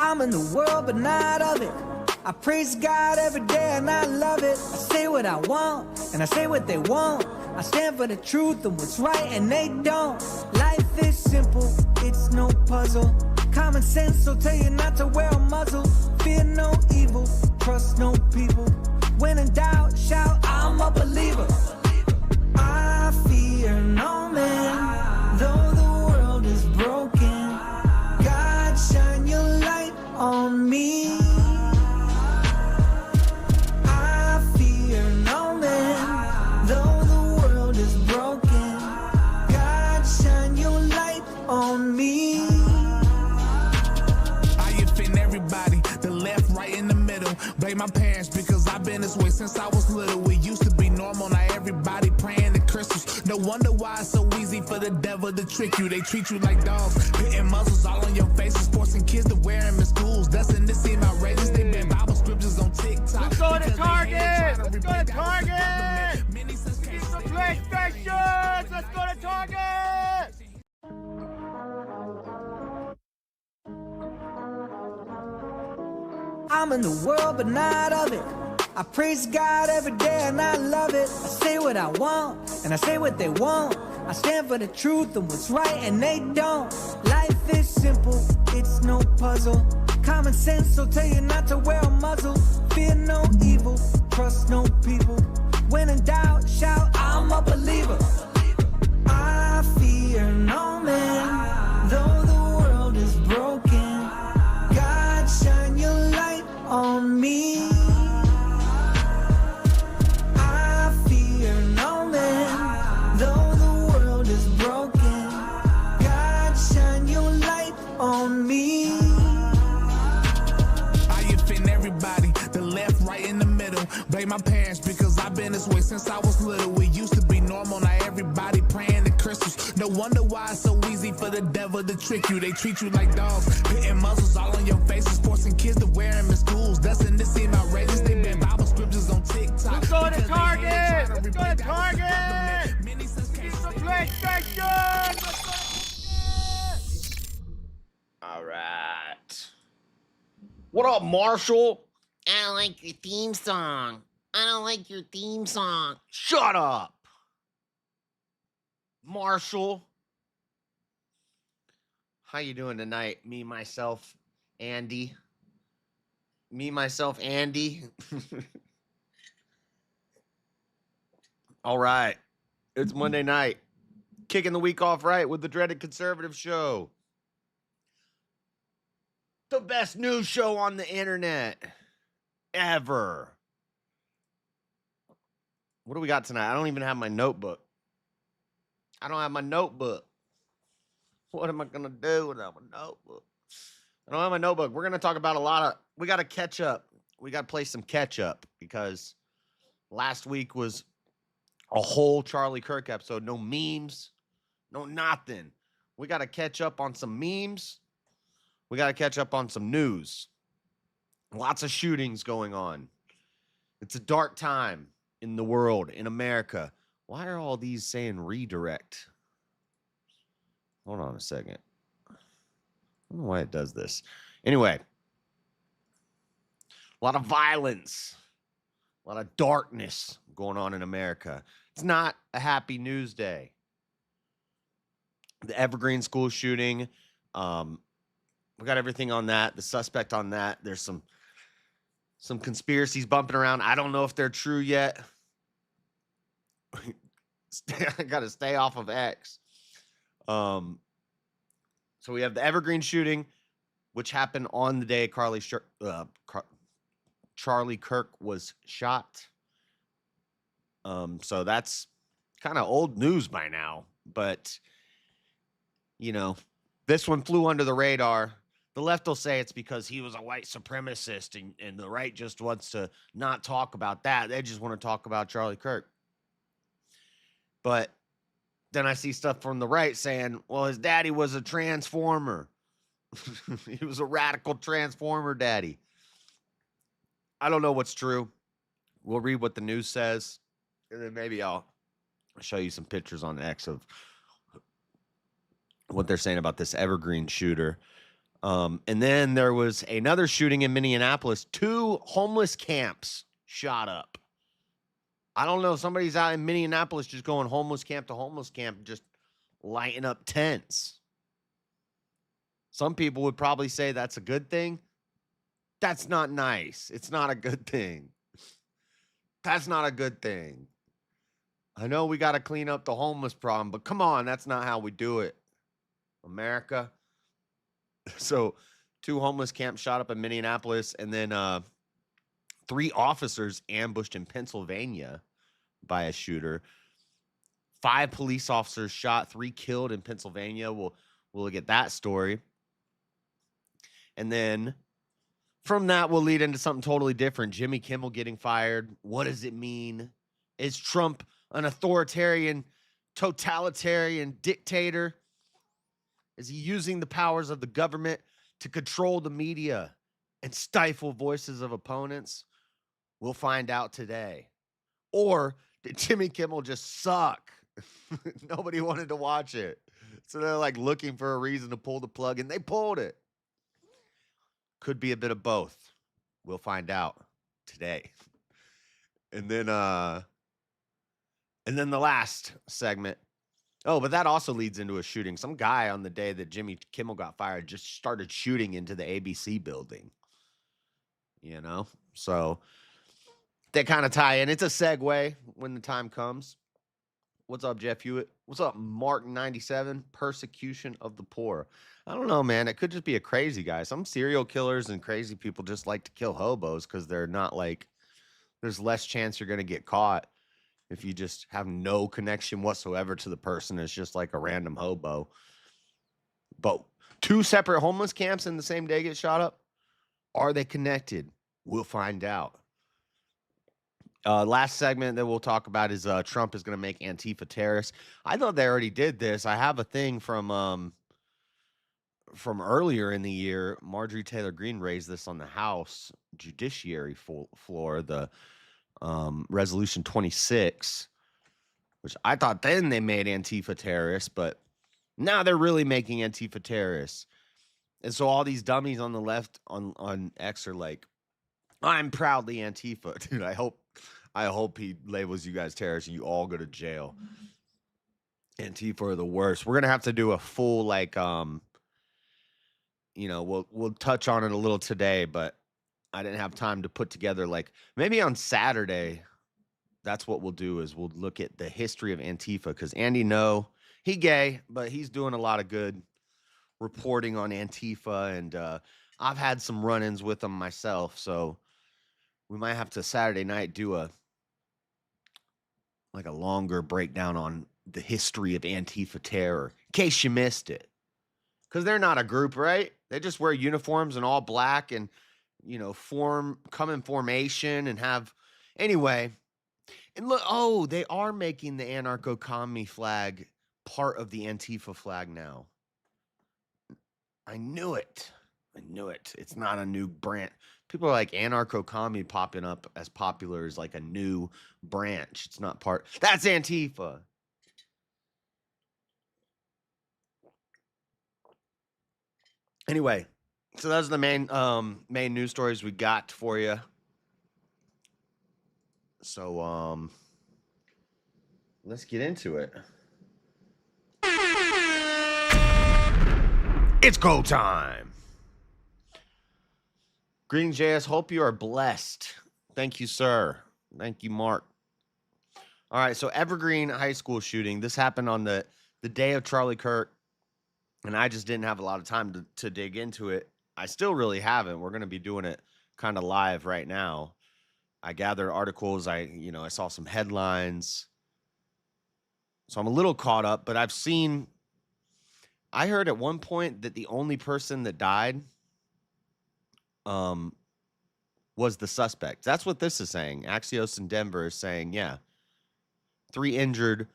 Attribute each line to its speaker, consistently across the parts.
Speaker 1: I'm in the world, but not of it. I praise God every day and I love it. I say what I want and I say what they want. I stand for the truth and what's right and they don't. Life is simple, it's no puzzle. Common sense will tell you not to wear a muzzle. Fear no evil, trust no people. When in doubt, shout, I'm a believer. I fear no man, though the world is broken. God, shine your light on me. I fear no man, though the world is broken. God, shine your light on me.
Speaker 2: I offend everybody, the left, right, in the middle. Blame my parents because I've been this way since I was little. It used to be normal, now everybody praying to crystals. No wonder why it's so easy for the devil to trick you. They treat you like dogs, putting muzzles all on your faces, forcing kids to wear them in schools. Doesn't this seem outrageous? They ban Bible scriptures on TikTok.
Speaker 3: Let's go to Target! Let's go to Target! Get some PlayStations! Let's go to Target!
Speaker 1: I'm in the world, but not of it. I praise God every day and I love it. I say what I want and I say what they want. I stand for the truth and what's right and they don't. Life is simple, it's no puzzle. Common sense will tell you not to wear a muzzle. Fear no evil, trust no people. When in doubt, shout, I'm a believer. I fear no man, though the world is broken. God, shine your light on me. I fear no man, though the world is broken. God, shine your light on me.
Speaker 2: I offend everybody, the left, right, in the middle. Blame my parents because I've been this way since I was little. It used to be normal, now everybody praying to crystals. No wonder why it's so easy for the devil to trick you. They treat you like dogs, putting muzzles all on your faces, forcing kids to wear them in schools. Doesn't this seem outrageous? They ban Bible scriptures on TikTok.
Speaker 3: Let's go to Target! Let's go to Target! Get some PlayStations! Let's go to Target!
Speaker 4: All right. What up, Marshall?
Speaker 5: I don't like your theme song. I don't like your theme song.
Speaker 4: Shut up. Marshall. How you doing tonight? Me, myself, Andy. Me, myself, Andy. All right. It's Monday night. Kicking the week off right with the Dreaded Conservative show. The best news show on the internet ever. What do we got tonight? I don't even have my notebook. I don't have my notebook. What am I going to do without my notebook? I don't have my notebook. We're going to talk about a lot of... We got to catch up. We got to play some catch up because last week was a whole Charlie Kirk episode. No memes. No nothing. We got to catch up on some memes. We got to catch up on some news. Lots of shootings going on. It's a dark time in the world, in America. Why are all these saying redirect? Hold on a second. I don't know why it does this. Anyway, a lot of violence, a lot of darkness going on in America. It's not a happy news day. The Evergreen school shooting, we got everything on that. The suspect on that. There's some conspiracies bumping around. I don't know if they're true yet. I got to stay off of X. So we have the Evergreen shooting, which happened on the day Charlie Kirk was shot. So that's kind of old news by now. But, you know, this one flew under the radar. The left will say it's because he was a white supremacist, and the right just wants to not talk about that. They just want to talk about Charlie Kirk. But then I see stuff from the right saying, well, his daddy was a transformer. He was a radical transformer daddy. I don't know what's true. We'll read what the news says, and then maybe I'll show you some pictures on X of what they're saying about this Evergreen shooter. And then there was another shooting in Minneapolis. 2 homeless camps shot up. I don't know. Somebody's out in Minneapolis just going homeless camp to homeless camp, just lighting up tents. Some people would probably say that's a good thing. That's not nice. It's not a good thing. That's not a good thing. I know we got to clean up the homeless problem, but come on, that's not how we do it. America. So 2 homeless camps shot up in Minneapolis, and then 3 officers ambushed in Pennsylvania by a shooter. 5 police officers shot, 3 killed in Pennsylvania. We'll look at that story. And then from that, we'll lead into something totally different. Jimmy Kimmel getting fired. What does it mean? Is Trump an authoritarian, totalitarian dictator? Is he using the powers of the government to control the media and stifle voices of opponents? We'll find out today. Or did Jimmy Kimmel just suck? Nobody wanted to watch it. So they're like looking for a reason to pull the plug, and they pulled it. Could be a bit of both. We'll find out today. And then the last segment. Oh, but that also leads into a shooting. Some guy on the day that Jimmy Kimmel got fired just started shooting into the ABC building. You know? So they kind of tie in. It's a segue when the time comes. What's up, Jeff Hewitt? What's up, Mark97? Persecution of the poor. I don't know, man. It could just be a crazy guy. Some serial killers and crazy people just like to kill hobos because they're not like, there's less chance you're going to get caught if you just have no connection whatsoever to the person. It's just like a random hobo. But 2 separate homeless camps in the same day get shot up. Are they connected? We'll find out. Last segment that we'll talk about is Trump is going to make Antifa terrorists. I thought they already did this. I have a thing from earlier in the year. Marjorie Taylor Greene raised this on the House Judiciary floor, the Resolution 26, which I thought then they made Antifa terrorists, but now they're really making Antifa terrorists. And so all these dummies on the left on X are like, I'm proudly Antifa. Dude, I hope he labels you guys terrorists and you all go to jail. Antifa are the worst. We're going to have to do a full, like, we'll touch on it a little today, but I didn't have time to put together, like, maybe on Saturday, that's what we'll do is we'll look at the history of Antifa, because Andy, he gay, but he's doing a lot of good reporting on Antifa, and I've had some run-ins with them myself, so we might have to Saturday night do a longer breakdown on the history of Antifa terror, in case you missed it. Because they're not a group, right? They just wear uniforms and all black and, come in formation and have... Anyway, and look, they are making the anarcho-commie flag part of the Antifa flag now. I knew it. It's not a new brand. People are like anarcho-commie popping up as popular as like a new branch. It's not part. That's Antifa. Anyway, so those are the main news stories we got for you. So let's get into it. It's go time. Greetings, JS. Hope you are blessed. Thank you, sir. Thank you, Mark. All right, so Evergreen High School shooting. This happened on the day of Charlie Kirk, and I just didn't have a lot of time to dig into it. I still really haven't. We're going to be doing it kind of live right now. I gathered articles. I saw some headlines. So I'm a little caught up, but I heard at one point that the only person that died was the suspect. That's what this is saying. Axios in Denver is saying, 3 injured,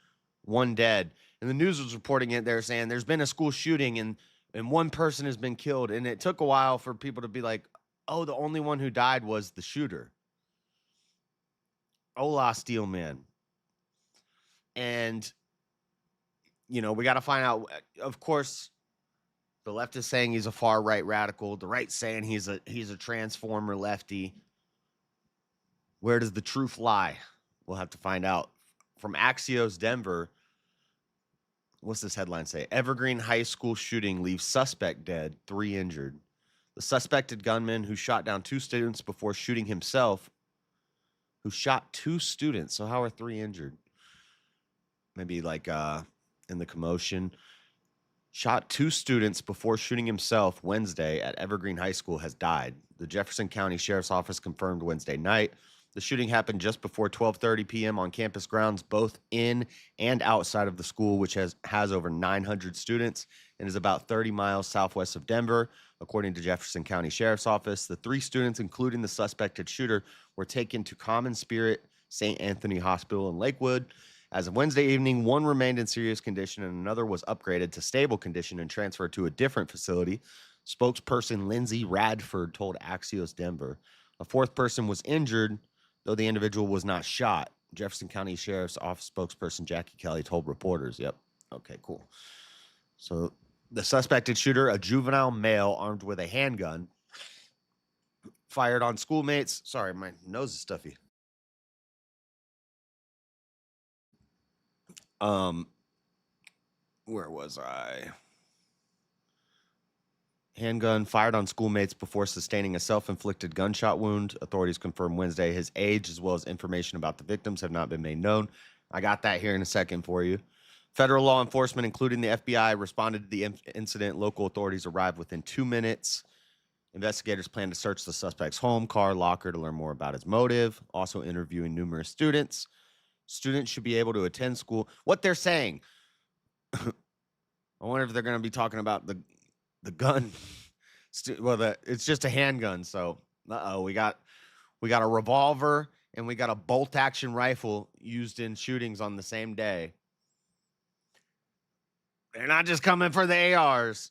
Speaker 4: 1 dead. And the news was reporting it. They're saying there's been a school shooting and 1 person has been killed. And it took a while for people to be like, oh, the only one who died was the shooter. Ola Steelman. And, we got to find out, of course, The left is saying he's a far right radical. The right saying he's a transformer lefty. Where does the truth lie? We'll have to find out. From Axios Denver, what's this headline say? Evergreen High School shooting leaves suspect dead, 3 injured. The suspected gunman who shot down 2 students before shooting himself, so how are 3 injured? Maybe like in the commotion. Shot 2 students before shooting himself Wednesday at Evergreen High School has died. The Jefferson County Sheriff's Office confirmed Wednesday night. The shooting happened just before 12:30 p.m. on campus grounds, both in and outside of the school, which has over 900 students and is about 30 miles southwest of Denver. According to Jefferson County Sheriff's Office, the 3 students, including the suspected shooter, were taken to Common Spirit St. Anthony Hospital in Lakewood. As of Wednesday evening, 1 remained in serious condition and another was upgraded to stable condition and transferred to a different facility. Spokesperson Lindsay Radford told Axios Denver. A 4th person was injured, though the individual was not shot. Jefferson County Sheriff's Office spokesperson Jackie Kelly told reporters. Yep. Okay, cool. So the suspected shooter, a juvenile male armed with a handgun, fired on schoolmates. Sorry, my nose is stuffy. Where was I? Handgun fired on schoolmates before sustaining a self-inflicted gunshot wound. Authorities confirmed Wednesday his age as well as information about the victims have not been made known. I got that here in a second for you. Federal law enforcement, including the FBI, responded to the incident. Local authorities arrived within 2 minutes. Investigators plan to search the suspect's home, car, locker to learn more about his motive. Also interviewing numerous students. Students should be able to attend school. What they're saying. I wonder if they're going to be talking about the gun. It's just a handgun. So, we got a revolver and we got a bolt action rifle used in shootings on the same day. They're not just coming for the ARs.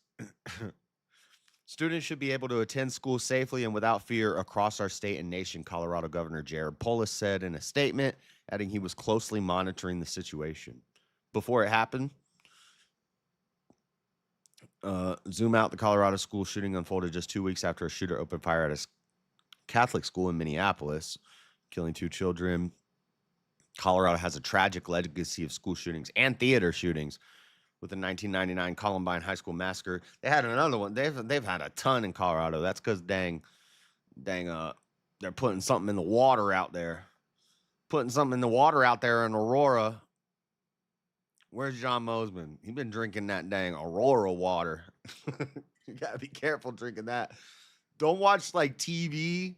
Speaker 4: Students should be able to attend school safely and without fear across our state and nation, Colorado Governor Jared Polis said in a statement, adding he was closely monitoring the situation. Before it happened, zoom out, the Colorado school shooting unfolded just 2 weeks after a shooter opened fire at a Catholic school in Minneapolis, killing 2 children. Colorado has a tragic legacy of school shootings and theater shootings. With the 1999 Columbine High School massacre, they had another one. They've had a ton in Colorado. That's because they're putting something in the water out there. Putting something in the water out there in Aurora. Where's John Mosman? He's been drinking that dang Aurora water. You gotta be careful drinking that. Don't watch like TV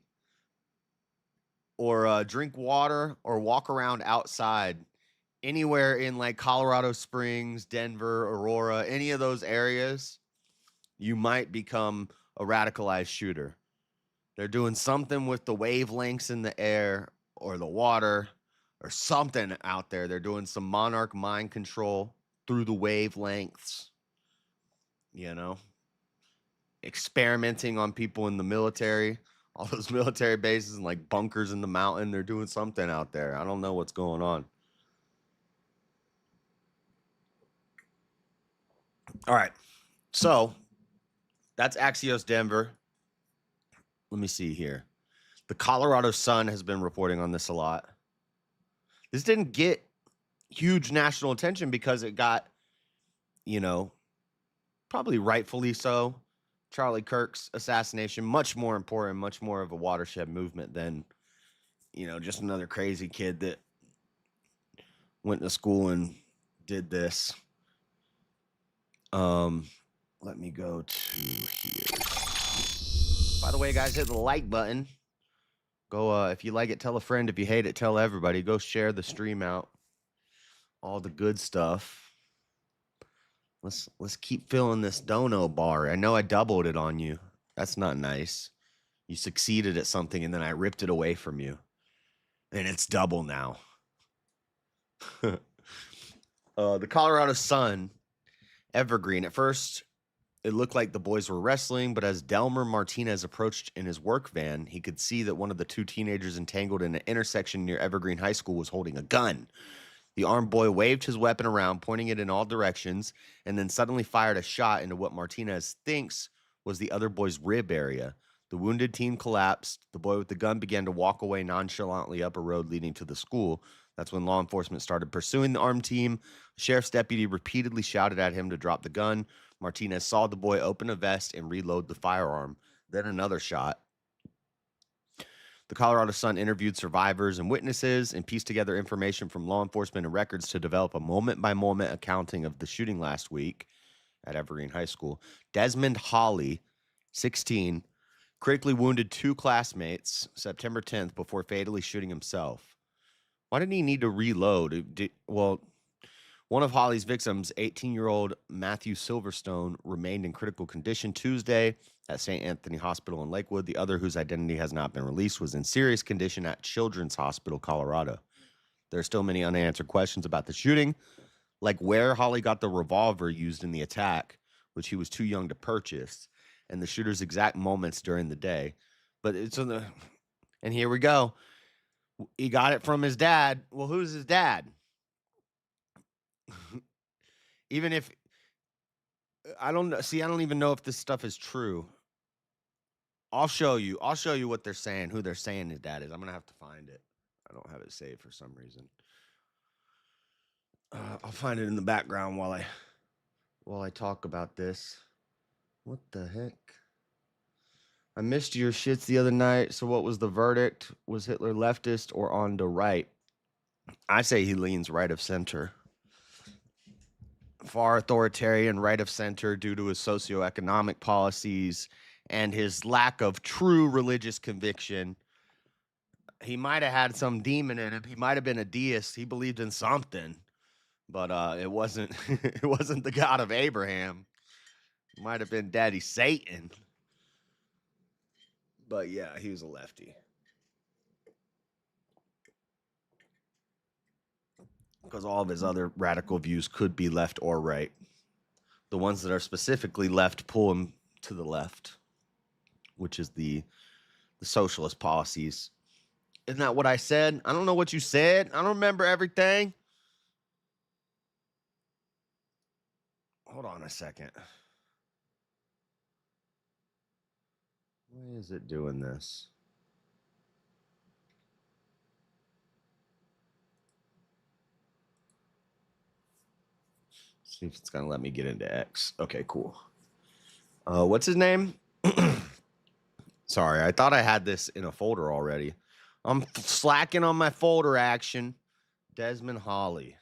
Speaker 4: or drink water or walk around outside anywhere in like Colorado Springs, Denver, Aurora, any of those areas. You might become a radicalized shooter. They're doing something with the wavelengths in the air or the water or something out there. They're doing some monarch mind control through the wavelengths, experimenting on people in the military, all those military bases and like bunkers in the mountain. They're doing something out there. I don't know what's going on. All right. So that's Axios Denver. Let me see here. The Colorado Sun has been reporting on this a lot. This didn't get huge national attention because it got, probably rightfully so, Charlie Kirk's assassination, much more important, much more of a watershed movement than, just another crazy kid that went to school and did this. Let me go to here. By the way, guys, hit the like button. Go, if you like it, tell a friend. If you hate it, tell everybody. Go share the stream out. All the good stuff. Let's keep filling this dono bar. I know I doubled it on you. That's not nice. You succeeded at something and then I ripped it away from you. And it's double now. The Colorado Sun, Evergreen. At first, it looked like the boys were wrestling, but as Delmer Martinez approached in his work van, he could see that one of the 2 teenagers entangled in an intersection near Evergreen High School was holding a gun. The armed boy waved his weapon around, pointing it in all directions, and then suddenly fired a shot into what Martinez thinks was the other boy's rib area. The wounded teen collapsed. The boy with the gun began to walk away nonchalantly up a road leading to the school. That's when law enforcement started pursuing the armed team. A sheriff's deputy repeatedly shouted at him to drop the gun. Martinez saw the boy open a vest and reload the firearm. Then another shot. The Colorado Sun interviewed survivors and witnesses and pieced together information from law enforcement and records to develop a moment-by-moment accounting of the shooting last week at Evergreen High School. Desmond Hawley, 16, critically wounded 2 classmates September 10th before fatally shooting himself. Why did he need to reload? One of Hawley's victims, 18-year-old Matthew Silverstone, remained in critical condition Tuesday at St. Anthony Hospital in Lakewood. The other, whose identity has not been released, was in serious condition at Children's Hospital, Colorado. There are still many unanswered questions about the shooting, like where Hawley got the revolver used in the attack, which he was too young to purchase, and the shooter's exact moments during the day. But it's on the, and here we go. He got it from his dad. Well, who's his dad? Even if I don't even know if this stuff is true. I'll show you what they're saying, who they're saying his dad is. I'm gonna have to find it. I don't have it saved for some reason. I'll find it in the background while I talk about this. What the heck? I missed your shits the other night. So what was the verdict? Was Hitler leftist or on the right? I say he leans right of center. Far authoritarian, right of center, due to his socioeconomic policies and his lack of true religious conviction. He might have had some demon in him. He might have been a deist. He believed in something, but it wasn't it wasn't the God of Abraham. It might have been Daddy Satan. But yeah, he was a lefty. Because all of his other radical views could be left or right. The ones that are specifically left pull him to the left, which is the socialist policies. Isn't that what I said? I don't know what you said. I don't remember everything. Hold on a second. Why is it doing this? See if it's gonna let me get into X. Okay, cool. What's his name? Sorry, I thought I had this in a folder already. I'm slacking on my folder action. Desmond Hawley.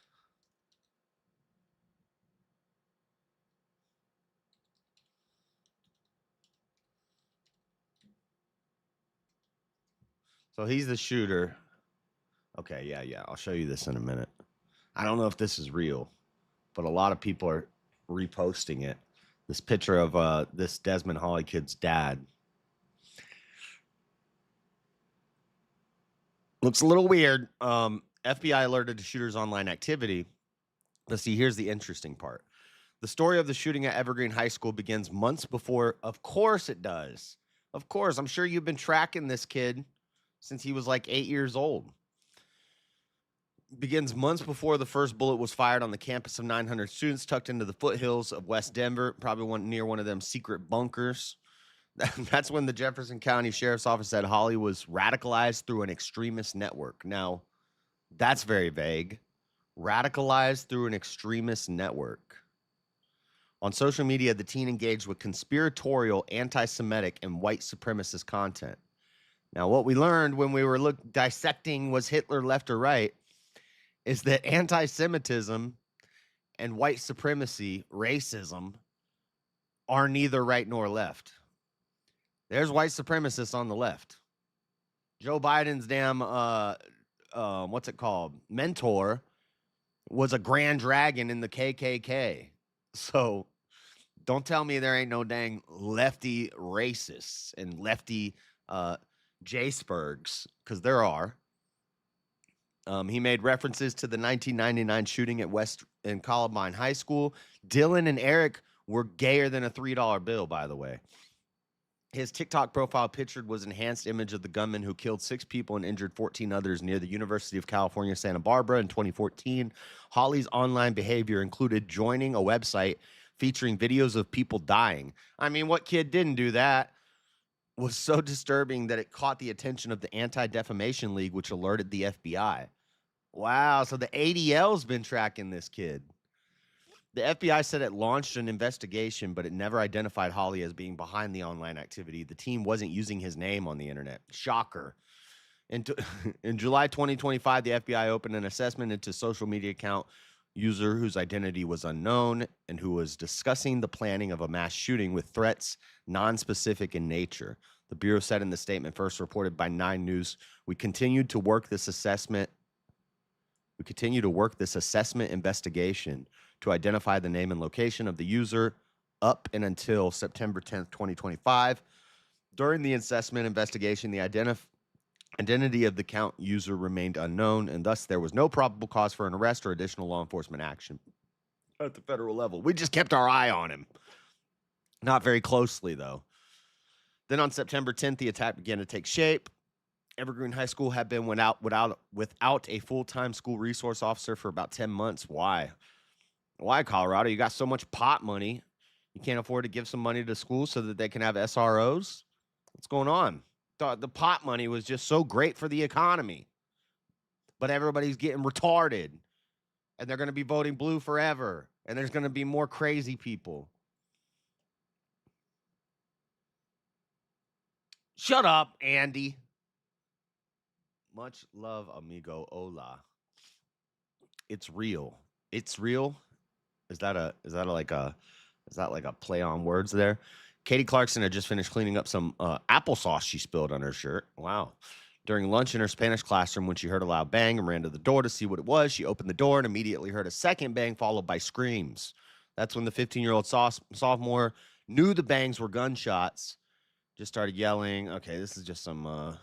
Speaker 4: So he's the shooter. Okay, yeah. I'll show you this in a minute. I don't know if this is real, but a lot of people are reposting it. This picture of this Desmond Hawley kid's dad. Looks a little weird. FBI alerted to shooter's online activity. But see, here's the interesting part. The story of the shooting at Evergreen High School begins months before. Of course it does. Of course. I'm sure you've been tracking this kid since he was like 8 years old. Begins months before the first bullet was fired on the campus of 900 students tucked into the foothills of West Denver, probably near one of them secret bunkers. That's when the Jefferson County Sheriff's Office said Hawley was radicalized through an extremist network. Now, that's very vague. Radicalized through an extremist network. On social media, the teen engaged with conspiratorial, anti-Semitic, and white supremacist content. Now, what we learned when we were dissecting was Hitler left or right is that anti-Semitism and white supremacy, racism, are neither right nor left. There's white supremacists on the left. Joe Biden's damn, mentor was a grand dragon in the KKK. So don't tell me there ain't no dang lefty racists and lefty J-Spurgs, because there are. He made references to the 1999 shooting at West and Columbine High School. Dylan and Eric were gayer than a $3 bill, by the way. His TikTok profile pictured was an enhanced image of the gunman who killed 6 people and injured 14 others near the University of California, Santa Barbara in 2014. Holly's online behavior included joining a website featuring videos of people dying. I mean, what kid didn't do that? Was so disturbing that it caught the attention of the Anti-Defamation League, which alerted the FBI. Wow, so the ADL's been tracking this kid. The FBI said it launched an investigation, but it never identified Holly as being behind the online activity. The team wasn't using his name on the internet. Shocker. In July 2025, the FBI opened an assessment into social media account user whose identity was unknown and who was discussing the planning of a mass shooting with threats non-specific in nature. The Bureau said in the statement first reported by 9 News, we continue to work this assessment investigation to identify the name and location of the user up and until September 10th, 2025. During the assessment investigation, the identity of the account user remained unknown, and thus there was no probable cause for an arrest or additional law enforcement action at the federal level. We just kept our eye on him. Not very closely, though. Then on September 10th, the attack began to take shape. Evergreen High School had been without a full-time school resource officer for about 10 months. Why? Why, Colorado? You got so much pot money. You can't afford to give some money to schools so that they can have SROs? What's going on? The pot money was just so great for the economy. But everybody's getting retarded. And they're going to be voting blue forever. And there's going to be more crazy people. Shut up, Andy. Much love, amigo. Hola. It's real. It's real. Is that like a play on words there? Katie Clarkson had just finished cleaning up some applesauce she spilled on her shirt. Wow. During lunch in her Spanish classroom, when she heard a loud bang and ran to the door to see what it was, she opened the door and immediately heard a second bang followed by screams. That's when the 15-year-old sophomore knew the bangs were gunshots. Just started yelling. Okay, this is just some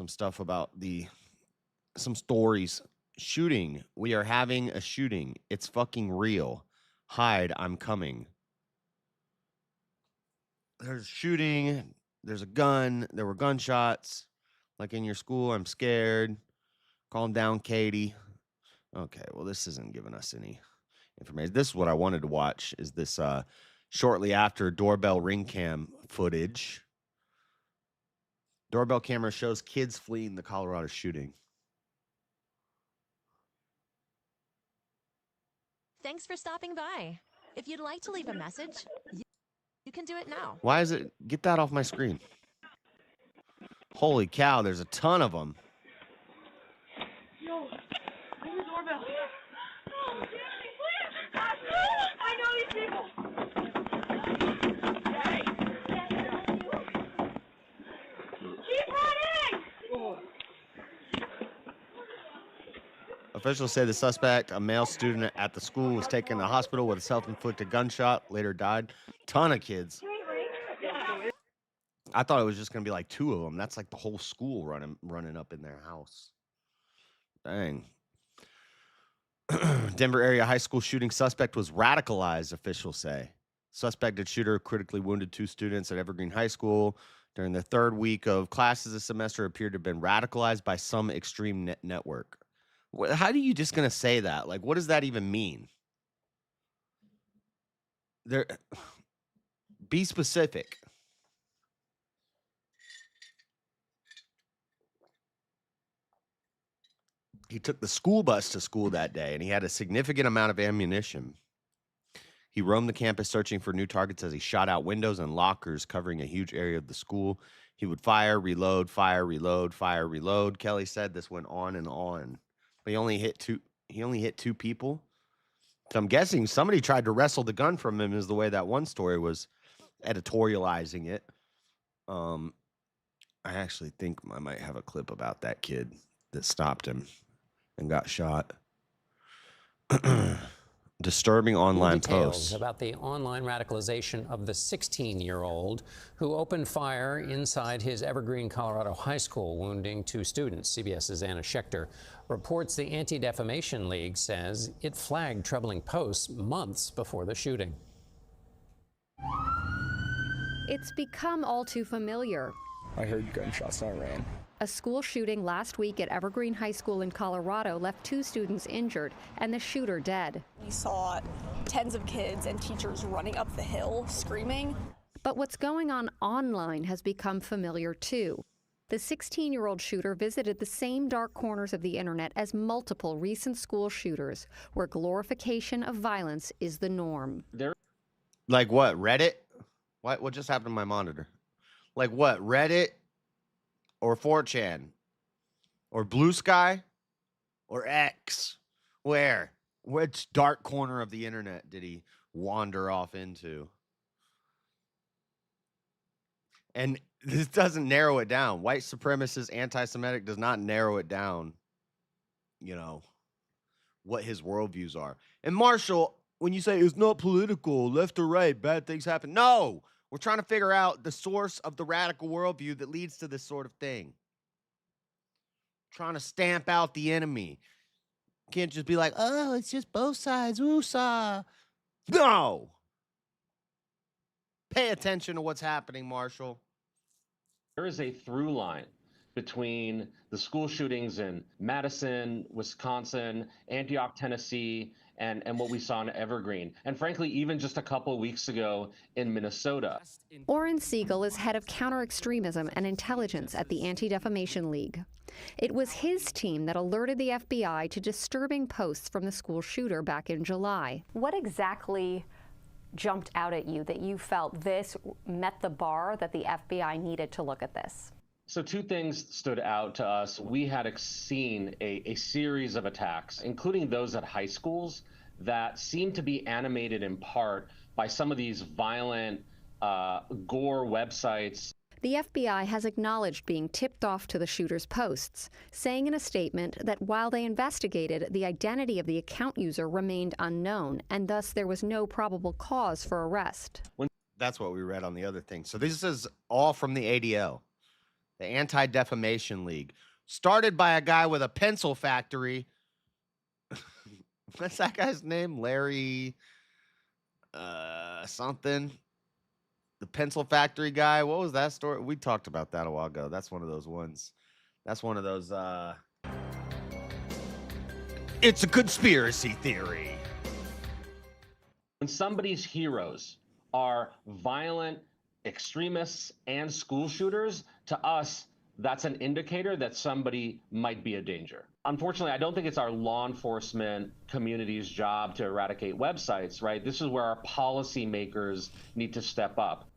Speaker 4: stuff about some stories. Shooting. We are having a shooting. It's fucking real. Hide. I'm coming. There's shooting. There's a gun. There were gunshots. Like in your school. I'm scared. Calm down, Katie. Okay, well, this isn't giving us any information. This is what I wanted to watch. Is this shortly after doorbell ring cam footage. Doorbell camera shows kids fleeing the Colorado shooting.
Speaker 6: Thanks for stopping by. If you'd like to leave a message, you can do it now.
Speaker 4: Why is it? Get that off my screen. Holy cow, there's a ton of them.
Speaker 7: Yo, ring the doorbell. Oh, I know these people. Keep running! Oh.
Speaker 4: Officials say the suspect, a male student at the school, was taken to the hospital with a self-inflicted gunshot, later died. Ton of kids. I thought it was just going to be like 2 of them. That's like the whole school running up in their house. Dang. Denver area high school shooting suspect was radicalized, officials say. Suspected shooter critically wounded 2 students at Evergreen High School. During the 3rd week of classes this semester, appeared to have been radicalized by some extreme network. How are you just going to say that? Like, what does that even mean? Be specific. He took the school bus to school that day, and he had a significant amount of ammunition. He roamed the campus searching for new targets as he shot out windows and lockers covering a huge area of the school. He would fire, reload, fire, reload, fire, reload. Kelly said this went on and on. But he only hit 2 people. So I'm guessing somebody tried to wrestle the gun from him, is the way that one story was editorializing it. I actually think I might have a clip about that kid that stopped him and got shot. Disturbing online posts
Speaker 8: about the online radicalization of the 16-year-old who opened fire inside his Evergreen, Colorado high school, wounding 2 students. CBS's Anna Schechter reports the Anti-Defamation League says it flagged troubling posts months before the shooting.
Speaker 9: It's become all too familiar.
Speaker 10: I heard gunshots and I ran.
Speaker 9: A school shooting last week at Evergreen High School in Colorado left 2 students injured and the shooter dead.
Speaker 11: We saw tens of kids and teachers running up the hill screaming.
Speaker 9: But what's going on online has become familiar too. The 16-year-old shooter visited the same dark corners of the internet as multiple recent school shooters, where glorification of violence is the norm.
Speaker 4: Like what? Reddit? What just happened to my monitor? Like what? Reddit or 4chan or Blue Sky or X? Where? Which dark corner of the internet did he wander off into? And this doesn't narrow it down. White supremacist, anti-Semitic does not narrow it down, you know, what his worldviews are. And Marshall, when you say it's not political, left or right, bad things happen. No, we're trying to figure out the source of the radical worldview that leads to this sort of thing. Trying to stamp out the enemy. Can't just be like, oh, it's just both sides. Woosah. No. Pay attention to what's happening, Marshall.
Speaker 12: There is a through line between the school shootings in Madison, Wisconsin, Antioch, Tennessee, and what we saw in Evergreen. And frankly, even just a couple of weeks ago in Minnesota.
Speaker 9: Oren Siegel is head of counter-extremism and intelligence at the Anti-Defamation League. It was his team that alerted the FBI to disturbing posts from the school shooter back in July. What exactly jumped out at you that you felt this met the bar that the FBI needed to look at this?
Speaker 12: So 2 things stood out to us. We had seen a series of attacks, including those at high schools, that seemed to be animated in part by some of these violent gore websites.
Speaker 9: The FBI has acknowledged being tipped off to the shooter's posts, saying in a statement that while they investigated, the identity of the account user remained unknown, and thus there was no probable cause for arrest.
Speaker 4: That's what we read on the other thing. So this is all from the ADL, the Anti-Defamation League, started by a guy with a pencil factory. What's that guy's name? Larry something. The pencil factory guy. What was that story? We talked about that a while ago. That's one of those ones. That's one of those it's a conspiracy theory.
Speaker 12: When somebody's heroes are violent extremists and school shooters, to us, that's an indicator that somebody might be a danger. Unfortunately, I don't think it's our law enforcement community's job to eradicate websites, right? This is where our policymakers need to step up.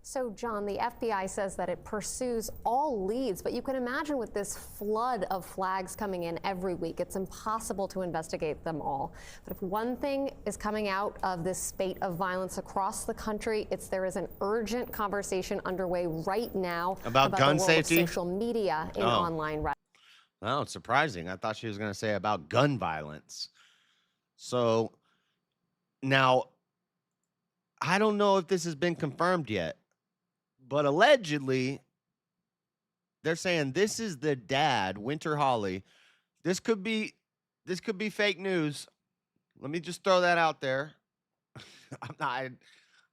Speaker 9: So, John, the FBI says that it pursues all leads, but you can imagine with this flood of flags coming in every week, it's impossible to investigate them all. But if one thing is coming out of this spate of violence across the country, it's there is an urgent conversation underway right now
Speaker 4: about gun
Speaker 9: the
Speaker 4: safety,
Speaker 9: role of social media in online.
Speaker 4: Oh, it's surprising. I thought she was going to say about gun violence. So now, I don't know if this has been confirmed yet, but allegedly, they're saying this is the dad, Winter Holly. This could be fake news. Let me just throw that out there. I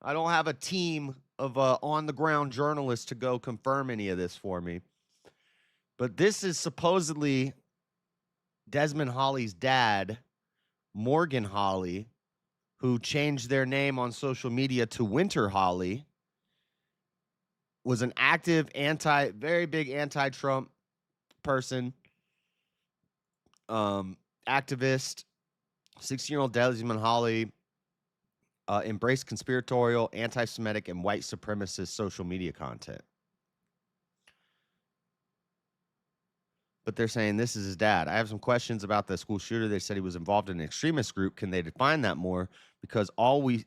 Speaker 4: don't have a team of on the ground journalists to go confirm any of this for me. But this is supposedly Desmond Holly's dad, Morgan Holly, who changed their name on social media to Winter Holly, was an active very big anti-Trump person, activist. 16-year-old Desmond Holly embraced conspiratorial, anti-Semitic, and white supremacist social media content. But they're saying this is his dad. I have some questions about the school shooter. They said he was involved in an extremist group. Can they define that more? Because all we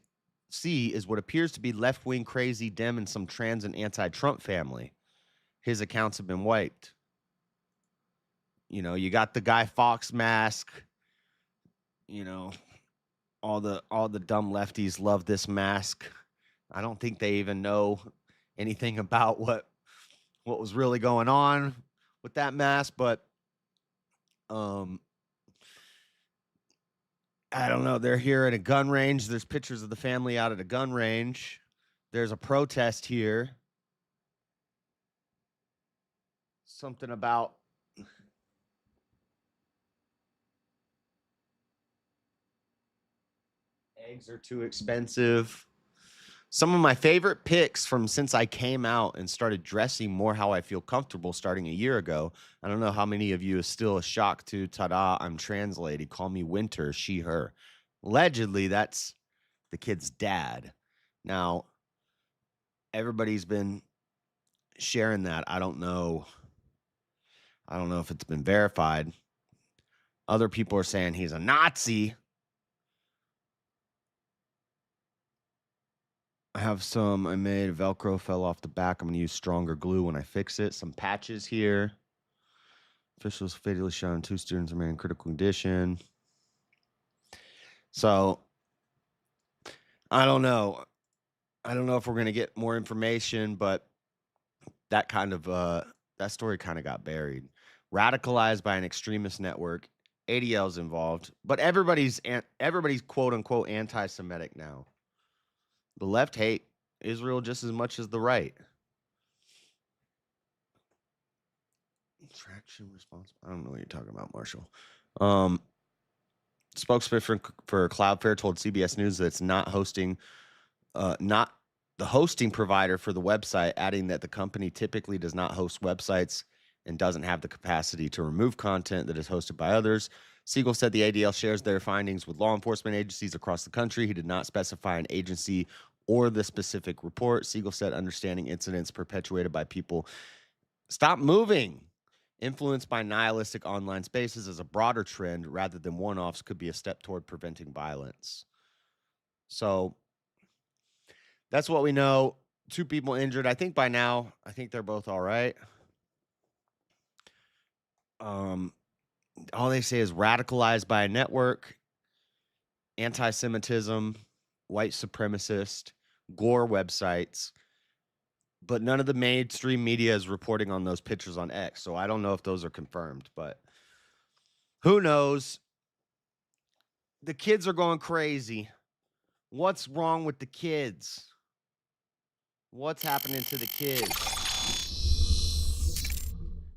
Speaker 4: see is what appears to be left-wing crazy Dem and some trans and anti-Trump family. His accounts have been wiped. You know, you got the Guy Fawkes mask. You know, all the dumb lefties love this mask. I don't think they even know anything about what was really going on with that mask, but I don't know. They're here at a gun range. There's pictures of the family out at a gun range. There's a protest here. Something about eggs are too expensive. Some of my favorite picks from since I came out and started dressing more how I feel comfortable starting a year ago. I don't know how many of you is still a shock to, ta-da, I'm trans lady. Call me Winter, she, her. Allegedly, that's the kid's dad. Now, everybody's been sharing that. I don't know if it's been verified. Other people are saying he's a Nazi. I have some I made. Velcro fell off the back. I'm going to use stronger glue when I fix it. Some patches here. Officials fatally shot and 2 students remain in critical condition. So, I don't know. I don't know if we're going to get more information, but that kind of that story kind of got buried. Radicalized by an extremist network. ADL's involved, but everybody's quote unquote anti-Semitic now. The left hate Israel just as much as the right. Traction response. I don't know what you're talking about, Marshall. Spokesperson for Cloudflare told CBS News that it's not the hosting provider for the website, adding that the company typically does not host websites and doesn't have the capacity to remove content that is hosted by others. Siegel said the ADL shares their findings with law enforcement agencies across the country. He did not specify an agency or the specific report. Siegel said understanding incidents perpetuated by people stop moving, influenced by nihilistic online spaces as a broader trend rather than one-offs could be a step toward preventing violence. So that's what we know. 2 people injured. I think by now, they're both all right. All they say is radicalized by a network, anti-Semitism, white supremacist, gore websites, but none of the mainstream media is reporting on those pictures on X. So I don't know if those are confirmed, but who knows? The kids are going crazy. What's wrong with the kids? What's happening to the kids?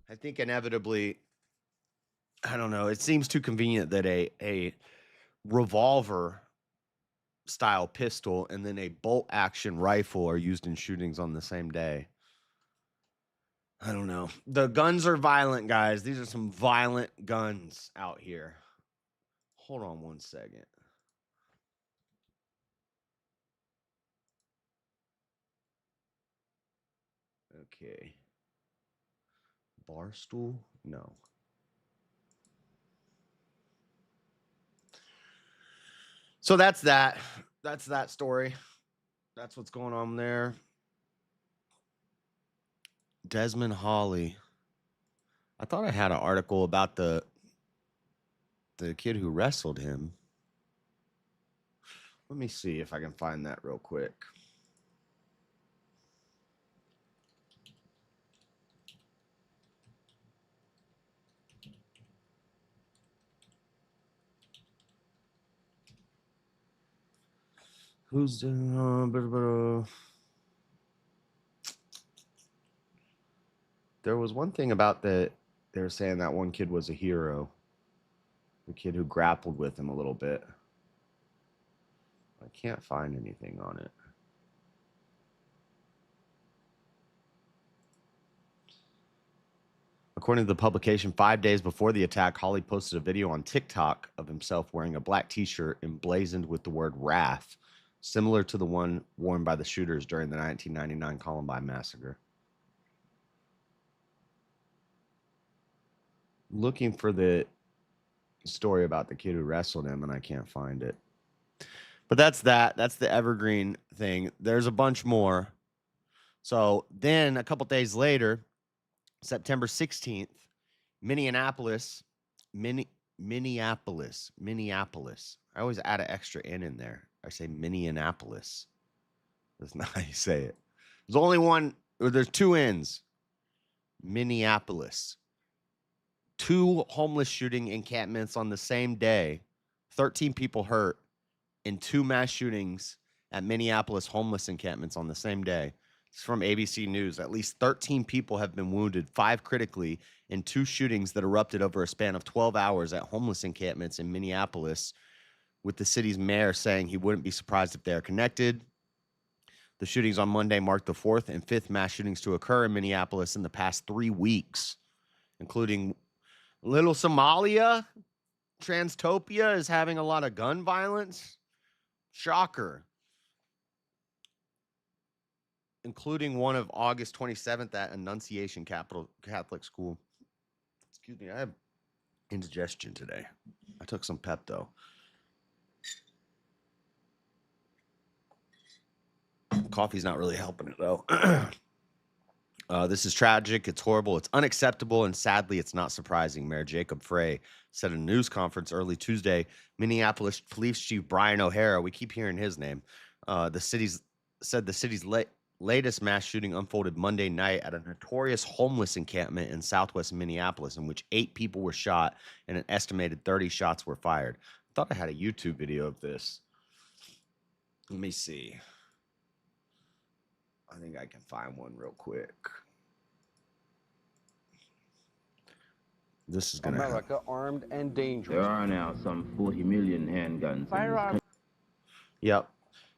Speaker 4: I think inevitably, I don't know. It seems too convenient that a revolver style pistol and then a bolt action rifle are used in shootings on the same day. I don't know. The guns are violent, guys. These are some violent guns out here. Hold on one second. Okay. Barstool? No. So that's that. That's that story. That's what's going on there. Desmond Hawley. I thought I had an article about the kid who wrestled him. Let me see if I can find that real quick. Who's there was one thing about they were saying that one kid was a hero. The kid who grappled with him a little bit. I can't find anything on it. According to the publication, 5 days before the attack, Hawley posted a video on TikTok of himself wearing a black t-shirt emblazoned with the word wrath, similar to the one worn by the shooters during the 1999 Columbine massacre. Looking for the story about the kid who wrestled him, and I can't find it. But that's that. That's the evergreen thing. There's a bunch more. So then a couple days later, September 16th, Minneapolis. I always add an extra N in there. I say Minneapolis. That's not how you say it. There's only one, or there's 2 N's. Minneapolis. 2 homeless shooting encampments on the same day. 13 people hurt in 2 mass shootings at Minneapolis homeless encampments on the same day. It's from ABC News. At least 13 people have been wounded, 5 critically, in 2 shootings that erupted over a span of 12 hours at homeless encampments in Minneapolis, with the city's mayor saying he wouldn't be surprised if they are connected. The shootings on Monday marked the 4th and 5th mass shootings to occur in Minneapolis in the past 3 weeks, including Little Somalia. Transtopia is having a lot of gun violence. Shocker. Including one of August 27th at Annunciation Catholic School. Excuse me, I have indigestion today. I took some Pepto. Coffee's not really helping it, though. This is tragic. It's horrible. It's unacceptable. And sadly, it's not surprising. Mayor Jacob Frey said in a news conference early Tuesday, Minneapolis Police Chief Brian O'Hara, we keep hearing his name, the city's latest mass shooting unfolded Monday night at a notorious homeless encampment in southwest Minneapolis, in which 8 people were shot and an estimated 30 shots were fired. I thought I had a YouTube video of this. Let me see. I think I can find one real quick. This is going to
Speaker 13: America armed and dangerous.
Speaker 14: There are now some 40 million handguns.
Speaker 13: Firearm.
Speaker 4: Yep.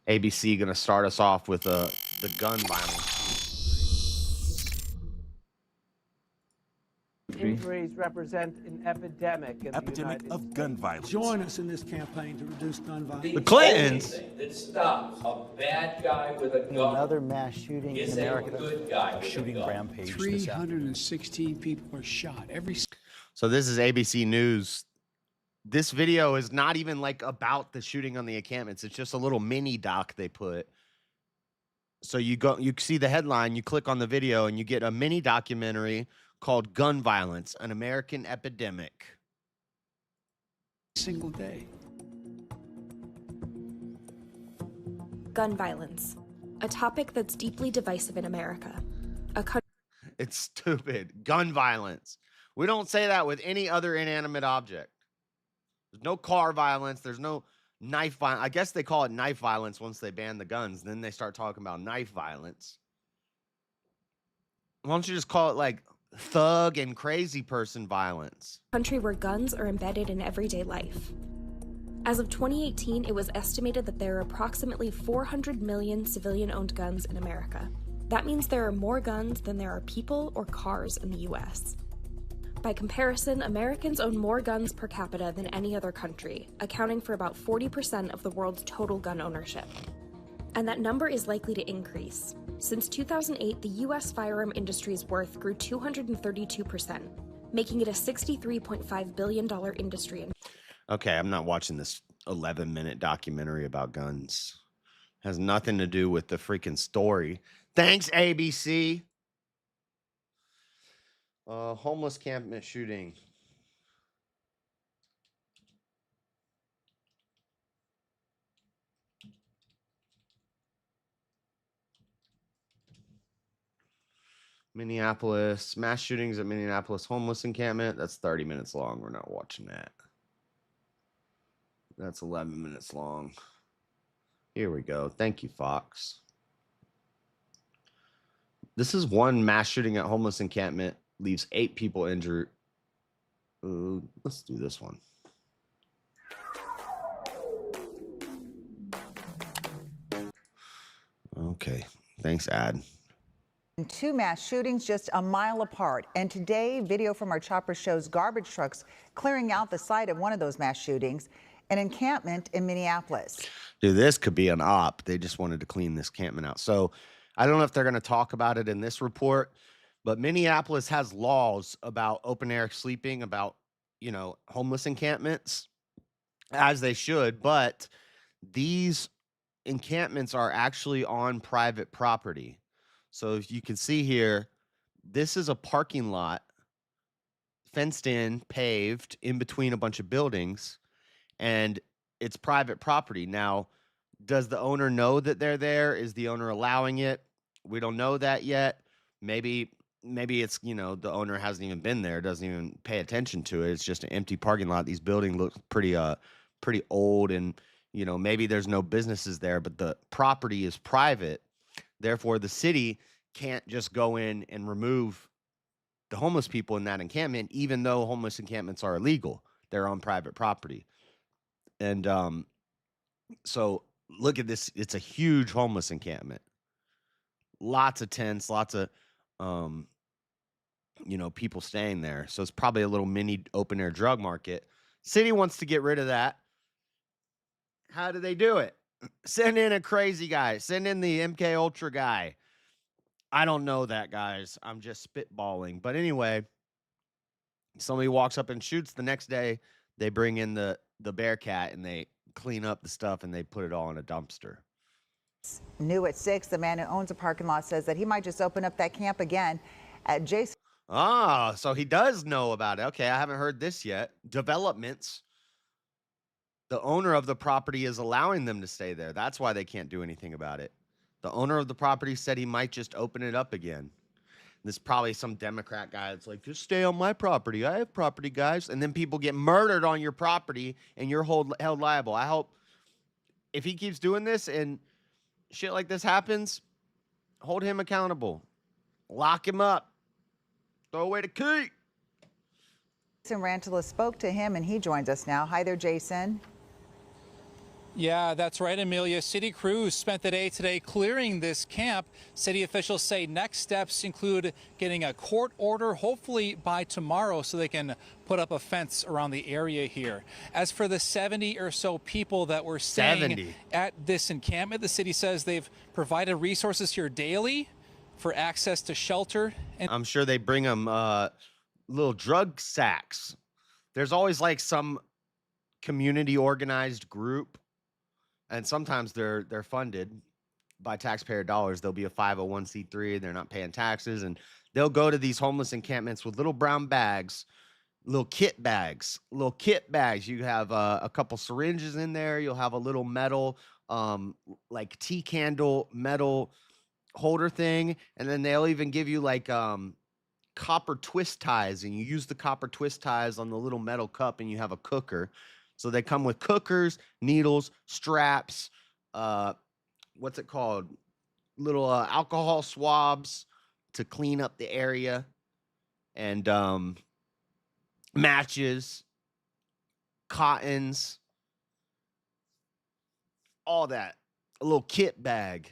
Speaker 4: ABC going to start us off with the gun violence.
Speaker 13: Injuries represent an epidemic in the United
Speaker 15: of gun violence. Join us in this campaign to reduce gun violence.
Speaker 4: The Clintons.
Speaker 16: That stops a bad guy with a gun.
Speaker 17: Another mass shooting in America.
Speaker 16: A good guy with
Speaker 17: shooting
Speaker 16: a gun.
Speaker 17: rampage.
Speaker 15: 316 people were shot.
Speaker 4: So this is ABC News. This video is not even like about the shooting on the encampments. It's just a little mini doc they put. So you see the headline, you click on the video, and you get a mini documentary called Gun Violence, an American Epidemic.
Speaker 15: Single day.
Speaker 11: Gun violence, a topic that's deeply divisive in America.
Speaker 4: It's stupid. Gun violence. We don't say that with any other inanimate object. There's no car violence. There's no knife violence. I guess they call it knife violence once they ban the guns. Then they start talking about knife violence. Why don't you just call it like thug and crazy person violence?
Speaker 11: Country where guns are embedded in everyday life. As of 2018, it was estimated that there are approximately 400 million civilian-owned guns in America. That means there are more guns than there are people or cars in the U.S. By comparison, Americans own more guns per capita than any other country, accounting for about 40% of the world's total gun ownership. And that number is likely to increase. Since 2008, the U.S. firearm industry's worth grew 232%, making it a $63.5 billion industry.
Speaker 4: Okay, I'm not watching this 11-minute documentary about guns. Has nothing to do with the freaking story. Thanks, ABC. Homeless campment shooting. Minneapolis, mass shootings at Minneapolis homeless encampment. That's 30 minutes long. We're not watching that. That's 11 minutes long. Here we go. Thank you, Fox. This is one mass shooting at homeless encampment. Leaves 8 people injured. Let's do this one. Okay. Thanks, Ad.
Speaker 18: 2 mass shootings just a mile apart. And today, video from our chopper shows garbage trucks clearing out the site of one of those mass shootings, an encampment in Minneapolis.
Speaker 4: Dude, this could be an op. They just wanted to clean this encampment out. So I don't know if they're going to talk about it in this report, but Minneapolis has laws about open air sleeping, about, homeless encampments, as they should. But these encampments are actually on private property. So if you can see here, this is a parking lot, fenced in, paved, in between a bunch of buildings, and it's private property. Now, does the owner know that they're there? Is the owner allowing it? We don't know that yet. Maybe it's, the owner hasn't even been there, doesn't even pay attention to it. It's just an empty parking lot. These buildings look pretty old and, You know, maybe there's no businesses there, but the property is private. Therefore, the city can't just go in and remove the homeless people in that encampment, even though homeless encampments are illegal. They're on private property. And so look at this. It's a huge homeless encampment. Lots of tents, lots of, people staying there. So it's probably a little mini open air drug market. City wants to get rid of that. How do they do it? Send in a crazy guy. Send in the MK Ultra guy. I don't know that, guys. I'm just spitballing. But anyway, somebody walks up and shoots. The next day, they bring in the Bearcat and they clean up the stuff and they put it all in a dumpster.
Speaker 18: New at 6, the man who owns a parking lot says that he might just open up that camp again at Jason.
Speaker 4: Ah, so he does know about it. Okay, I haven't heard this yet. Developments. The owner of the property is allowing them to stay there. That's why they can't do anything about it. The owner of the property said he might just open it up again. There's probably some Democrat guy that's like, just stay on my property. I have property, guys. And then people get murdered on your property and you're held liable. I hope if he keeps doing this and shit like this happens, hold him accountable. Lock him up. Throw away the key.
Speaker 18: Jason Rantala spoke to him and he joins us now. Hi there, Jason.
Speaker 19: Yeah, that's right, Amelia. City crews spent the day today clearing this camp. City officials say next steps include getting a court order, hopefully by tomorrow, so they can put up a fence around the area here. As for the 70 or so people that were staying at this encampment, the city says they've provided resources here daily for access to shelter. And
Speaker 4: I'm sure they bring them little drug sacks. There's always like some community organized group. And sometimes they're funded by taxpayer dollars. They'll be a 501c3. They're not paying taxes. And they'll go to these homeless encampments with little brown bags, little kit bags. You have a couple syringes in there. You'll have a little metal, like tea candle metal holder thing. And then they'll even give you like copper twist ties. And you use the copper twist ties on the little metal cup and you have a cooker. So they come with cookers, needles, straps, what's it called? Little alcohol swabs to clean up the area, and matches, cottons, all that. A little kit bag.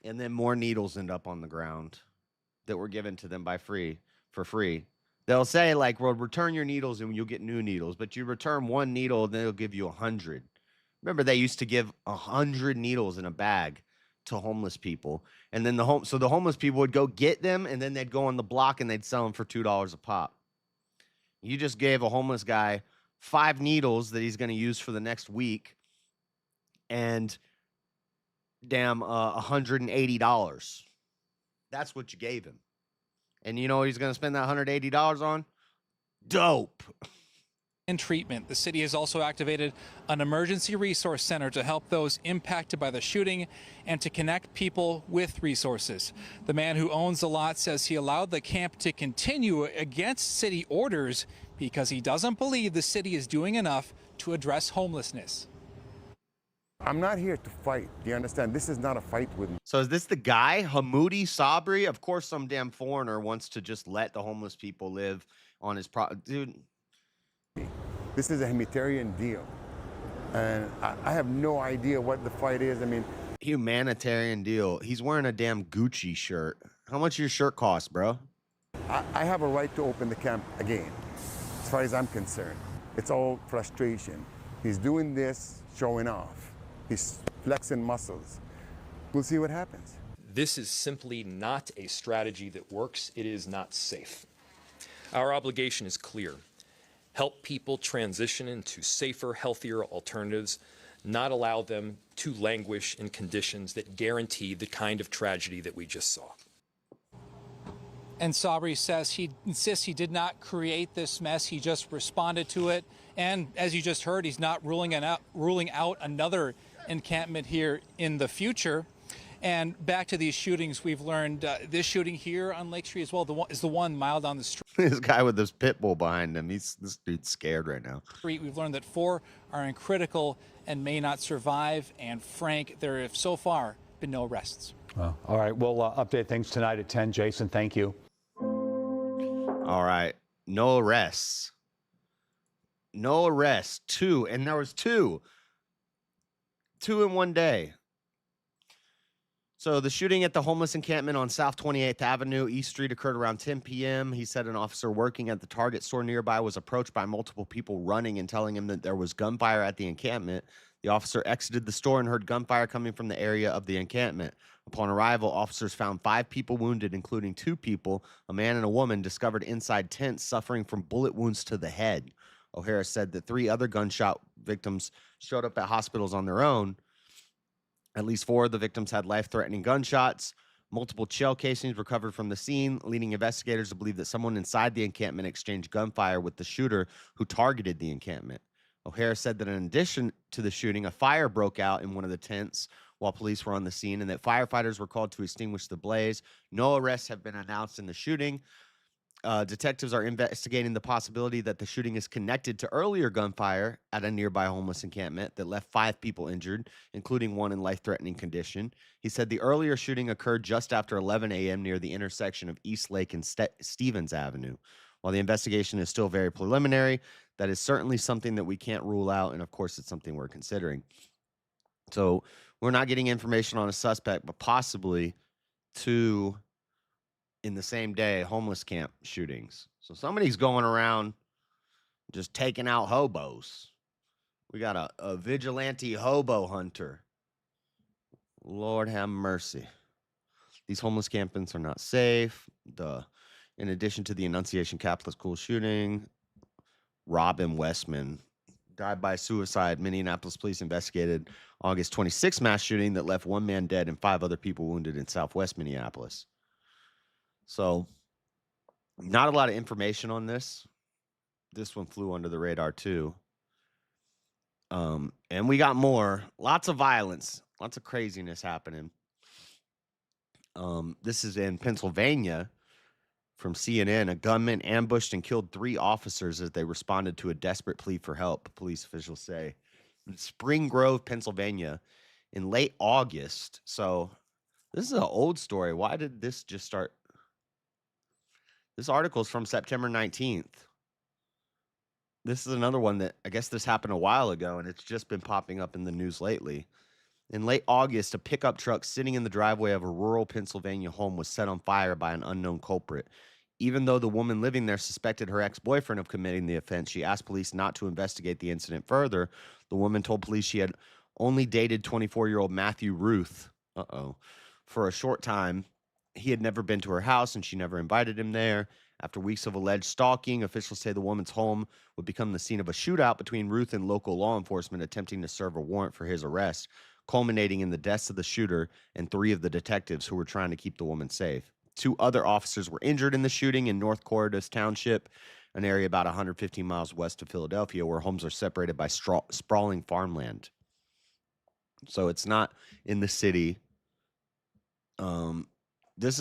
Speaker 4: And then more needles end up on the ground that were given to them for free. They'll say, like, well, return your needles and you'll get new needles. But you return one needle, and they'll give you 100. Remember, they used to give 100 needles in a bag to homeless people. And then the homeless people would go get them, and then they'd go on the block and they'd sell them for $2 a pop. You just gave a homeless guy 5 needles that he's going to use for the next week, and damn, $180. That's what you gave him. And you know what he's going to spend that $180 on? Dope.
Speaker 19: and treatment. The city has also activated an emergency resource center to help those impacted by the shooting and to connect people with resources. The man who owns the lot says he allowed the camp to continue against city orders because he doesn't believe the city is doing enough to address homelessness.
Speaker 20: I'm not here to fight. Do you understand? This is not a fight with me.
Speaker 4: So is this the guy, Hamoudi Sabri? Of course, some damn foreigner wants to just let the homeless people live on his dude.
Speaker 20: This is a humanitarian deal. And I have no idea what the fight is. I mean,
Speaker 4: humanitarian deal. He's wearing a damn Gucci shirt. How much your shirt cost, bro?
Speaker 20: I have a right to open the camp again, as far as I'm concerned. It's all frustration. He's doing this, showing off. He's flexing muscles. We'll see what happens.
Speaker 21: This is simply not a strategy that works. It is not safe. Our obligation is clear. Help people transition into safer, healthier alternatives, not allow them to languish in conditions that guarantee the kind of tragedy that we just saw.
Speaker 19: And Sabri says he insists he did not create this mess. He just responded to it. And as you just heard, he's not ruling out another encampment here in the future. And back to these shootings, we've learned this shooting here on Lake Street as well is the one mile down the street.
Speaker 4: This guy with this pit bull behind him, this dude's scared right now.
Speaker 19: We've learned that 4 are in critical and may not survive. And Frank, there have so far been no arrests.
Speaker 1: All right, we'll update things tonight at 10. Jason, thank you.
Speaker 4: All right, no arrests. No arrests. 2, and there was 2. 2 in one day. So the shooting at the homeless encampment on South 28th Avenue, East Street, occurred around 10 p.m. He said an officer working at the Target store nearby was approached by multiple people running and telling him that there was gunfire at the encampment. The officer exited the store and heard gunfire coming from the area of the encampment. Upon arrival, officers found 5 people wounded, including 2 people, a man and a woman, discovered inside tents suffering from bullet wounds to the head. O'Hara said that 3 other gunshot victims showed up at hospitals on their own. At least 4 of the victims had life-threatening gunshots. Multiple shell casings recovered from the scene, leading investigators to believe that someone inside the encampment exchanged gunfire with the shooter who targeted the encampment. O'Hara said that in addition to the shooting, a fire broke out in one of the tents while police were on the scene and that firefighters were called to extinguish the blaze. No arrests have been announced in the shooting. Detectives are investigating the possibility that the shooting is connected to earlier gunfire at a nearby homeless encampment that left 5 people injured, including 1 in life-threatening condition. He said the earlier shooting occurred just after 11 a.m. near the intersection of East Lake and Stevens Avenue. While the investigation is still very preliminary, that is certainly something that we can't rule out, and of course it's something we're considering. So we're not getting information on a suspect, but possibly 2 in the same day homeless camp shootings. So somebody's going around just taking out hobos. We got a vigilante hobo hunter. Lord have mercy. These homeless campings are not safe. In addition to the Annunciation Catholic School shooting, Robin Westman died by suicide. Minneapolis police investigated August 26th mass shooting that left 1 man dead and 5 other people wounded in Southwest Minneapolis. So, not a lot of information on this. This one flew under the radar too. And we got more. Lots of violence. Lots of craziness happening. This is in Pennsylvania from CNN. A gunman ambushed and killed 3 officers as they responded to a desperate plea for help, police officials say. In Spring Grove, Pennsylvania, in late August. So, this is an old story. Why did this just start? This article is from September 19th. This is another one that I guess this happened a while ago, and it's just been popping up in the news lately. In late August, a pickup truck sitting in the driveway of a rural Pennsylvania home was set on fire by an unknown culprit. Even though the woman living there suspected her ex-boyfriend of committing the offense, she asked police not to investigate the incident further. The woman told police she had only dated 24-year-old Matthew Ruth for a short time. He had never been to her house, and she never invited him there. After weeks of alleged stalking, officials say the woman's home would become the scene of a shootout between Ruth and local law enforcement attempting to serve a warrant for his arrest, culminating in the deaths of the shooter and 3 of the detectives who were trying to keep the woman safe. 2 other officers were injured in the shooting in North Corridus Township, an area about 115 miles west of Philadelphia, where homes are separated by sprawling farmland. So it's not in the city. This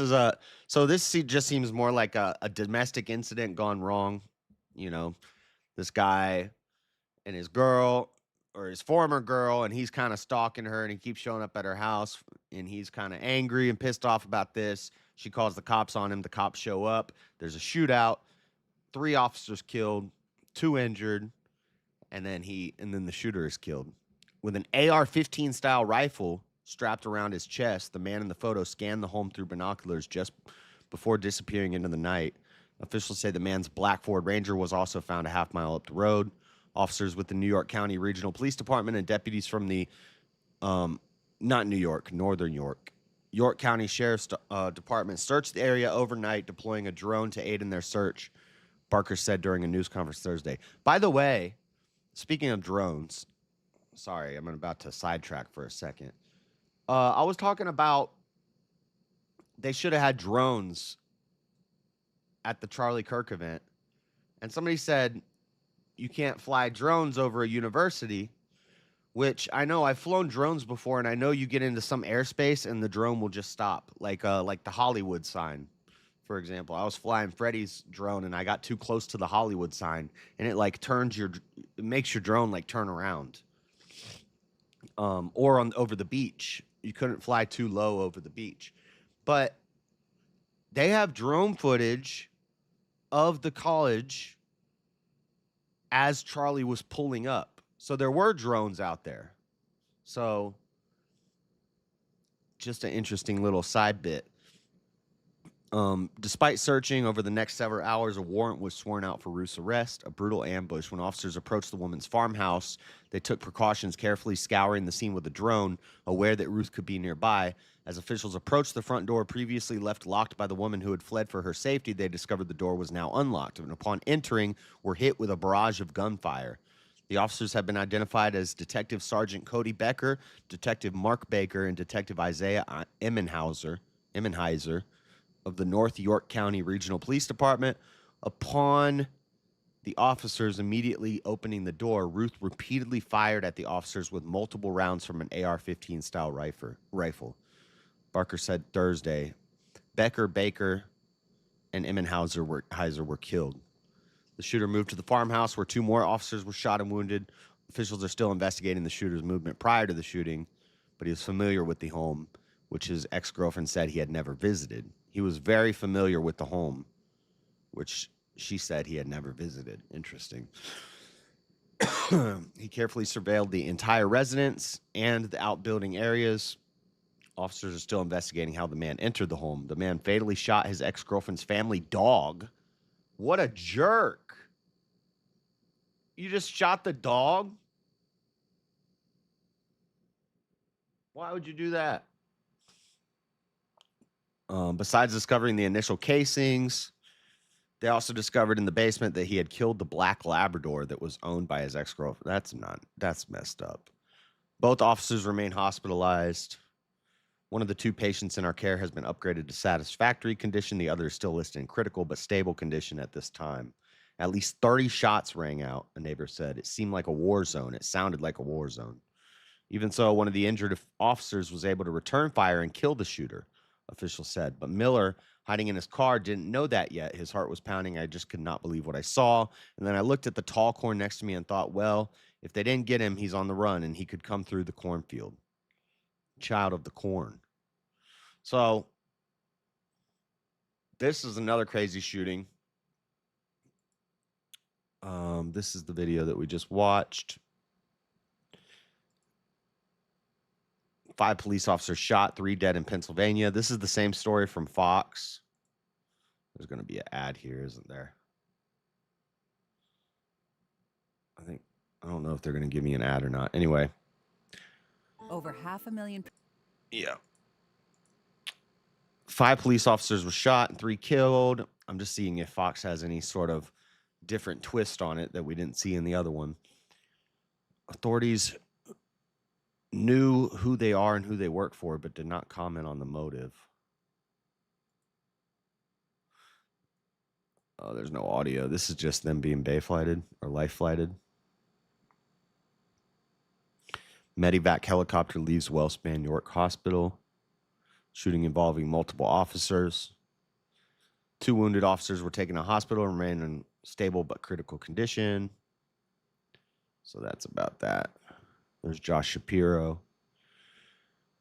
Speaker 4: just seems more like a domestic incident gone wrong. You know, this guy and his girl, or his former girl, and he's kind of stalking her, and he keeps showing up at her house, and he's kind of angry and pissed off about this. She calls the cops on him. The cops show up. There's a shootout. 3 officers killed, 2 injured, and then the shooter is killed. With an AR-15 style rifle strapped around his chest, the man in the photo scanned the home through binoculars just before disappearing into the night. Officials say the man's black Ford Ranger was also found a half mile up the road. Officers with the New York County Regional Police Department and deputies from the, Northern York County Sheriff's Department searched the area overnight, deploying a drone to aid in their search, Barker said during a news conference Thursday. By the way, speaking of drones, sorry, I'm about to sidetrack for a second. I was talking about they should have had drones at the Charlie Kirk event. And somebody said, you can't fly drones over a university. which I know I've flown drones before, and I know you get into some airspace and the drone will just stop, like the Hollywood sign, for example. I was flying Freddie's drone and I got too close to the Hollywood sign, and it like it makes your drone like turn around. Or over the beach, you couldn't fly too low over the beach, but they have drone footage of the college as Charlie was pulling up. So there were drones out there. So just an interesting little side bit. Despite searching over the next several hours, a warrant was sworn out for Ruth's arrest. A brutal ambush. When officers approached the woman's farmhouse, they took precautions, carefully scouring the scene with a drone, aware that Ruth could be nearby. As officials approached the front door, previously left locked by the woman who had fled for her safety, they discovered the door was now unlocked, and upon entering, were hit with a barrage of gunfire. The officers have been identified as Detective Sergeant Cody Becker, Detective Mark Baker, and Detective Isaiah Emmenheiser of the North York County Regional Police Department. Upon the officers immediately opening the door, Ruth repeatedly fired at the officers with multiple rounds from an AR-15 style rifle. Barker said Thursday. Becker, Baker, and Emmenheiser were killed. The shooter moved to the farmhouse where 2 more officers were shot and wounded. Officials are still investigating the shooter's movement prior to the shooting, but he was familiar with the home, which his ex-girlfriend said he had never visited. He was very familiar with the home, which she said he had never visited. Interesting. He carefully surveilled the entire residence and the outbuilding areas. Officers are still investigating how the man entered the home. The man fatally shot his ex-girlfriend's family dog. What a jerk. You just shot the dog? Why would you do that? Besides discovering the initial casings, they also discovered in the basement that he had killed the black Labrador that was owned by his ex-girlfriend. That's messed up. Both officers remain hospitalized. One of the 2 patients in our care has been upgraded to satisfactory condition. The other is still listed in critical but stable condition at this time. At least 30 shots rang out, a neighbor said. It seemed like a war zone. It sounded like a war zone. Even so, one of the injured officers was able to return fire and kill the shooter, officials said. But Miller, hiding in his car, didn't know that yet. His heart was pounding. I just could not believe what I saw. And then I looked at the tall corn next to me and thought, well, if they didn't get him, he's on the run and he could come through the cornfield. Child of the corn. So this is another crazy shooting. This is the video that we just watched. 5 police officers shot, 3 dead in Pennsylvania. This is the same story from Fox. There's going to be an ad here, isn't there? I don't know if they're going to give me an ad or not. Anyway.
Speaker 2: Over 500,000.
Speaker 4: Yeah. 5 police officers were shot and 3 killed. I'm just seeing if Fox has any sort of different twist on it that we didn't see in the other one. Authorities knew who they are and who they work for, but did not comment on the motive. Oh, there's no audio. This is just them being bay flighted or life flighted. Medivac helicopter leaves Wellspan York Hospital. Shooting involving multiple officers. 2 wounded officers were taken to hospital and remain in stable but critical condition. So that's about that. There's Josh Shapiro.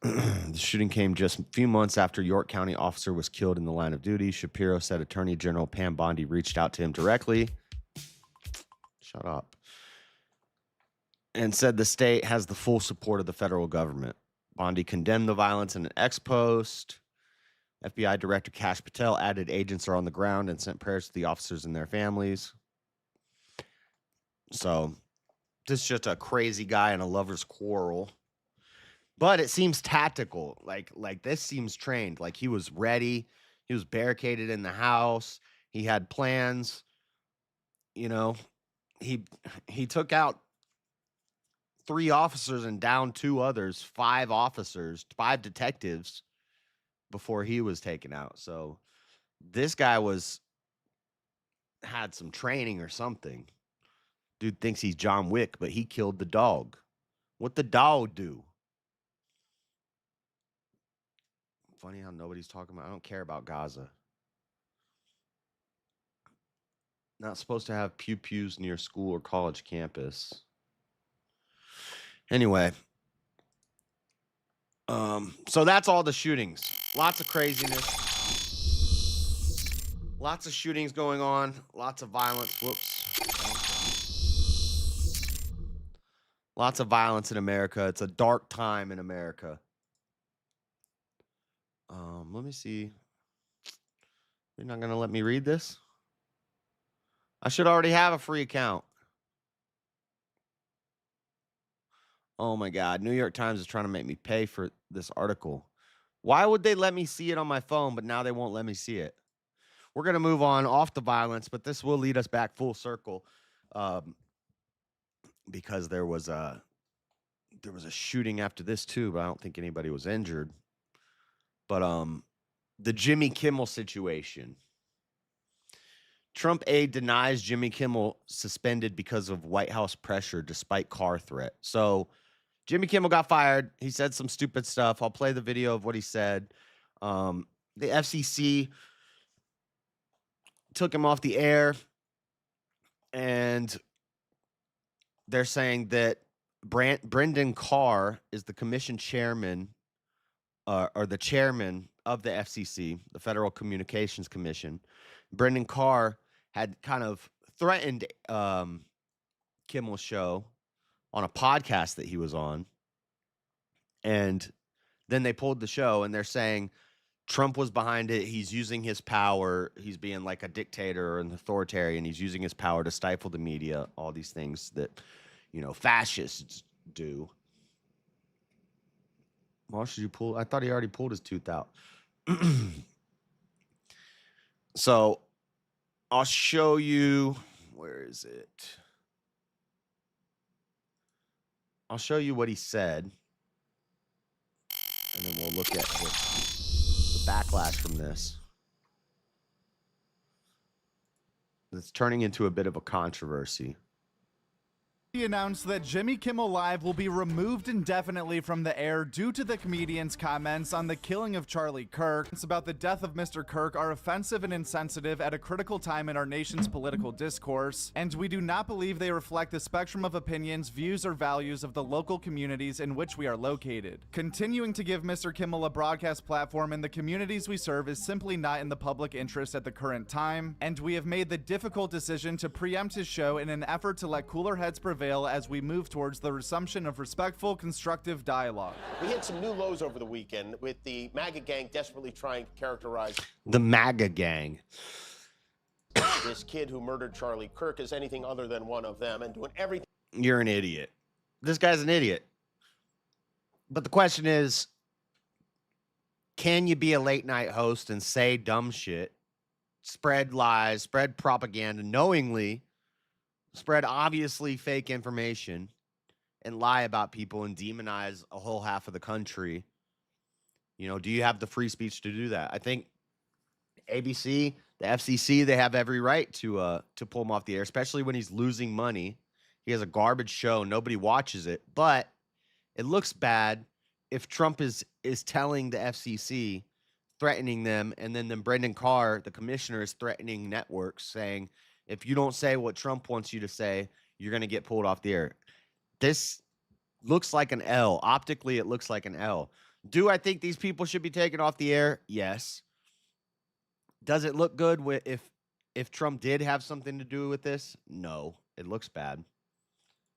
Speaker 4: The shooting came just a few months after York County officer was killed in the line of duty. Shapiro said Attorney General Pam Bondi reached out to him directly. Shut up. And said the state has the full support of the federal government. Bondi condemned the violence in an ex-post. FBI Director Kash Patel added agents are on the ground and sent prayers to the officers and their families. So this is just a crazy guy in a lover's quarrel. But it seems tactical. Like this seems trained. Like he was ready. He was barricaded in the house. He had plans. You know, he took out 3 officers and down 2 others, 5 officers, 5 detectives before he was taken out. So this guy had some training or something. Dude thinks he's John Wick, but he killed the dog What the dog do? Funny how nobody's talking about. I don't care about Gaza. Not supposed to have pew-pews near school or college campus. Anyway. So that's all the shootings. Lots of craziness. Lots of shootings going on. Lots of violence. Whoops. Lots of violence in America. It's a dark time in America. Let me see. You're not going to let me read this? I should already have a free account. Oh my God. New York Times is trying to make me pay for this article. Why would they let me see it on my phone, but now they won't let me see it? We're going to move on off the violence, but this will lead us back full circle. Because there was a shooting after this too, but I don't think anybody was injured. But the Jimmy Kimmel situation. Trump aide denies Jimmy Kimmel suspended because of White House pressure despite car threat. So Jimmy Kimmel got fired. He said some stupid stuff. I'll play the video of what he said. The FCC took him off the air, and they're saying that Brendan Carr is the commission chairman or the chairman of the FCC, the Federal Communications Commission. Brendan Carr had kind of threatened Kimmel's show on a podcast that he was on. And then they pulled the show, and they're saying Trump was behind it. He's using his power. He's being like a dictator or an authoritarian. He's using his power to stifle the media, all these things that, you know, fascists do. Why should you pull? I thought he already pulled his tooth out. So I'll show you. Where is it? I'll show you what he said. And then we'll look at the backlash from this. It's turning into a bit of a controversy.
Speaker 3: He announced that Jimmy Kimmel Live will be removed indefinitely from the air due to the comedian's comments on the killing of Charlie Kirk. It's about the death of Mr. Kirk are offensive and insensitive at a critical time in our nation's political discourse, and we do not believe they reflect the spectrum of opinions, views, or values of the local communities in which we are located. Continuing to give Mr. Kimmel a broadcast platform in the communities we serve is simply not in the public interest at the current time, and we have made the difficult decision to preempt his show in an effort to let cooler heads prevail as we move towards the resumption of respectful, constructive dialogue.
Speaker 22: We hit some new lows over the weekend with the MAGA gang desperately trying to characterize
Speaker 4: the MAGA gang.
Speaker 22: This kid who murdered Charlie Kirk as anything other than one of them and doing everything.
Speaker 4: You're an idiot. This guy's an idiot. But the question is, can you be a late night host and say dumb shit, spread lies, spread propaganda knowingly, spread obviously fake information, and lie about people and demonize a whole half of the country? You know, do you have the free speech to do that? I think ABC, the FCC, they have every right to pull him off the air, especially when he's losing money. He has a garbage show. Nobody watches it. But it looks bad if Trump is telling the FCC, threatening them, and then Brendan Carr, the commissioner, is threatening networks, saying, if you don't say what Trump wants you to say, you're going to get pulled off the air. This looks like an L. Optically, it looks like an L. Do I think these people should be taken off the air? Yes. Does it look good if Trump did have something to do with this? No. It looks bad.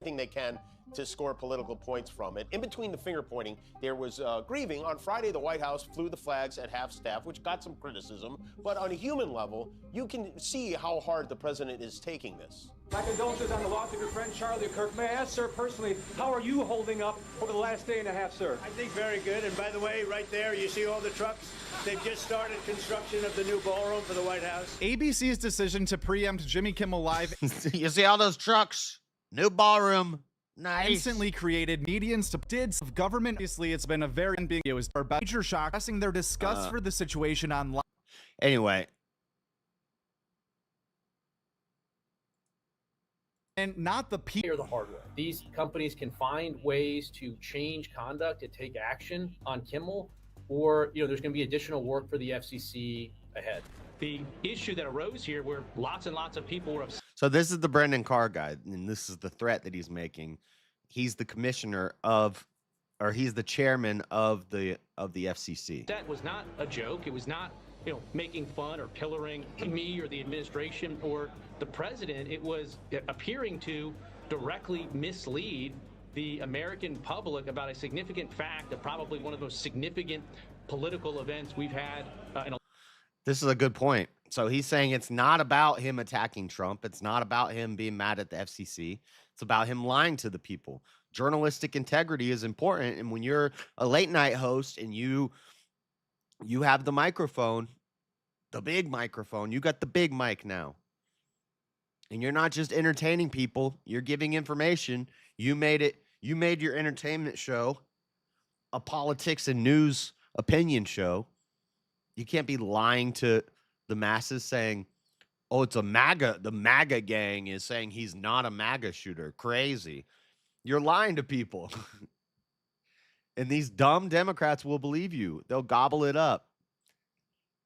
Speaker 22: They can to score political points from it. In between the finger pointing, there was grieving. On Friday, the White House flew the flags at half staff, which got some criticism. But on a human level, you can see how hard the president is taking this.
Speaker 23: My condolences on the loss of your friend Charlie Kirk. May I ask, sir, personally, how are you holding up over the last day and a half, sir?
Speaker 24: I think very good. And by the way, right there, you see all the trucks? They've just started construction of the new ballroom for the White House.
Speaker 3: ABC's decision to preempt Jimmy Kimmel Live.
Speaker 4: You see all those trucks? New ballroom. Nice.
Speaker 3: Instantly created medians to dids of government. Obviously, it's been a very ambiguous or major shock, expressing their disgust for the situation online.
Speaker 4: Anyway.
Speaker 3: and not the people.
Speaker 16: Hear the hard way. These companies can find ways to change conduct and take action on Kimmel, or there's going to be additional work for the FCC ahead.
Speaker 5: The issue that arose here, where lots and lots of people were upset.
Speaker 4: So this is the Brendan Carr guy, and this is the threat that he's making. He's the commissioner of, or he's the chairman of the FCC.
Speaker 5: That was not a joke. It was not, making fun or pillaring me or the administration or the president. It was appearing to directly mislead the American public about a significant fact of probably one of the most significant political events we've had in a.
Speaker 4: This is a good point. So he's saying it's not about him attacking Trump. It's not about him being mad at the FCC. It's about him lying to the people. Journalistic integrity is important. And when you're a late night host and you have the microphone, the big microphone, you got the big mic now. And you're not just entertaining people, you're giving information. You made your entertainment show a politics and news opinion show. You can't be lying to the masses saying, oh, it's a MAGA. The MAGA gang is saying he's not a MAGA shooter. Crazy. You're lying to people. And these dumb Democrats will believe you. They'll gobble it up.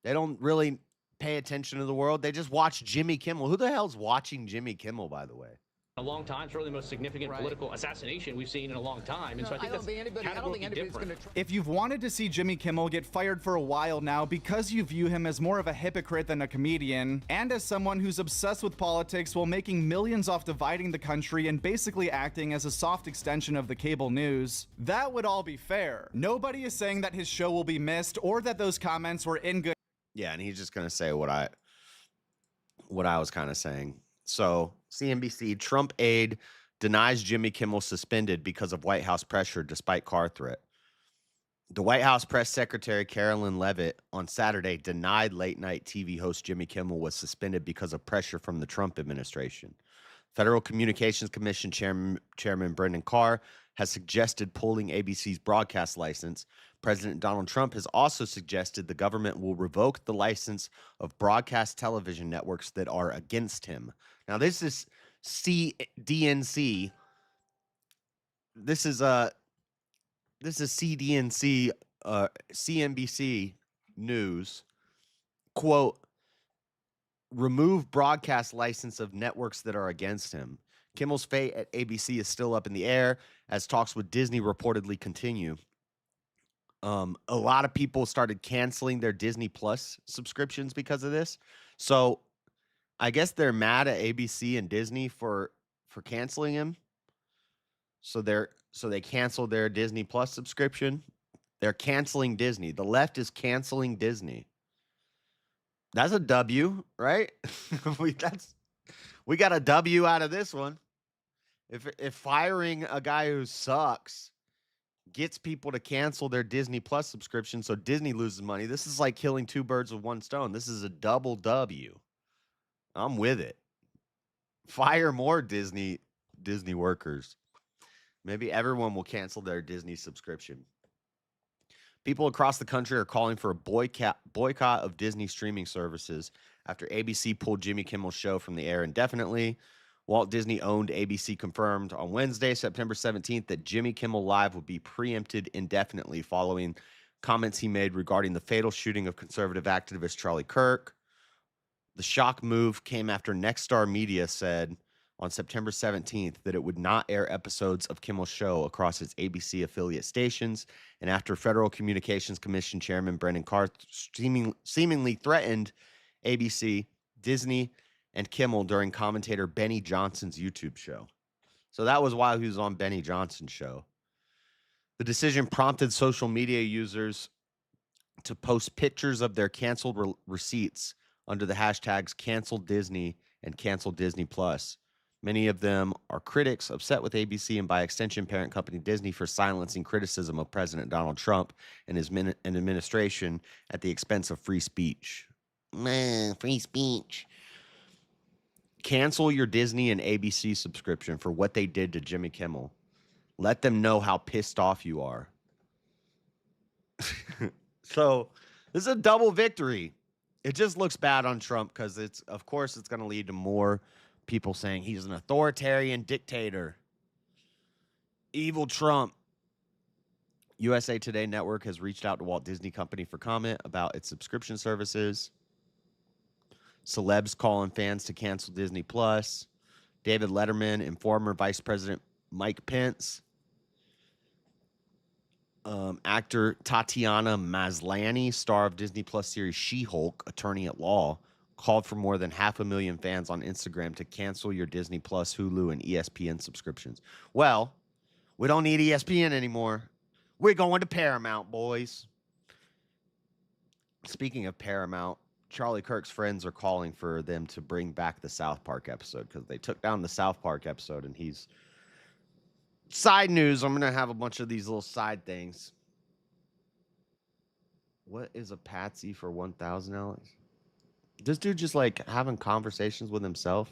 Speaker 4: They don't really pay attention to the world. They just watch Jimmy Kimmel. Who the hell's watching Jimmy Kimmel, by the way?
Speaker 5: A long time. It's really the most significant political assassination we've seen in a long time. And so I think that's categorically different.
Speaker 3: If you've wanted to see Jimmy Kimmel get fired for a while now because you view him as more of a hypocrite than a comedian, and as someone who's obsessed with politics while making millions off dividing the country and basically acting as a soft extension of the cable news, that would all be fair. Nobody is saying that his show will be missed or that those comments were in good.
Speaker 4: Yeah, and he's just going to say what I was kind of saying. So, CNBC, Trump aide denies Jimmy Kimmel suspended because of White House pressure despite Carr threat. The White House press secretary, Carolyn Leavitt, on Saturday denied late-night TV host Jimmy Kimmel was suspended because of pressure from the Trump administration. Federal Communications Commission Chairman Brendan Carr has suggested pulling ABC's broadcast license. President Donald Trump has also suggested the government will revoke the license of broadcast television networks that are against him. Now, this is CDNC. This is CDNC, CNBC News. Quote, remove broadcast license of networks that are against him. Kimmel's fate at ABC is still up in the air as talks with Disney reportedly continue. A lot of people started canceling their Disney Plus subscriptions because of this. So I guess they're mad at ABC and Disney for canceling him. So they canceled their Disney Plus subscription. They're canceling Disney. The left is canceling Disney. That's a W, right? we got a W out of this one. If firing a guy who sucks gets people to cancel their Disney Plus subscription so Disney loses money, this is like killing two birds with one stone. This is a double W. I'm with it. Fire more Disney workers. Maybe everyone will cancel their Disney subscription. People across the country are calling for a boycott of Disney streaming services after ABC pulled Jimmy Kimmel's show from the air indefinitely. Walt Disney-owned ABC confirmed on Wednesday, September 17th, that Jimmy Kimmel Live would be preempted indefinitely following comments he made regarding the fatal shooting of conservative activist Charlie Kirk. The shock move came after Nexstar Media said on September 17th that it would not air episodes of Kimmel's show across its ABC affiliate stations, and after Federal Communications Commission Chairman Brendan Carr seemingly threatened ABC, Disney, and Kimmel during commentator Benny Johnson's YouTube show. So that was while he was on Benny Johnson's show. The decision prompted social media users to post pictures of their canceled receipts under the hashtags Cancel Disney and Cancel Disney Plus. Many of them are critics upset with ABC and by extension parent company Disney for silencing criticism of President Donald Trump and his administration at the expense of free speech. Free speech. Cancel your Disney and ABC subscription for what they did to Jimmy Kimmel. Let them know how pissed off you are. So this is a double victory. It just looks bad on Trump because of course it's going to lead to more People saying he's an authoritarian dictator. Evil Trump. USA Today Network has reached out to Walt Disney Company for comment about its subscription services. Celebs calling fans to cancel Disney Plus. David Letterman and former Vice President Mike Pence. Actor Tatiana Maslany, star of Disney Plus series She-Hulk, attorney at law, called for more than 500,000 fans on Instagram to cancel your Disney Plus, Hulu, and ESPN subscriptions. Well, we don't need ESPN anymore. We're going to Paramount, boys. Speaking of Paramount, Charlie Kirk's friends are calling for them to bring back the South Park episode because they took down the South Park episode, and he's... Side news, I'm going to have a bunch of these little side things. What is a patsy for $1,000? This dude just like having conversations with himself.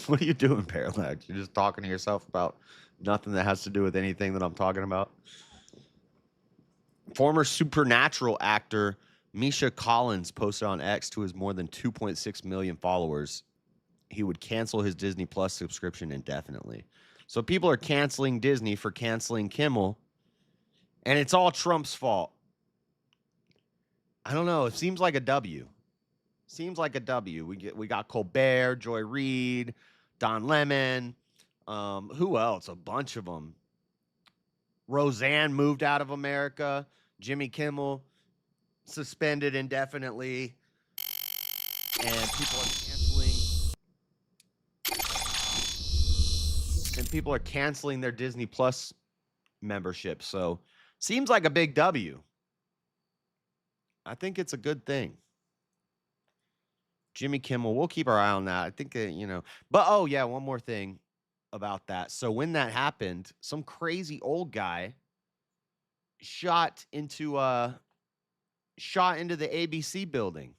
Speaker 4: What are you doing, Parallax? You're just talking to yourself about nothing that has to do with anything that I'm talking about. Former Supernatural actor Misha Collins posted on X to his more than 2.6 million followers he would cancel his Disney Plus subscription indefinitely. So people are canceling Disney for canceling Kimmel, and it's all Trump's fault. I don't know. It seems like a W. Seems like a W. We got Colbert, Joy Reid, Don Lemon. Who else? A bunch of them. Roseanne moved out of America. Jimmy Kimmel suspended indefinitely. And people are canceling. And people are canceling their Disney Plus membership. So seems like a big W. I think it's a good thing. Jimmy Kimmel, we'll keep our eye on that. I think, but oh yeah, one more thing about that. So when that happened, some crazy old guy shot into the ABC building.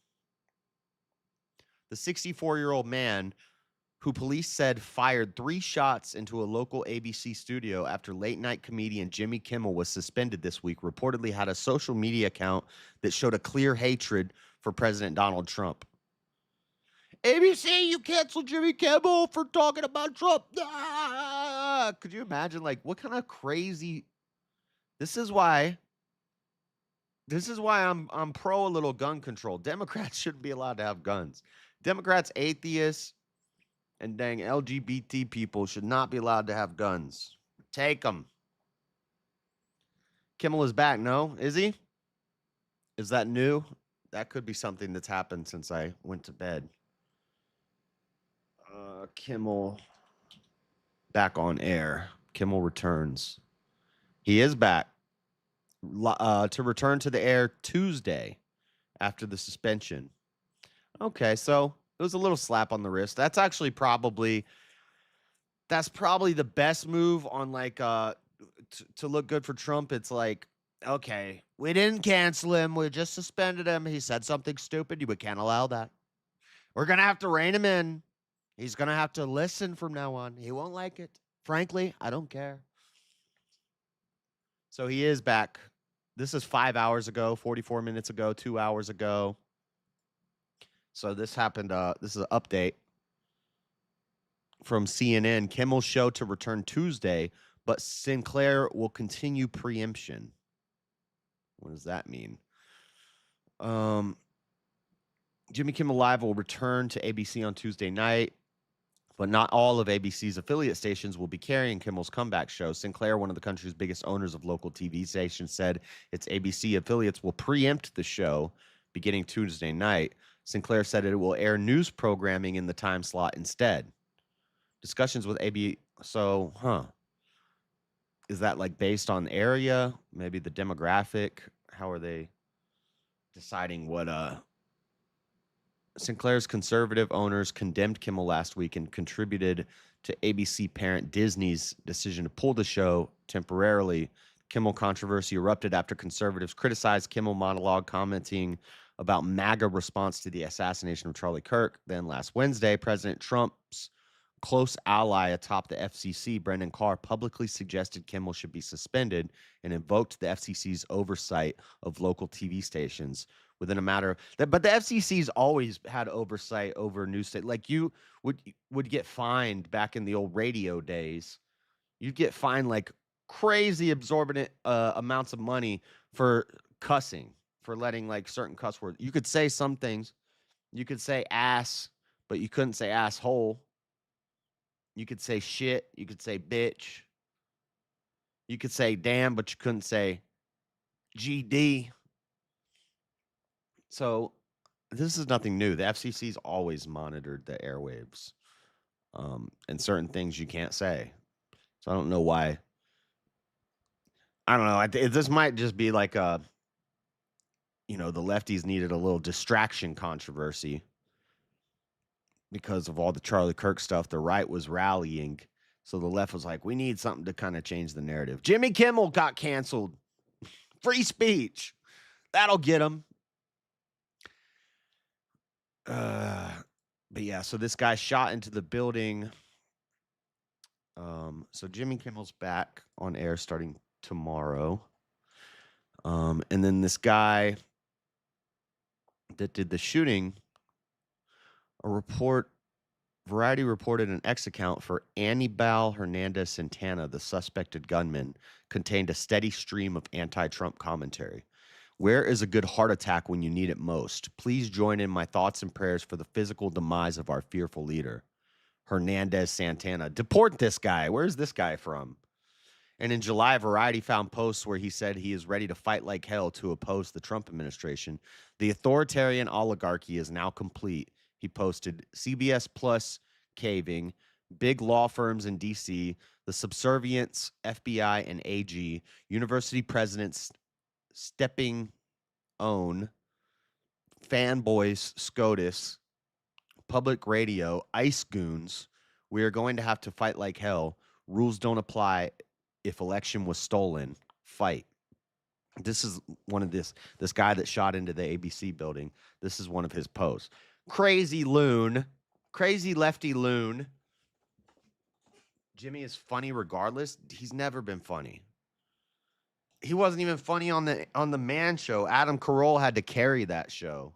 Speaker 4: The 64-year-old man who police said fired 3 shots into a local ABC studio after late-night comedian Jimmy Kimmel was suspended this week, reportedly had a social media account that showed a clear hatred for President Donald Trump. ABC, you canceled Jimmy Kimmel for talking about Trump. Ah! Could you imagine, like, what kind of crazy... This is why I'm pro a little gun control. Democrats shouldn't be allowed to have guns. Democrats, atheists, and dang LGBT people should not be allowed to have guns. Take them. Kimmel is back, no? Is he? Is that new? That could be something that's happened since I went to bed. Kimmel back on air. Kimmel returns. He is back to return to the air Tuesday after the suspension. Okay, so it was a little slap on the wrist. That's actually probably the best move on like to look good for Trump. It's like, okay, we didn't cancel him. We just suspended him. He said something stupid. We can't allow that. We're going to have to rein him in. He's going to have to listen from now on. He won't like it. Frankly, I don't care. So he is back. This is 5 hours ago, 44 minutes ago, 2 hours ago. So this happened. This is an update from CNN. Kimmel's show to return Tuesday, but Sinclair will continue preemption. What does that mean? Jimmy Kimmel Live will return to ABC on Tuesday night, but not all of ABC's affiliate stations will be carrying Kimmel's comeback show. Sinclair, one of the country's biggest owners of local TV stations, said its ABC affiliates will preempt the show beginning Tuesday night. Sinclair said it will air news programming in the time slot instead. Discussions with AB. So, is that like based on area? Maybe the demographic? How are they deciding what Sinclair's conservative owners condemned Kimmel last week and contributed to ABC parent Disney's decision to pull the show temporarily. Kimmel controversy erupted after conservatives criticized Kimmel monologue, commenting about MAGA response to the assassination of Charlie Kirk. Then last Wednesday, President Trump's close ally atop the FCC, Brendan Carr, publicly suggested Kimmel should be suspended and invoked the FCC's oversight of local TV stations, within a matter of that. But the FCC's always had oversight over news state. Like you would get fined back in the old radio days. You'd get fined like crazy exorbitant amounts of money for cussing, for letting like certain cuss words. You could say some things. You could say ass, but you couldn't say asshole. You could say shit. You could say bitch. You could say damn, but you couldn't say GD. So this is nothing new. The FCC's always monitored the airwaves, and certain things you can't say. So I don't know why. I don't know. This might just be like the lefties needed a little distraction controversy because of all the Charlie Kirk stuff. The right was rallying. So the left was like, we need something to kind of change the narrative. Jimmy Kimmel got canceled. Free speech. That'll get him. But yeah, so this guy shot into the building. So Jimmy Kimmel's back on air starting tomorrow. And then this guy that did the shooting, Variety reported an X account for Anibal Hernandez Santana, the suspected gunman, contained a steady stream of anti-Trump commentary. Where is a good heart attack when you need it most? Please join in my thoughts and prayers for the physical demise of our fearful leader, Hernandez Santana. Deport this guy. Where's this guy from? And in July, Variety found posts where he said he is ready to fight like hell to oppose the Trump administration. The authoritarian oligarchy is now complete. He posted CBS Plus caving, big law firms in D.C., the subservience, FBI and AG, university presidents stepping on, fanboys, SCOTUS, public radio, ICE goons. We are going to have to fight like hell. Rules don't apply if election was stolen. Fight. This is one of this guy that shot into the ABC building. This is one of his posts. Crazy loon. Crazy lefty loon. Jimmy is funny regardless. He's never been funny. He wasn't even funny on the Man Show. Adam Carolla had to carry that show.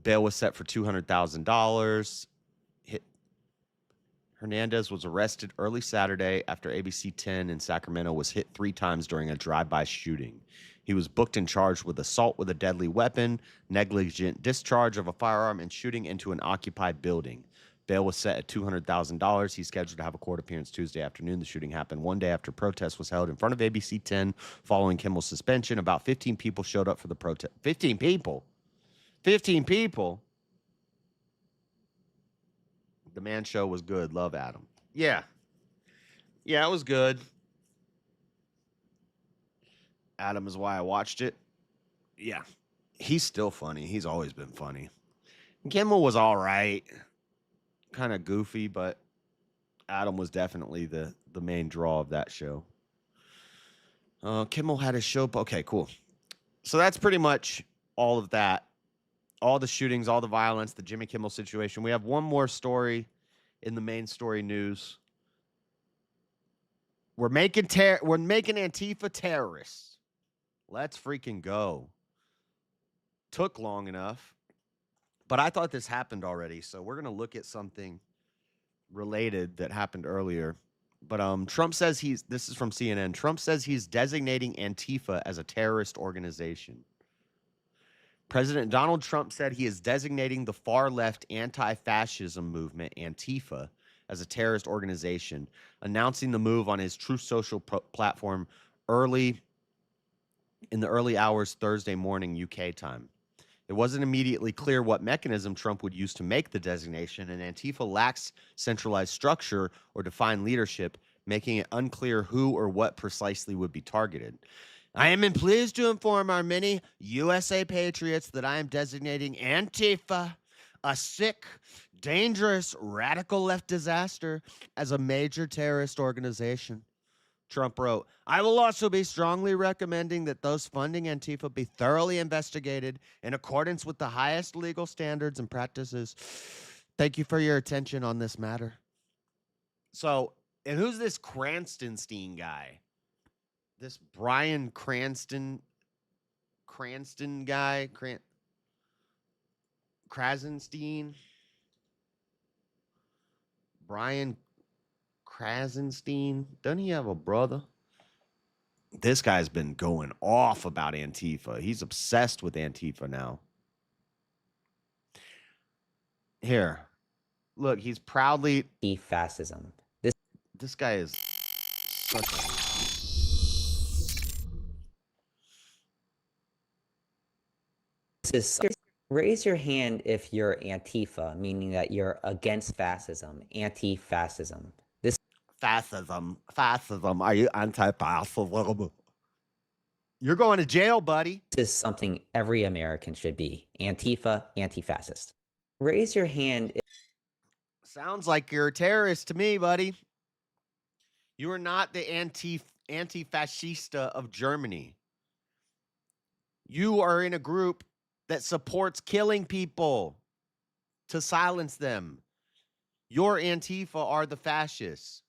Speaker 4: Bail was set for $200,000. Hernandez was arrested early Saturday after ABC 10 in Sacramento was hit 3 times during a drive-by shooting. He was booked and charged with assault with a deadly weapon, negligent discharge of a firearm, and shooting into an occupied building. Bail was set at $200,000. He's scheduled to have a court appearance Tuesday afternoon. The shooting happened one day after protest was held in front of ABC 10 following Kimmel's suspension. About 15 people showed up for the protest. 15 people? 15 people? The Man Show was good. Love Adam. Yeah. Yeah, it was good. Adam is why I watched it. Yeah. He's still funny. He's always been funny. Kimmel was all right. Kind of goofy, but Adam was definitely the main draw of that show. Kimmel had his show. Okay, cool. So that's pretty much all of that. All the shootings, all the violence, the Jimmy Kimmel situation. We have one more story in the main story news. We're making Antifa terrorists. Let's freaking go. Took long enough. But I thought this happened already, so we're going to look at something related that happened earlier. But Trump says this is from CNN. Trump says he's designating Antifa as a terrorist organization. President Donald Trump said he is designating the far-left anti-fascism movement, Antifa, as a terrorist organization, announcing the move on his Truth Social platform in the early hours Thursday morning UK time. It wasn't immediately clear what mechanism Trump would use to make the designation, and Antifa lacks centralized structure or defined leadership, making it unclear who or what precisely would be targeted. I am pleased to inform our many USA patriots that I am designating Antifa, a sick, dangerous, radical left disaster, as a major terrorist organization. Trump wrote, I will also be strongly recommending that those funding Antifa be thoroughly investigated in accordance with the highest legal standards and practices. Thank you for your attention on this matter. So And who's this Cranstonstein guy? This Brian Cranston guy? Krasenstein? Brian Krasenstein? Doesn't he have a brother? This guy's been going off about Antifa. He's obsessed with Antifa now. Here. Look, he's proudly
Speaker 6: fascism.
Speaker 4: This guy is such
Speaker 6: Raise your hand if you're Antifa, meaning that you're against fascism, anti-fascism.
Speaker 4: Fascism. Are you anti-fascism? You're going to jail, buddy.
Speaker 6: This is something every American should be. Antifa, anti-fascist. Raise your hand.
Speaker 4: Sounds like you're a terrorist to me, buddy. You are not the anti-fascista of Germany. You are in a group that supports killing people to silence them. Your Antifa are the fascists.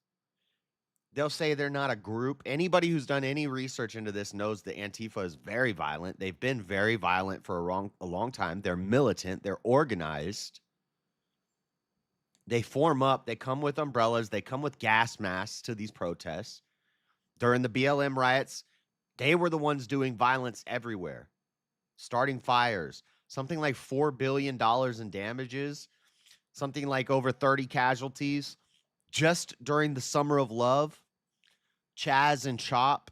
Speaker 4: They'll say they're not a group. Anybody who's done any research into this knows that Antifa is very violent. They've been very violent for a long time. They're militant. They're organized. They form up. They come with umbrellas. They come with gas masks to these protests. During the BLM riots, they were the ones doing violence everywhere, starting fires. Something like $4 billion in damages. Something like over 30 casualties. Just during the Summer of Love, Chaz and Chop,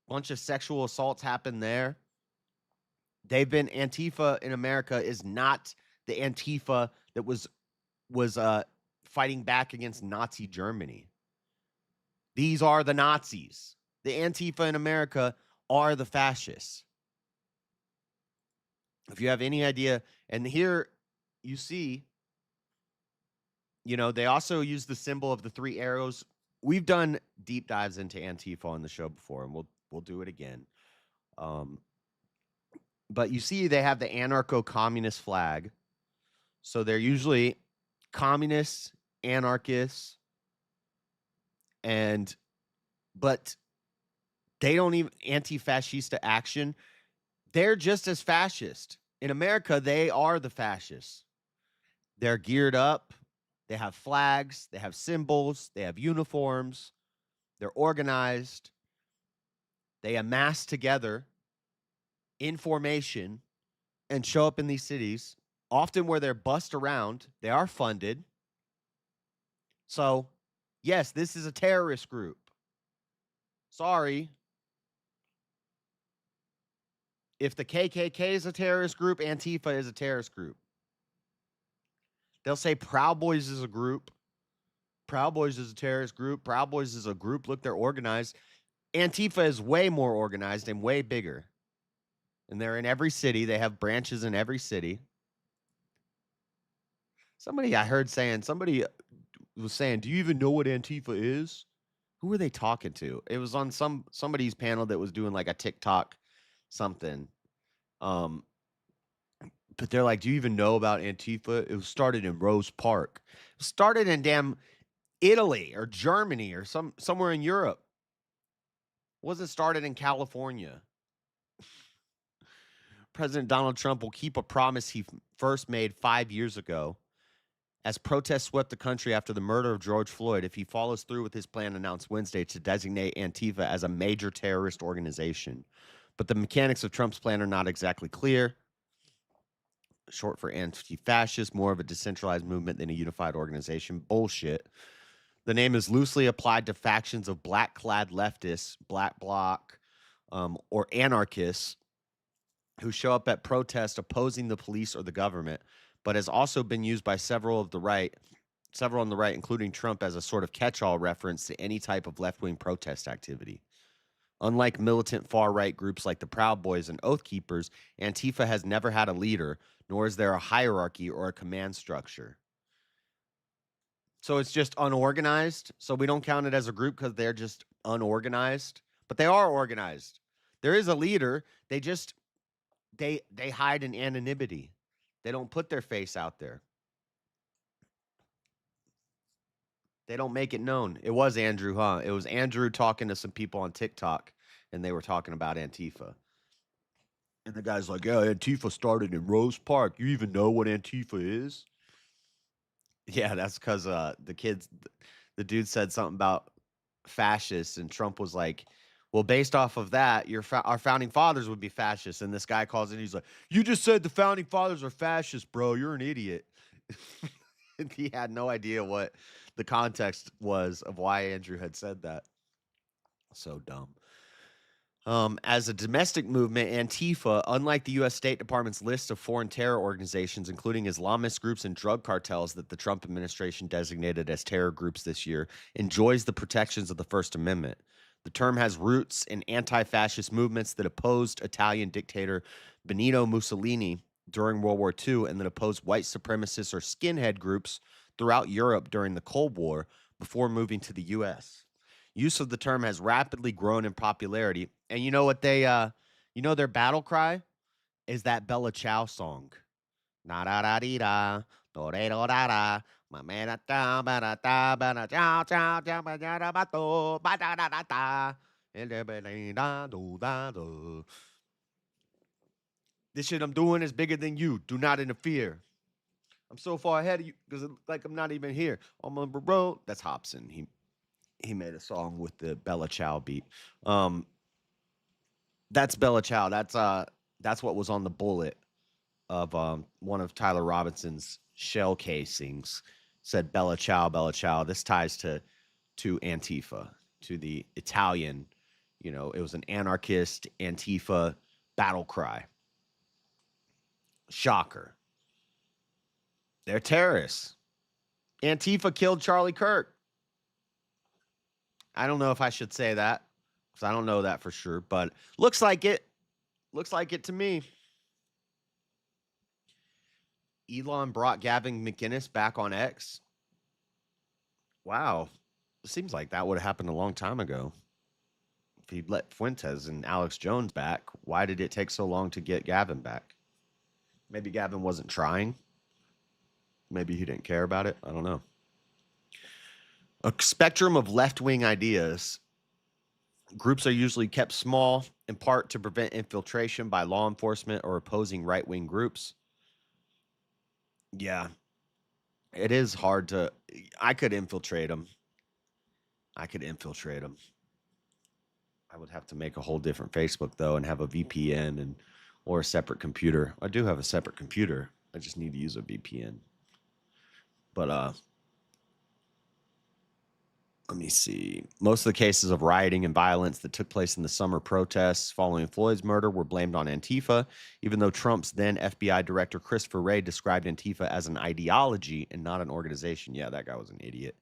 Speaker 4: bunch of sexual assaults happened there. They've been Antifa in America is not the Antifa that was fighting back against Nazi Germany. These are the Nazis. The Antifa in America are the fascists. If you have any idea, and here you see, you know, they also use the symbol of the 3 arrows. We've done deep dives into Antifa on the show before, and we'll do it again. But you see they have the anarcho-communist flag. So they're usually communists, anarchists, but they don't even anti-fascista action. They're just as fascist. In America, they are the fascists. They're geared up. They have flags, they have symbols, they have uniforms, they're organized, they amass together in formation and show up in these cities, often where they're bussed around. They are funded. So, yes, this is a terrorist group. Sorry. If the KKK is a terrorist group, Antifa is a terrorist group. They'll say Proud Boys is a group. Proud Boys is a terrorist group. Proud Boys is a group. Look, they're organized. Antifa is way more organized and way bigger. And they're in every city. They have branches in every city. Somebody was saying, do you even know what Antifa is? Who were they talking to? It was on somebody's panel that was doing like a TikTok something. But they're like, do you even know about Antifa? It was started in Rose Park. It was started in damn Italy or Germany or somewhere in Europe. It wasn't started in California. President Donald Trump will keep a promise he first made 5 years ago. As protests swept the country after the murder of George Floyd, if he follows through with his plan announced Wednesday to designate Antifa as a major terrorist organization. But the mechanics of Trump's plan are not exactly clear. Short for anti-fascist, more of a decentralized movement than a unified organization. Bullshit. The name is loosely applied to factions of black-clad leftists, black bloc, or anarchists who show up at protests opposing the police or the government, but has also been used by several on the right, including Trump, as a sort of catch-all reference to any type of left-wing protest activity. Unlike militant far-right groups like the Proud Boys and Oath Keepers, Antifa has never had a leader, nor is there a hierarchy or a command structure. So it's just unorganized. So we don't count it as a group because they're just unorganized. But they are organized. There is a leader. They just, they hide in anonymity. They don't put their face out there. They don't make it known. It was Andrew, huh? It was Andrew talking to some people on TikTok, and they were talking about Antifa. And the guy's like, yeah, Antifa started in Rose Park. You even know what Antifa is? Yeah, that's because the dude said something about fascists, and Trump was like, well, based off of that, our founding fathers would be fascists. And this guy calls in, he's like, you just said the founding fathers are fascists, bro. You're an idiot. And he had no idea what the context was of why Andrew had said that. So dumb. As a domestic movement, Antifa, unlike the U.S. State Department's list of foreign terror organizations, including Islamist groups and drug cartels that the Trump administration designated as terror groups this year, enjoys the protections of the First Amendment. The term has roots in anti-fascist movements that opposed Italian dictator Benito Mussolini during World War II and that opposed white supremacist or skinhead groups throughout Europe during the Cold War before moving to the U.S. Use of the term has rapidly grown in popularity. And you know what their battle cry is that Bella Ciao song. Na da da dee da, do re do da da, ma me da da ba da da ba da ciao ciao ciao ba da ba do ba da da da da, and da ba da do da do. This shit I'm doing is bigger than you. Do not interfere. I'm so far ahead of you because like I'm not even here. On my road. That's Hobson. He made a song with the Bella Ciao beat. That's Bella Ciao. That's what was on the bullet of one of Tyler Robinson's shell casings. Said Bella Ciao, Bella Ciao. This ties to Antifa, to the Italian. You know, it was an anarchist Antifa battle cry. Shocker. They're terrorists. Antifa killed Charlie Kirk. I don't know if I should say that because I don't know that for sure, but looks like it. Looks like it to me. Elon brought Gavin McInnes back on X. Wow. It seems like that would have happened a long time ago. If he'd let Fuentes and Alex Jones back, why did it take so long to get Gavin back? Maybe Gavin wasn't trying. Maybe he didn't care about it. I don't know. A spectrum of left-wing ideas. Groups are usually kept small, in part to prevent infiltration by law enforcement or opposing right-wing groups. Yeah, it is hard to... I could infiltrate them. I would have to make a whole different Facebook, though, and have a VPN or a separate computer. I do have a separate computer. I just need to use a VPN. But, let me see. Most of the cases of rioting and violence that took place in the summer protests following Floyd's murder were blamed on Antifa, even though Trump's then FBI Director Christopher Wray described Antifa as an ideology and not an organization. Yeah, that guy was an idiot.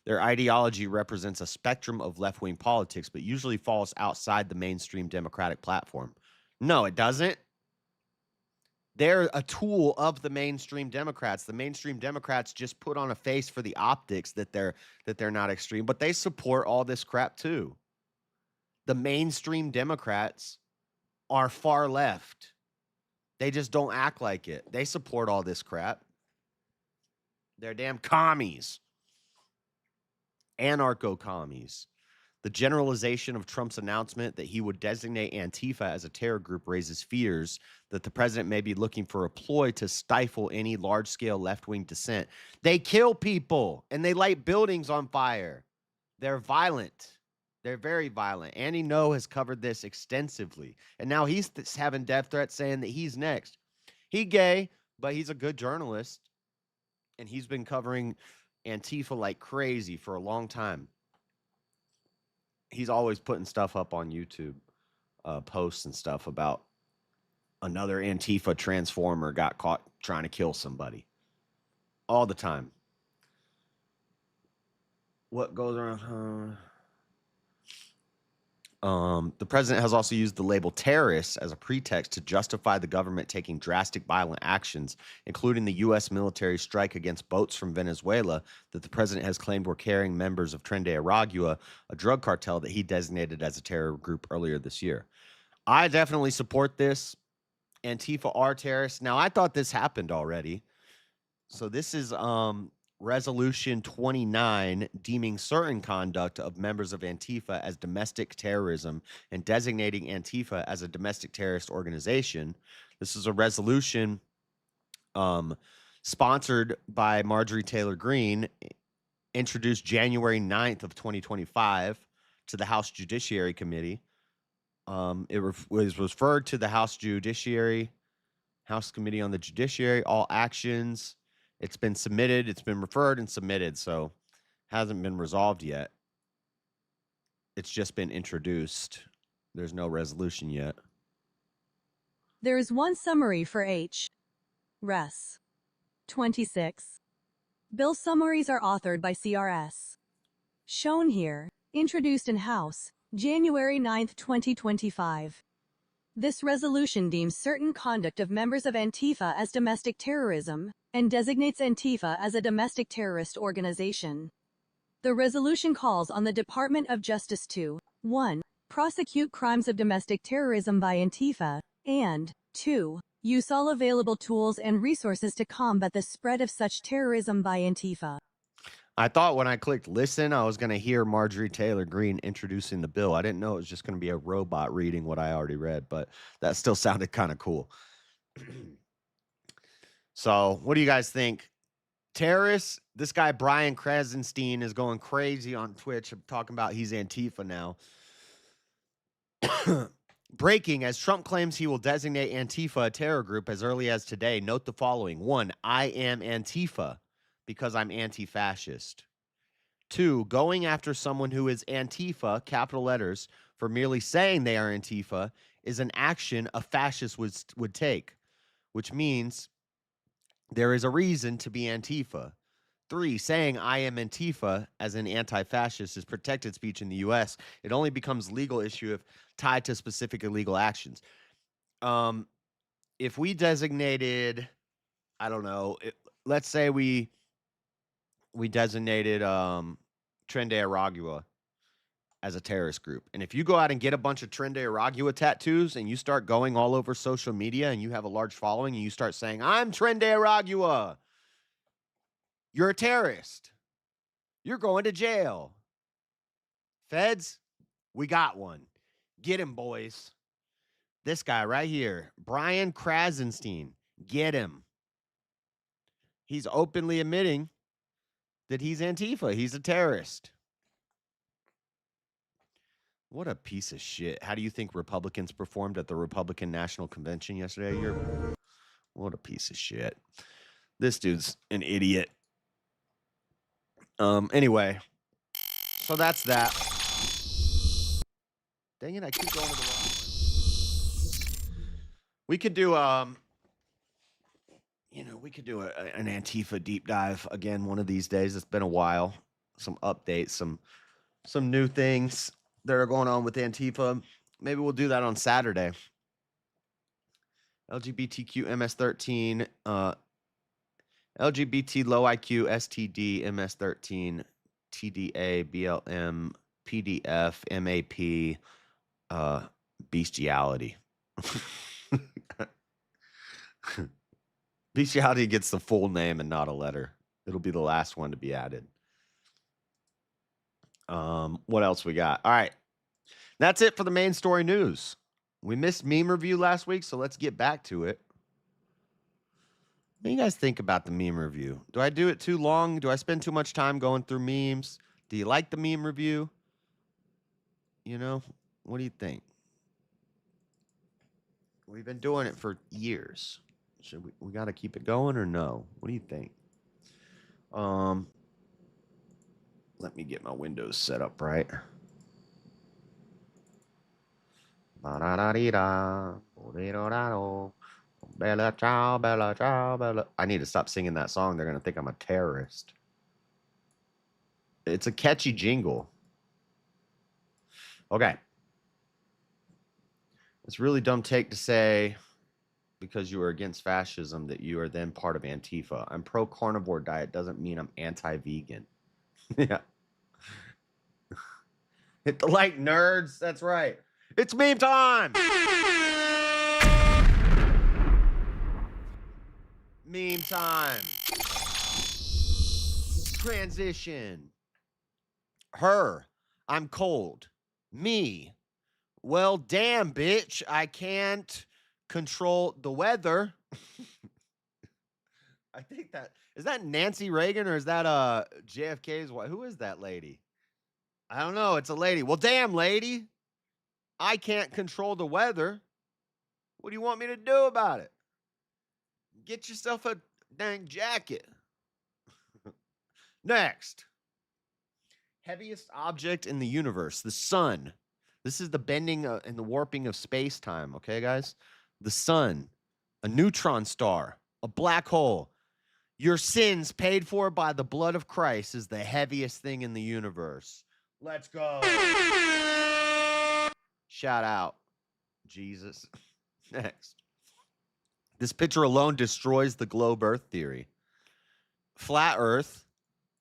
Speaker 4: Their ideology represents a spectrum of left-wing politics, but usually falls outside the mainstream Democratic platform. No, it doesn't. They're a tool of the mainstream Democrats. The mainstream Democrats just put on a face for the optics that they're not extreme, but they support all this crap too. The mainstream Democrats are far left. They just don't act like it. They support all this crap. They're damn commies. Anarcho-commies. The generalization of Trump's announcement that he would designate Antifa as a terror group raises fears that the president may be looking for a ploy to stifle any large-scale left-wing dissent. They kill people, and they light buildings on fire. They're violent. They're very violent. Andy Ngo has covered this extensively, and now he's having death threats saying that he's next. He gay, but he's a good journalist, and he's been covering Antifa like crazy for a long time. He's always putting stuff up on YouTube, posts and stuff about another Antifa transformer got caught trying to kill somebody. All the time. What goes around? The president has also used the label terrorists as a pretext to justify the government taking drastic violent actions, including the U.S. military strike against boats from Venezuela that the president has claimed were carrying members of Tren de Aragua, a drug cartel that he designated as a terror group earlier this year. I definitely support this. Antifa are terrorists. Now, I thought this happened already. So this is Resolution 29 deeming certain conduct of members of Antifa as domestic terrorism and designating Antifa as a domestic terrorist organization. This is a resolution sponsored by Marjorie Taylor Greene, introduced January 9th of 2025 to the House Judiciary Committee. It was referred to the House Committee on the Judiciary, all actions. It's been submitted, it's been referred and submitted, so hasn't been resolved yet. It's just been introduced. There's no resolution yet.
Speaker 7: There is one summary for H. Res. 26. Bill summaries are authored by CRS. Shown here, introduced in House, January 9, 2025. This resolution deems certain conduct of members of Antifa as domestic terrorism and designates Antifa as a domestic terrorist organization. The resolution calls on the Department of Justice to 1. Prosecute crimes of domestic terrorism by Antifa, and 2. Use all available tools and resources to combat the spread of such terrorism by Antifa.
Speaker 4: I thought when I clicked listen, I was going to hear Marjorie Taylor Greene introducing the bill. I didn't know it was just going to be a robot reading what I already read, but that still sounded kind of cool. So what do you guys think? Terrorists, this guy Brian Krasenstein is going crazy on Twitch. I'm talking about he's Antifa now. Breaking, as Trump claims he will designate Antifa a terror group as early as today. Note the following. 1, I am Antifa because I'm anti-fascist. 2, going after someone who is Antifa, capital letters, for merely saying they are Antifa is an action a fascist would take, which means there is a reason to be Antifa. 3, saying I am Antifa as an anti-fascist is protected speech in the U.S. It only becomes legal issue if tied to specific illegal actions. If we designated, I don't know, let's say we designated Trende Aragua as a terrorist group. And if you go out and get a bunch of Trende Aragua tattoos and you start going all over social media and you have a large following and you start saying, I'm Trende Aragua, you're a terrorist. You're going to jail. Feds, we got one. Get him, boys. This guy right here, Brian Krasenstein, get him. He's openly admitting that he's Antifa. He's a terrorist. What a piece of shit. How do you think Republicans performed at the Republican National Convention yesterday? What a piece of shit. This dude's an idiot. Anyway, so that's that. Dang it, I keep going to the wrong one. We could do, we could do an Antifa deep dive again one of these days. It's been a while. Some updates, some new things that are going on with Antifa. Maybe we'll do that on Saturday. LGBTQ MS13, LGBT low IQ STD MS13 TDA BLM PDF MAP bestiality. Bestiality gets the full name and not a letter. It'll be the last one to be added. What else we got? All right. That's it for the main story news. We missed meme review last week, so let's get back to it. What do you guys think about the meme review? Do I do it too long? Do I spend too much time going through memes? Do you like the meme review? What do you think? We've been doing it for years. Should we got to keep it going or no? What do you think? Let me get my Windows set up right. Bella ciao, bella ciao, bella. I need to stop singing that song. They're going to think I'm a terrorist. It's a catchy jingle. Okay. It's a really dumb take to say because you are against fascism that you are then part of Antifa. I'm pro-carnivore diet doesn't mean I'm anti-vegan. Yeah. Hit the like, nerds. That's right. It's meme time. Meme time. transition. Her, I'm cold. Me, well, damn, bitch, I can't control the weather. I think is that Nancy Reagan or is that JFK's wife? Who is that lady? I don't know. It's a lady. Well, damn, lady, I can't control the weather. What do you want me to do about it? Get yourself a dang jacket. Next. Heaviest object in the universe, the sun. This is the bending and the warping of space-time, okay, guys? The sun, a neutron star, a black hole. Your sins paid for by the blood of Christ is the heaviest thing in the universe. Let's go. Shout out, Jesus. Next. This picture alone destroys the globe Earth theory. Flat Earth,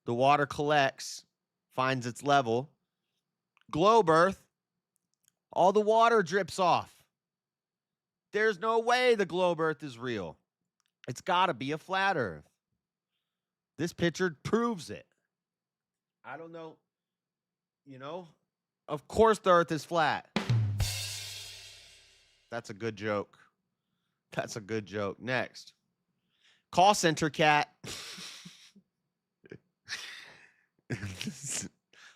Speaker 4: the water collects, finds its level. Globe Earth, all the water drips off. There's no way the globe Earth is real. It's got to be a flat Earth. This picture proves it. I don't know. You know, of course the Earth is flat. That's a good joke. That's a good joke. Next. Call center cat.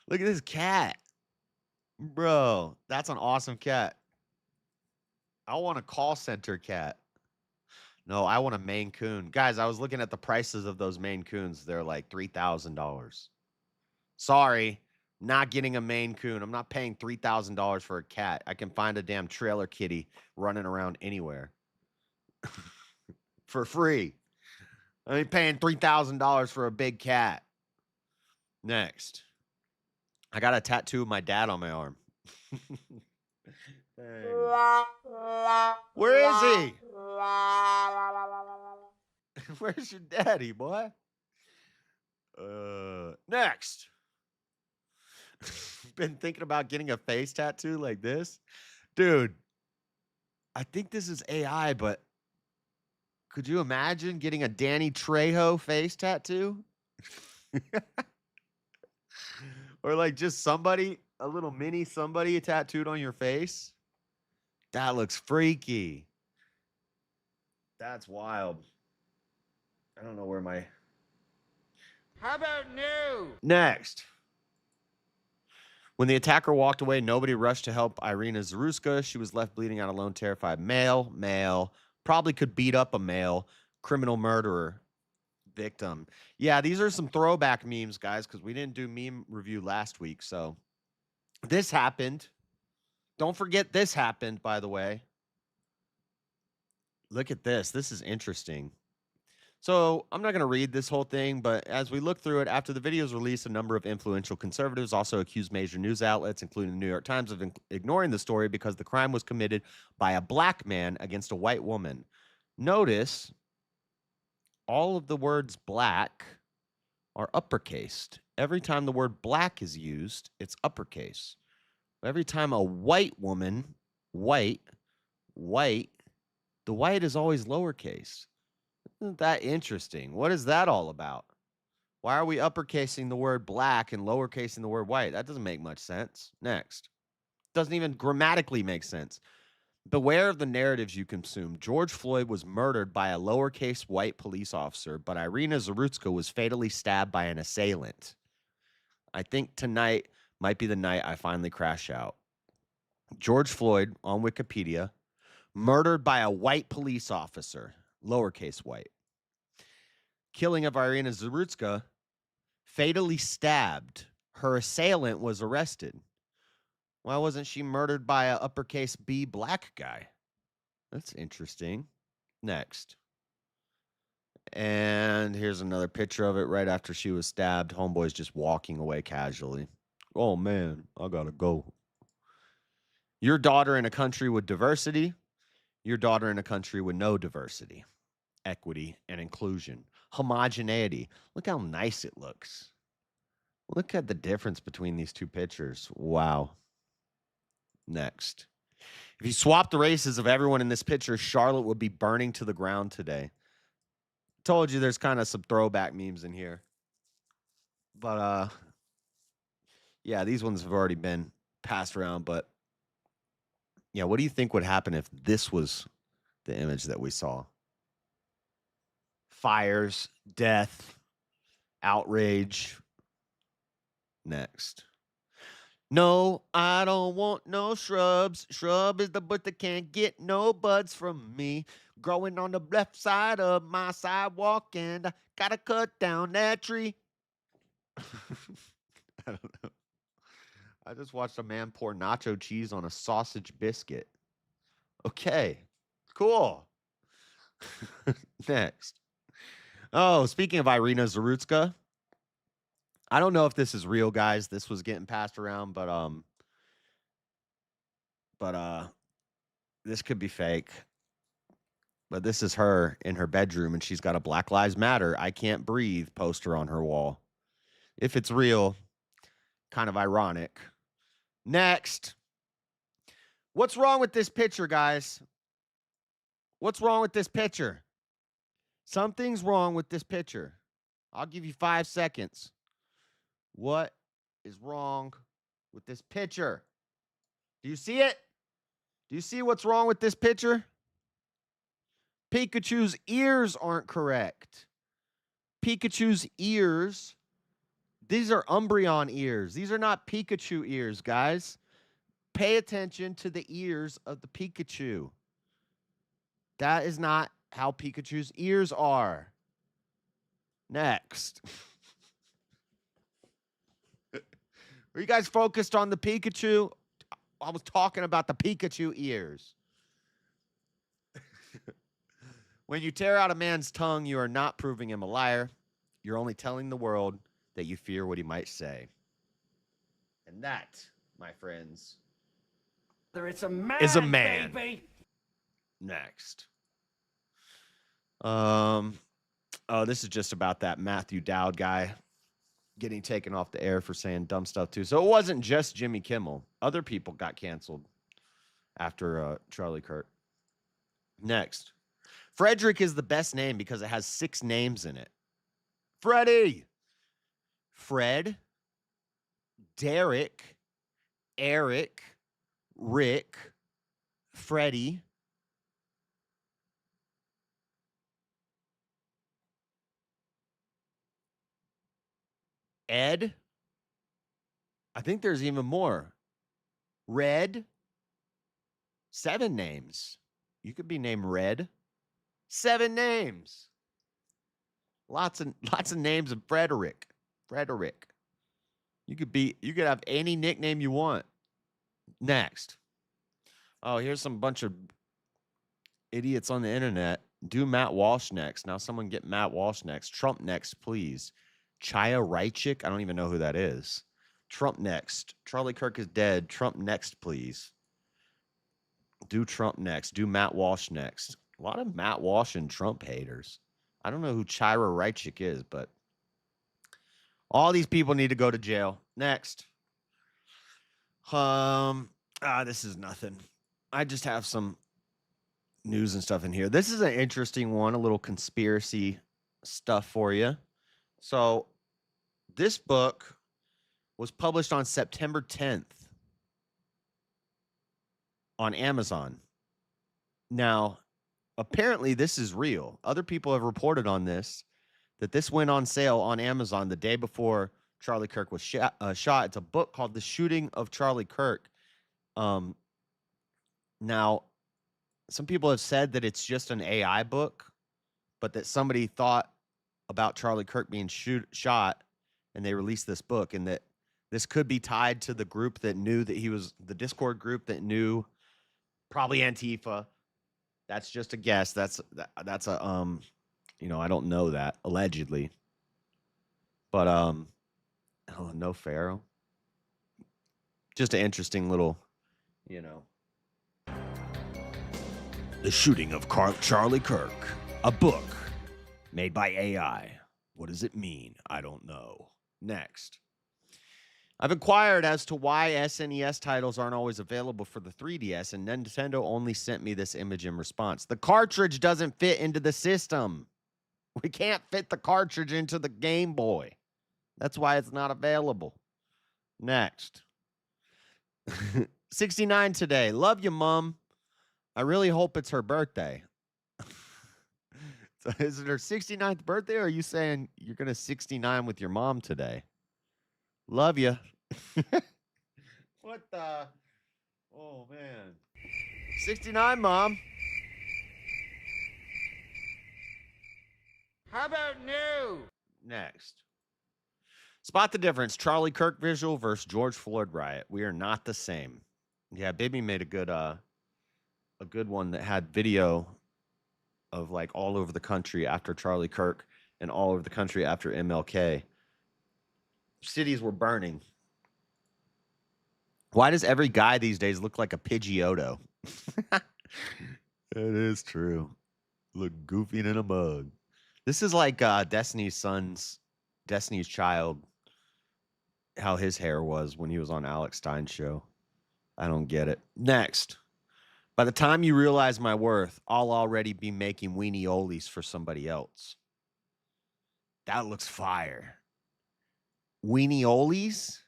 Speaker 4: Look at this cat. Bro, that's an awesome cat. I want a call center cat. No, I want a Maine Coon. Guys, I was looking at the prices of those Maine Coons. They're like $3,000. Sorry, not getting a Maine Coon. I'm not paying $3,000 for a cat. I can find a damn trailer kitty running around anywhere. For free. I ain't paying $3,000 for a big cat. Next. I got a tattoo of my dad on my arm. Where is he? Where's your daddy, boy? Next. Been thinking about getting a face tattoo like this. Dude, I think this is AI, but could you imagine getting a Danny Trejo face tattoo? Or like just somebody, a little mini somebody tattooed on your face? That looks freaky. That's wild. I don't know where my...
Speaker 8: How about new?
Speaker 4: Next. When the attacker walked away, nobody rushed to help Irina Zaruska. She was left bleeding out alone, terrified. Male. Probably could beat up a male. Criminal murderer. Victim. Yeah, these are some throwback memes, guys, because we didn't do meme review last week. So this happened. Don't forget this happened, by the way. Look at this. This is interesting. So I'm not going to read this whole thing, but as we look through it, after the video's release, a number of influential conservatives also accused major news outlets, including the New York Times, of ignoring the story because the crime was committed by a black man against a white woman. Notice all of the words black are uppercased. Every time the word black is used, it's uppercase. Every time a white woman, white, the white is always lowercase. Isn't that interesting? What is that all about? Why are we uppercasing the word black and lowercasing the word white? That doesn't make much sense. Next. Doesn't even grammatically make sense. Beware of the narratives you consume. George Floyd was murdered by a lowercase white police officer, but Irina Zaruska was fatally stabbed by an assailant. I think tonight might be the night I finally crash out. George Floyd, on Wikipedia, murdered by a white police officer, lowercase white. Killing of Irina Zaruska, fatally stabbed. Her assailant was arrested. Why wasn't she murdered by an uppercase B black guy? That's interesting. Next. And here's another picture of it right after she was stabbed. Homeboy's just walking away casually. Oh, man, I gotta go. Your daughter in a country with diversity. Your daughter in a country with no diversity. Equity and inclusion. Homogeneity. Look how nice it looks. Look at the difference between these two pictures. Wow. Next. If you swap the races of everyone in this picture, Charlotte would be burning to the ground today. Told you there's kind of some throwback memes in here. But yeah, these ones have already been passed around. But yeah, what do you think would happen if this was the image that we saw? Fires, death, outrage. Next. No, I don't want no shrubs. Shrub is the bush that can't get no buds from me. Growing on the left side of my sidewalk, and I gotta cut down that tree. I don't know. I just watched a man pour nacho cheese on a sausage biscuit. Okay, cool. Next. Oh, speaking of Irina Zarutska, I don't know if this is real, guys. This was getting passed around, but this could be fake. But this is her in her bedroom, and she's got a Black Lives Matter, I Can't Breathe poster on her wall. If it's real, kind of ironic. Next. What's wrong with this picture, guys? What's wrong with this picture? Something's wrong with this picture. I'll give you 5 seconds. What is wrong with this picture? Do you see it? Do you see what's wrong with this picture? Pikachu's ears aren't correct. Pikachu's ears, these are Umbreon ears. These are not Pikachu ears, guys. Pay attention to the ears of the Pikachu. That is not how Pikachu's ears are. Next. Are you guys focused on the Pikachu? I was talking about the Pikachu ears. When you tear out a man's tongue, you are not proving him a liar. You're only telling the world that you fear what he might say. And that, my friends,
Speaker 8: It's a man,
Speaker 4: is a man.
Speaker 8: baby.
Speaker 4: Next. Oh, this is just about that Matthew Dowd guy getting taken off the air for saying dumb stuff too. So it wasn't just Jimmy Kimmel. Other people got canceled after Charlie Kirk. Next. Frederick is the best name because it has 6 names in it. Freddie. Fred. Derek. Eric. Rick. Freddie. Ed. I think there's even more. Red. 7 names. You could be named Red. 7 names. Lots of names of Frederick. Frederick. You could have any nickname you want. Next. Oh, here's some bunch of idiots on the internet. Do Matt Walsh next. Now someone get Matt Walsh next. Trump next, please. Chaya Reichik. I don't even know who that is. Trump next. Charlie Kirk is dead. Trump next, please. Do Trump next. Do Matt Walsh next. A lot of Matt Walsh and Trump haters. I don't know who Chira Reichik is, but all these people need to go to jail. Next. This is nothing. I just have some news and stuff in here. This is an interesting one, a little conspiracy stuff for you. So, this book was published on September 10th on Amazon. Now, apparently this is real. Other people have reported on this, that this went on sale on Amazon the day before Charlie Kirk was shot. It's a book called The Shooting of Charlie Kirk. Now, some people have said that it's just an AI book, but that somebody thought about Charlie Kirk being shot and they released this book, and that this could be tied to the group that knew that he was, the Discord group that knew, probably Antifa. That's just a guess. That's a I don't know that, allegedly. But oh, no Pharaoh. Just an interesting little, The Shooting of Charlie Kirk, a book made by AI. What does it mean? I don't know. Next. I've inquired as to why SNES titles aren't always available for the 3DS, and Nintendo only sent me this image in response. The cartridge doesn't fit into the system. We can't fit the cartridge into the Game Boy. That's why it's not available. Next. 69 today. Love you, Mom. I really hope it's her birthday. So is it her 69th birthday, or are you saying you're going to 69 with your mom today? Love you. What the? Oh, man. 69, Mom.
Speaker 8: How about new?
Speaker 4: Next. Spot the difference. Charlie Kirk visual versus George Floyd riot. We are not the same. Yeah, Baby made a good one that had video of like all over the country after Charlie Kirk and all over the country after MLK. Cities were burning. Why does every guy these days look like a Pidgeotto? It is true. Look goofy in a mug. This is like Destiny's Child, how his hair was when he was on Alex Stein's show. I don't get it. Next. By the time you realize my worth, I'll already be making weenie-olies for somebody else. That looks fire. Weenie-olies?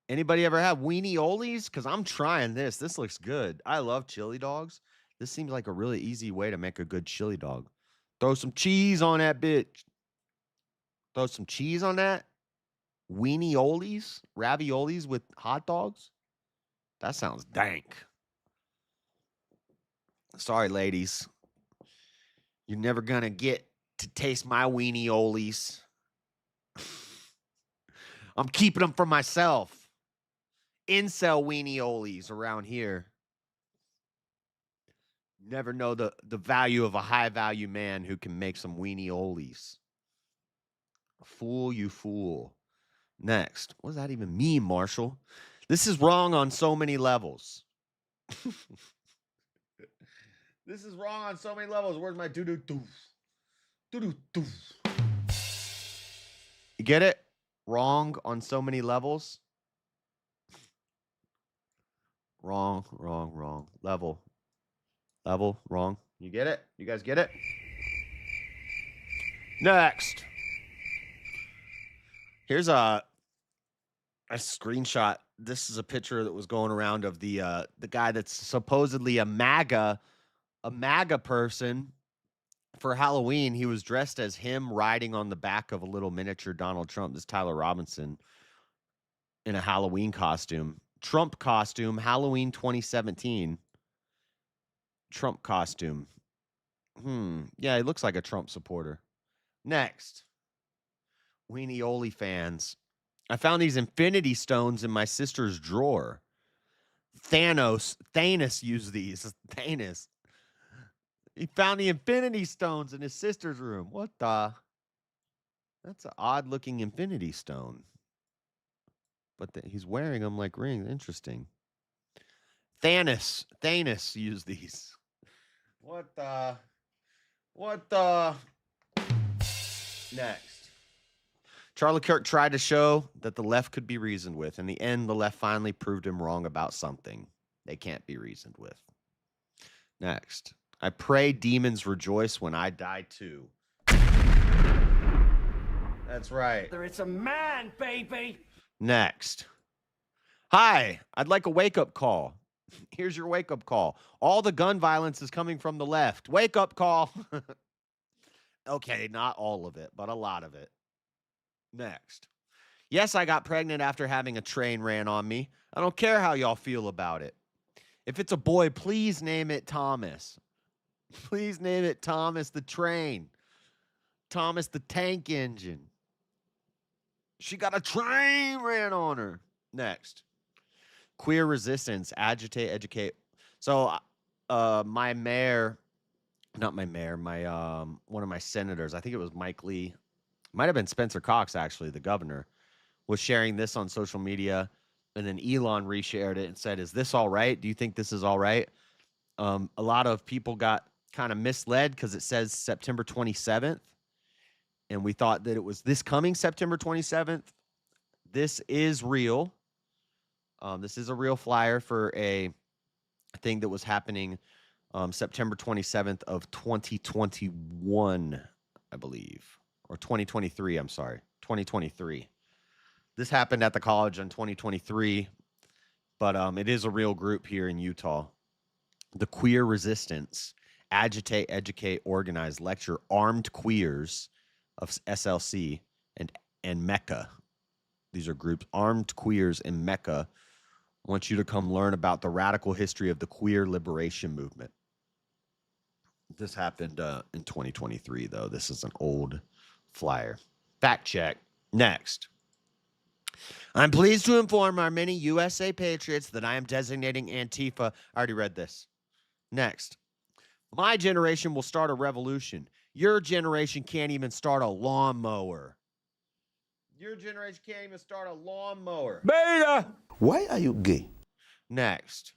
Speaker 4: Anybody ever have weenie-olies? Because I'm trying this. This looks good. I love chili dogs. This seems like a really easy way to make a good chili dog. Throw some cheese on that bitch. Throw some cheese on that. Weenie-olies? Raviolis with hot dogs? That sounds dank. Sorry, ladies. You're never going to get to taste my weenie-olies. I'm keeping them for myself. Incel weenie-olies around here. Never know the value of a high-value man who can make some weenie-olies. Fool, you fool. Next. What does that even mean, Marshall? This is wrong on so many levels. This is wrong on so many levels. Where's my doo-doo-doo? Doo-doo-doo. You get it? Wrong on so many levels. Wrong. Level, wrong. You get it? You guys get it? Next. Here's a screenshot. This is a picture that was going around of the guy that's supposedly a MAGA person for Halloween. He was dressed as him riding on the back of a little miniature Donald Trump. This is Tyler Robinson in a Halloween costume. Trump costume, Halloween 2017. Trump costume. Yeah, he looks like a Trump supporter. Next. Weenie-Oli fans. I found these infinity stones in my sister's drawer. Thanos used these. Thanos. He found the infinity stones in his sister's room. What the? That's an odd-looking infinity stone. But he's wearing them like rings. Interesting. Thanos used these. What the? Next. Charlie Kirk tried to show that the left could be reasoned with. In the end, the left finally proved him wrong about something they can't be reasoned with. Next. I pray demons rejoice when I die too. That's right.
Speaker 8: It's a man, baby.
Speaker 4: Next. Hi, I'd like a wake-up call. Here's your wake-up call. All the gun violence is coming from the left. Wake-up call. Okay, not all of it, but a lot of it. Next. Yes, I got pregnant after having a train ran on me. I don't care how y'all feel about it. If it's a boy, please name it Thomas. Please name it Thomas the Train. Thomas the Tank Engine. She got a train ran on her. Next. Queer resistance. Agitate, educate. So, my mayor, not my mayor, one of my senators, I think it was Mike Lee, might have been Spencer Cox, actually, the governor, was sharing this on social media, and then Elon reshared it and said, is this all right? Do you think this is all right? A lot of people got kind of misled because it says September 27th, and we thought that it was this coming September 27th. This is real. This is a real flyer for a thing that was happening September 27th of 2021, I believe. or 2023. I'm sorry, 2023. This happened at the college in 2023, but it is a real group here in Utah. The Queer Resistance, Agitate, Educate, Organize, Lecture, Armed Queers of SLC and Mecca. These are groups, Armed Queers in Mecca. I want you to come learn about the radical history of the queer liberation movement. This happened in 2023, though. This is an old flyer. Fact check. Next. I'm pleased to inform our many USA patriots that I am designating Antifa. I already read this. Next. My generation will start a revolution. Your generation can't even start a lawnmower. Your generation can't even start a lawnmower.
Speaker 9: Beta! Why are you gay?
Speaker 4: Next.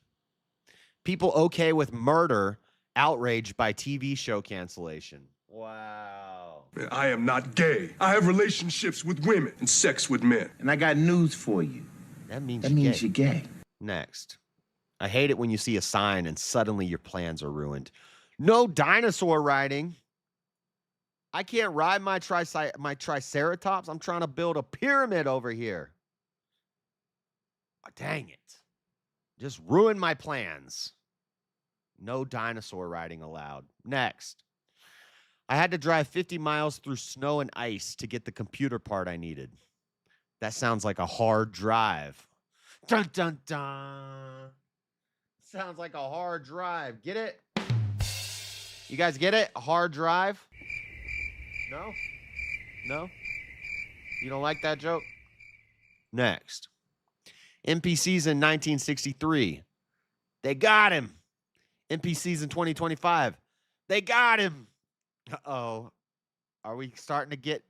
Speaker 4: People okay with murder outraged by TV show cancellation. Wow.
Speaker 9: I am not gay. I have relationships with women and sex with men.
Speaker 10: And I got news for you.
Speaker 4: That means
Speaker 10: you're gay.
Speaker 4: Next. I hate it when you see a sign and suddenly your plans are ruined. No dinosaur riding. I can't ride my triceratops. I'm trying to build a pyramid over here. Oh, dang it. Just ruined my plans. No dinosaur riding allowed. Next. I had to drive 50 miles through snow and ice to get the computer part I needed. That sounds like a hard drive. Dun, dun, dun. Sounds like a hard drive. Get it? You guys get it? A hard drive? No? No? You don't like that joke? Next. NPCs in 1963. They got him. NPCs in 2025. They got him. Uh-oh. Are we starting to get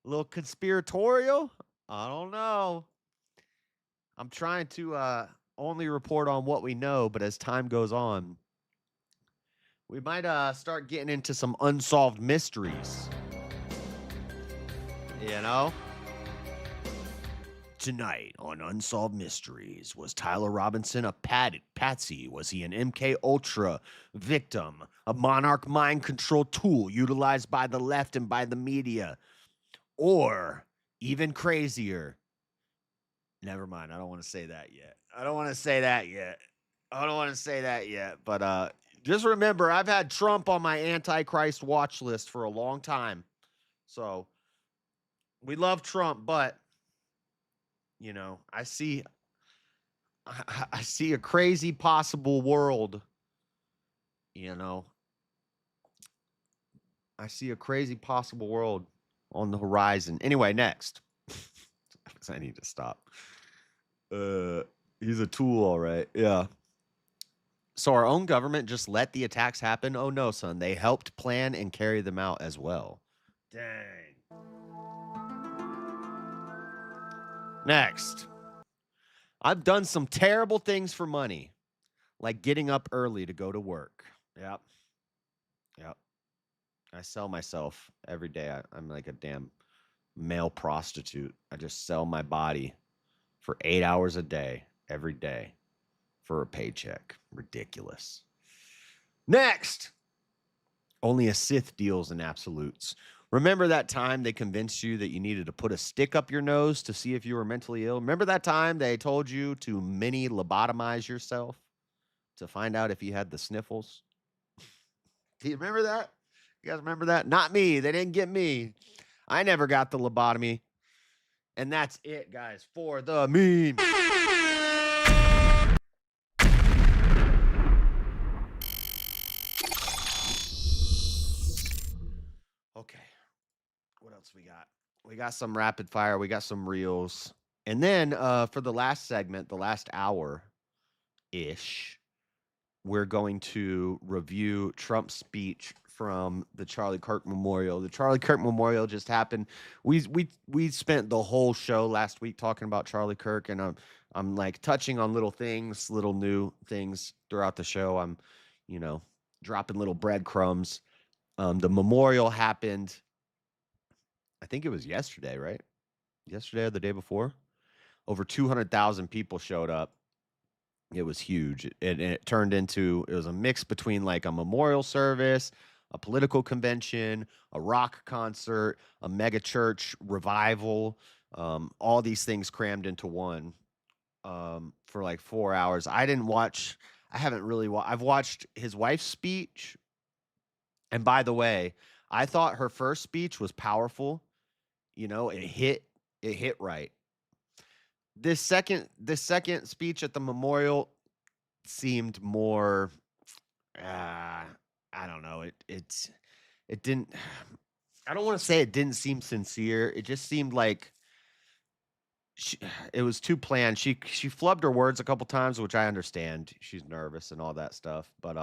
Speaker 4: a little conspiratorial? I don't know. I'm trying to only report on what we know, but as time goes on, we might start getting into some unsolved mysteries. You know? Tonight on Unsolved Mysteries, was Tyler Robinson a patsy? Was he an MK Ultra victim? A monarch mind control tool utilized by the left and by the media? Or, even crazier, never mind, I don't want to say that yet. But just remember, I've had Trump on my Antichrist watch list for a long time. So, we love Trump, but you know, I see a crazy possible world, you know. I see a crazy possible world on the horizon. Anyway, next. I need to stop. He's a tool, all right. Yeah. So our own government just let the attacks happen? Oh no, son. They helped plan and carry them out as well. Dang. Next. I've done some terrible things for money, like getting up early to go to work. Yep. I sell myself every day. I'm like a damn male prostitute. I just sell my body for 8 hours a day, every day, for a paycheck. Ridiculous. Next. Only a Sith deals in absolutes. Remember that time they convinced you that you needed to put a stick up your nose to see if you were mentally ill? Remember that time they told you to mini lobotomize yourself to find out if you had the sniffles? Do you remember that? You guys remember that? Not me. They didn't get me. I never got the lobotomy. And that's it, guys, for the meme. Okay. What else we got? We got some rapid fire. We got some reels. And then for the last segment, the last hour-ish, we're going to review Trump's speech from the Charlie Kirk Memorial. The Charlie Kirk Memorial just happened. We spent the whole show last week talking about Charlie Kirk, and I'm like touching on little things, little new things throughout the show. I'm, you know, dropping little breadcrumbs. The memorial happened, I think it was yesterday, right? Yesterday or the day before? Over 200,000 people showed up. It was huge. It turned into, it was a mix between like a memorial service, a political convention, a rock concert, a mega church revival, all these things crammed into one for like 4 hours. I haven't really I've watched his wife's speech. And by the way, I thought her first speech was powerful. You know, it hit right. This second speech at the memorial seemed more I don't know. It didn't I don't want to say it didn't seem sincere. It just seemed like it was too planned. She flubbed her words a couple times, which I understand. She's nervous and all that stuff, but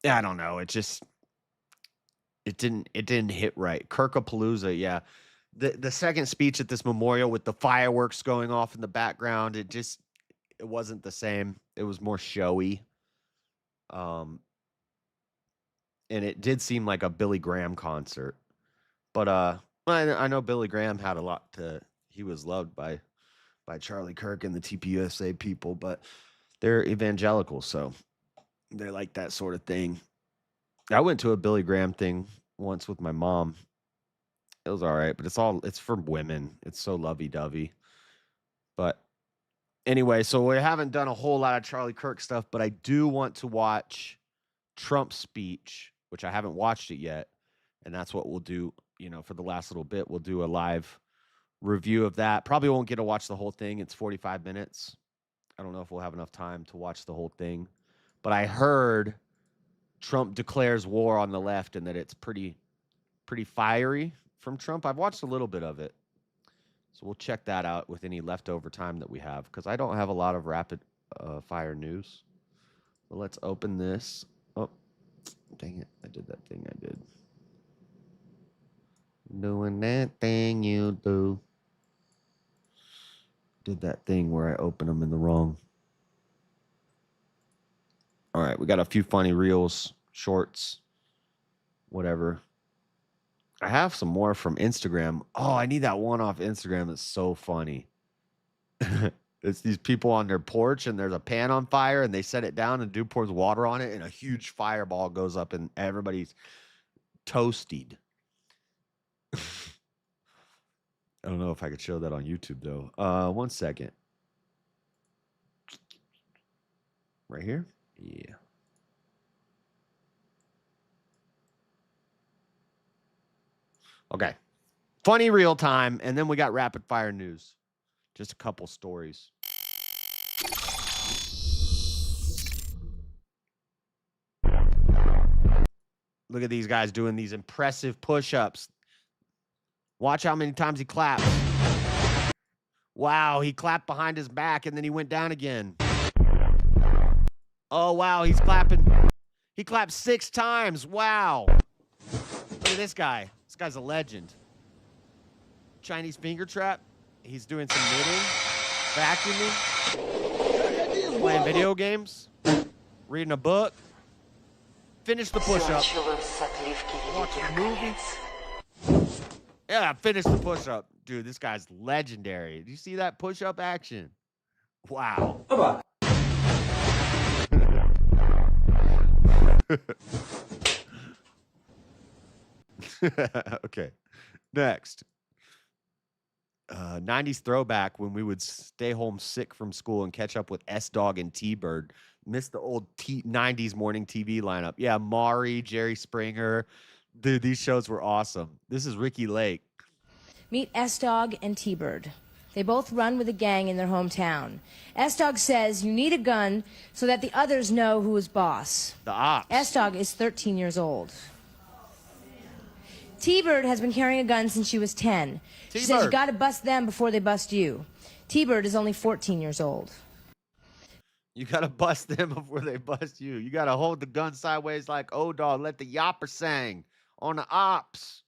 Speaker 4: yeah, I don't know. It didn't hit right. Kirkapalooza, yeah. The second speech at this memorial with the fireworks going off in the background, it wasn't the same. It was more showy. And it did seem like a Billy Graham concert. But I know Billy Graham had a lot he was loved by Charlie Kirk and the TPUSA people, but they're evangelical, so they like that sort of thing. I went to a Billy Graham thing once with my mom. It was all right, but it's for women. It's so lovey-dovey. But anyway, so we haven't done a whole lot of Charlie Kirk stuff, but I do want to watch Trump's speech, which I haven't watched it yet. And that's what we'll do, for the last little bit. We'll do a live review of that. Probably won't get to watch the whole thing. It's 45 minutes. I don't know if we'll have enough time to watch the whole thing. But I heard Trump declares war on the left and that it's pretty fiery from Trump. I've watched a little bit of it. So we'll check that out with any leftover time that we have, because I don't have a lot of rapid fire news. But let's open this. Oh, dang it. I did that thing I did. Doing that thing you do. Did that thing where I open them in the wrong. All right, we got a few funny reels, shorts, whatever. I have some more from Instagram. Oh, I need that one off Instagram. That's so funny. It's these people on their porch and there's a pan on fire and they set it down and dude pours water on it and a huge fireball goes up and everybody's toasted. I don't know if I could show that on YouTube though. 1 second. Right here? Yeah. Okay. Funny real time, and then we got rapid fire news. Just a couple stories. Look at these guys doing these impressive push-ups. Watch how many times he claps. Wow, he clapped behind his back, and then he went down again. Oh, wow, he's clapping. He clapped 6 times. Wow. Look at this guy. This guy's a legend. Chinese finger trap. He's doing some knitting, vacuuming, playing video games, reading a book. Finish the push-up. Watch a movie. Yeah, finish the push-up. Dude, this guy's legendary. Do you see that push-up action? Wow. Okay. Next. 90s throwback when we would stay home sick from school and catch up with S-Dog and T-Bird. Missed the old 90s morning TV lineup. Yeah, Maury, Jerry Springer. Dude, these shows were awesome. This is Ricky Lake.
Speaker 12: Meet S-Dog and T-Bird. They both run with a gang in their hometown. S-Dog says you need a gun so that the others know who is boss.
Speaker 4: The ops.
Speaker 12: S-Dog is 13 years old. T-Bird has been carrying a gun since she was 10. She says you got to bust them before they bust you. T-Bird is only 14 years old.
Speaker 4: You got to bust them before they bust you. You got to hold the gun sideways like O-Dog. Let the yapper sang on the ops.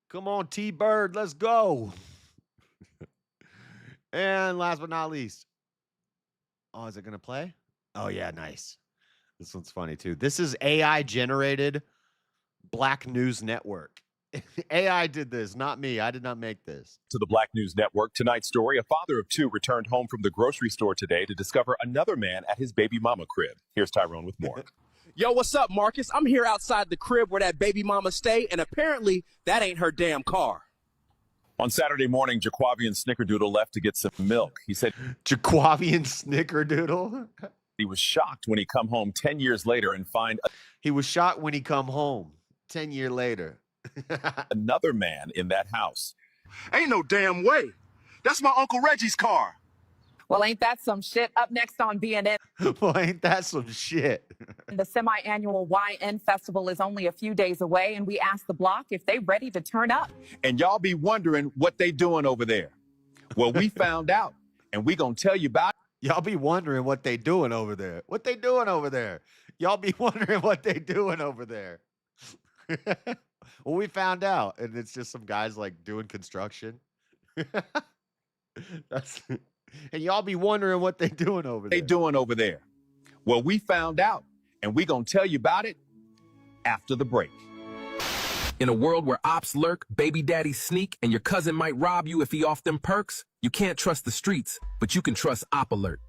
Speaker 4: Come on, T-Bird. Let's go. And last but not least. Oh, is it going to play? Oh, yeah, nice. This one's funny, too. This is AI-generated Black News Network. AI did this, not me. I did not make this.
Speaker 13: To the Black News Network, tonight's story, a father of two returned home from the grocery store today to discover another man at his baby mama crib. Here's Tyrone with more.
Speaker 14: Yo, what's up, Marcus? I'm here outside the crib where that baby mama stay, and apparently that ain't her damn car.
Speaker 13: On Saturday morning, Jaquavian Snickerdoodle left to get some milk. He said
Speaker 4: Jaquavian Snickerdoodle?
Speaker 13: He was shocked when he come home 10 years later and find
Speaker 4: he was shocked when he come home 10 years later.
Speaker 13: another man in that house.
Speaker 9: Ain't no damn way. That's my Uncle Reggie's car.
Speaker 15: Well, ain't that some shit? Up next on BNN.
Speaker 4: Well, ain't that some shit?
Speaker 15: The semi-annual YN Festival is only a few days away, and we asked the block if they ready to turn up.
Speaker 13: And y'all be wondering what they doing over there. Well, we found out, and we gonna tell you about it.
Speaker 4: Y'all be wondering what they doing over there. What they doing over there? Y'all be wondering what they doing over there. Well, we found out, and it's just some guys like doing construction. That's and y'all be wondering what they doing over there.
Speaker 13: They doing over there. Well, we found out, and we gonna tell you about it after the break.
Speaker 17: In a world where ops lurk, baby daddies sneak, and your cousin might rob you if he off them perks, you can't trust the streets, but you can trust Op Alert.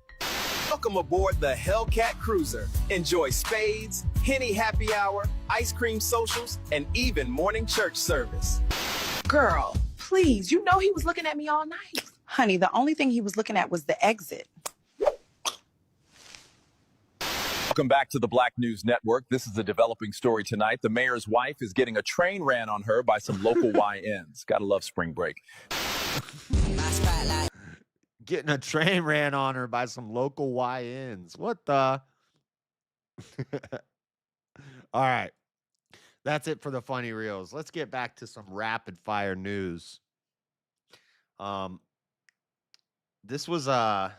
Speaker 17: Welcome aboard the Hellcat Cruiser. Enjoy spades, Henny happy hour, ice cream socials, and even morning church service.
Speaker 15: Girl, please, you know he was looking at me all night.
Speaker 25: Honey, the only thing he was looking at was the exit.
Speaker 13: Welcome back to the Black News Network. This is a developing story tonight. The mayor's wife is getting a train ran on her by some local YNs. Gotta love spring break.
Speaker 4: Getting a train ran on her by some local YNs. What the? All right. That's it for the funny reels. Let's get back to some rapid fire news. This was the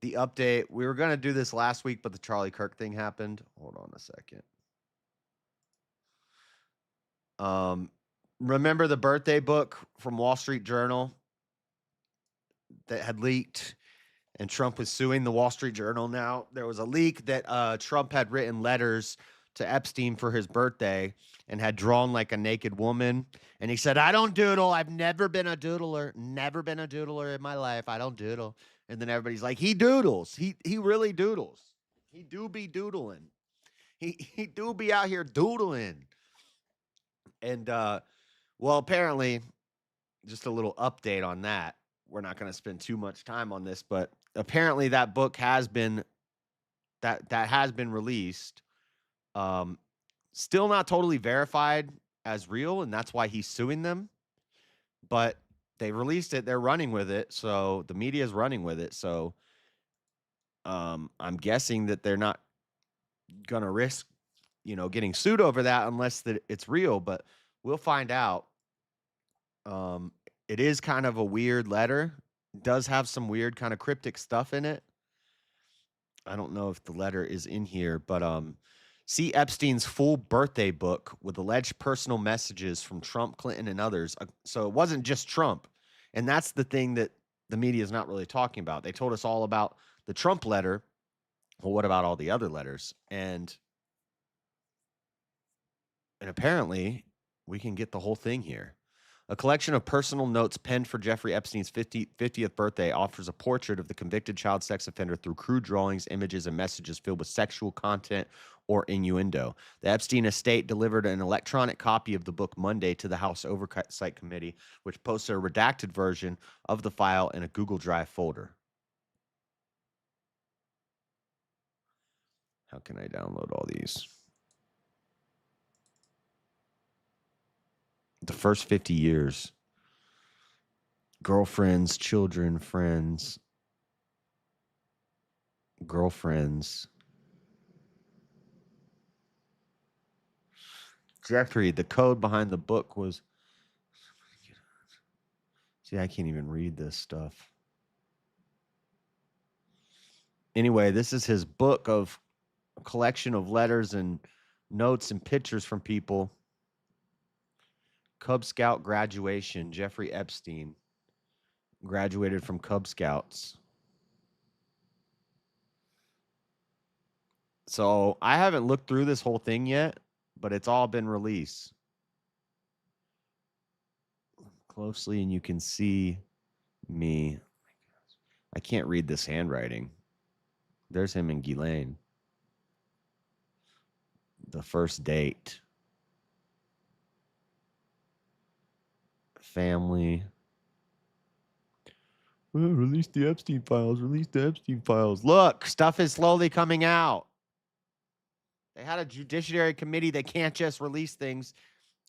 Speaker 4: update. We were going to do this last week, but the Charlie Kirk thing happened. Hold on a second. Remember the birthday book from Wall Street Journal that had leaked and Trump was suing the Wall Street Journal now? There was a leak that Trump had written letters to Epstein for his birthday and had drawn like a naked woman. And he said, I don't doodle. I've never been a doodler. Never been a doodler in my life. I don't doodle. And then everybody's like, he doodles. He really doodles. He do be doodling. He do be out here doodling. And, well, apparently, just a little update on that. We're not going to spend too much time on this, but apparently that book has been, that has been released. Still not totally verified as real, and that's why he's suing them. But they released it. They're running with it. So the media is running with it. So I'm guessing that they're not going to risk, getting sued over that unless that it's real. But we'll find out. It is kind of a weird letter. It does have some weird kind of cryptic stuff in it. I don't know if the letter is in here, but see Epstein's full birthday book with alleged personal messages from Trump, Clinton, and others. So it wasn't just Trump. And that's the thing that the media is not really talking about. They told us all about the Trump letter. Well, what about all the other letters? And apparently we can get the whole thing here. A collection of personal notes penned for Jeffrey Epstein's 50th birthday offers a portrait of the convicted child sex offender through crude drawings, images, and messages filled with sexual content or innuendo. The Epstein estate delivered an electronic copy of the book Monday to the House Oversight Committee, which posted a redacted version of the file in a Google Drive folder. How can I download all these? The first 50 years. Girlfriends, children, friends. Girlfriends. Jeffrey, the code behind the book was... See, I can't even read this stuff. Anyway, this is his book of a collection of letters and notes and pictures from people. Cub Scout graduation. Jeffrey Epstein graduated from Cub Scouts. So I haven't looked through this whole thing yet, but it's all been released. Look closely and you can see me. I can't read this handwriting. There's him and Ghislaine. The first date. Family. Release the Epstein files. Release the Epstein files. Look, stuff is slowly coming out. They had a judiciary committee. They can't just release things.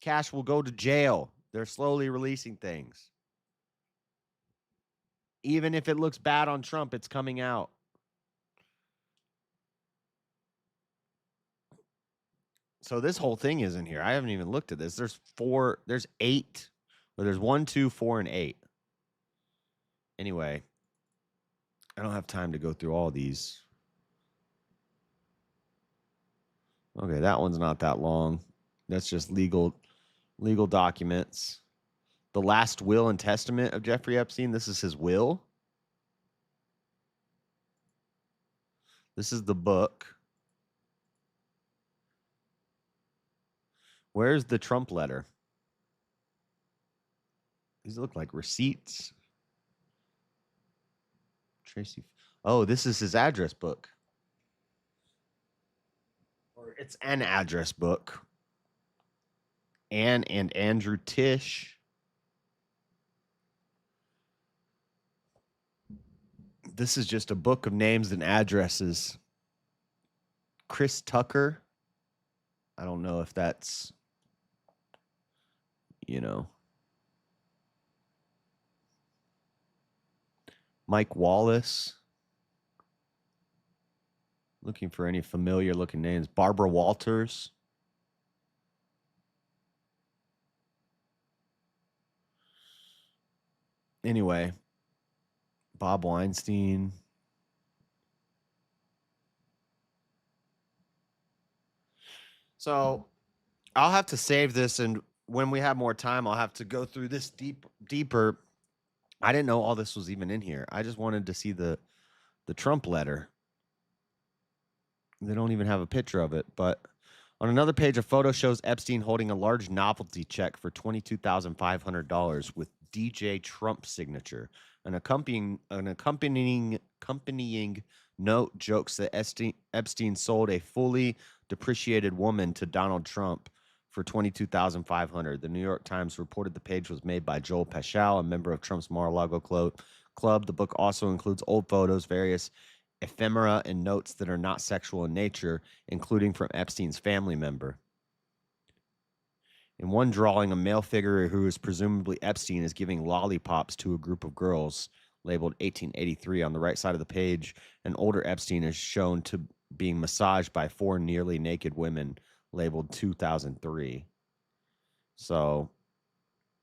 Speaker 4: Cash will go to jail. They're slowly releasing things. Even if it looks bad on Trump, it's coming out. So this whole thing is in here. I haven't even looked at this. There's 8. Or there's 1, 2, 4, and 8. Anyway, I don't have time to go through all these. Okay, that one's not that long. That's just legal documents. The last will and testament of Jeffrey Epstein. This is his will. This is the book. Where's the Trump letter? These look like receipts. Tracy. Oh, this is his address book. Or it's an address book. Anne and Andrew Tisch. This is just a book of names and addresses. Chris Tucker. I don't know if that's, Mike Wallace. Looking for any familiar looking names. Barbara Walters. Anyway, Bob Weinstein. So I'll have to save this, and when we have more time, I'll have to go through this deeper. I didn't know all this was even in here. I just wanted to see the Trump letter. They don't even have a picture of it, but on another page, a photo shows Epstein holding a large novelty check for $22,500 with DJ Trump's signature. An accompanying note jokes that Epstein sold a fully depreciated woman to Donald Trump for $22,500. The New York Times reported the page was made by Joel Paschal, a member of Trump's Mar-a-Lago club. The book also includes old photos, various ephemera, and notes that are not sexual in nature, including from Epstein's family member. In one drawing, a male figure who is presumably Epstein is giving lollipops to a group of girls, labeled 1883 on the right side of the page. An older Epstein is shown to being massaged by 4 nearly naked women, labeled 2003. So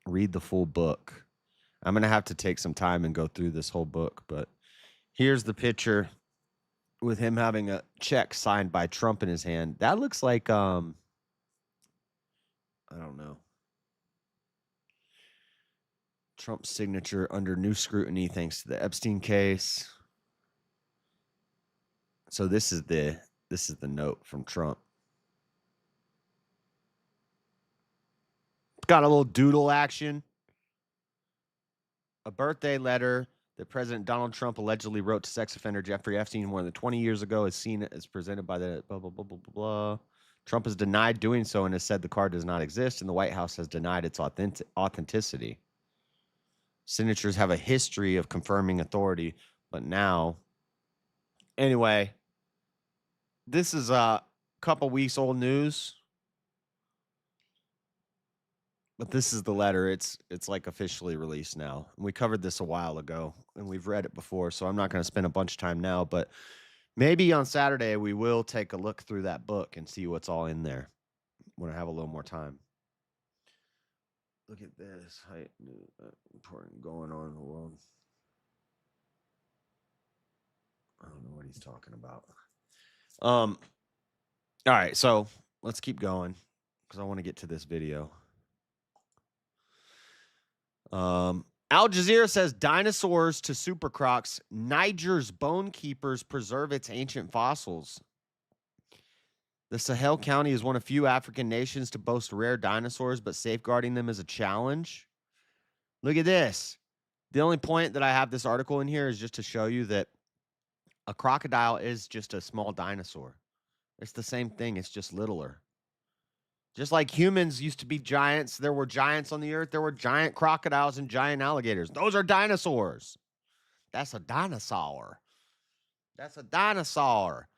Speaker 4: read the full book. I'm going to have to take some time and go through this whole book, but here's the picture with him having a check signed by Trump in his hand. That looks like, I don't know, Trump's signature under new scrutiny thanks to the Epstein case. So this is the note from Trump. It's got a little doodle action. A birthday letter that President Donald Trump allegedly wrote to sex offender Jeffrey Epstein more than 20 years ago is seen as presented by the blah, blah, blah, blah, blah, blah. Trump has denied doing so and has said the card does not exist, and the White House has denied its authenticity. Signatures have a history of confirming authority, but now... Anyway, this is a couple weeks old news. But this is the letter. It's like officially released now. We covered this a while ago, and we've read it before, so I'm not going to spend a bunch of time now. But maybe on Saturday we will take a look through that book and see what's all in there when I have a little more time. Look at this. Important going on in the world. I don't know what he's talking about. All right, so let's keep going because I want to get to this video. Al Jazeera says dinosaurs to super crocs. Niger's bone keepers preserve its ancient fossils. The Sahel County is one of few African nations to boast rare dinosaurs, but safeguarding them is a challenge. Look at this. The only point that I have this article in here is just to show you that a crocodile is just a small dinosaur. It's the same thing. It's just littler. Just like humans used to be giants, there were giants on the earth. There were giant crocodiles and giant alligators. Those are dinosaurs. That's a dinosaur. That's a dinosaur.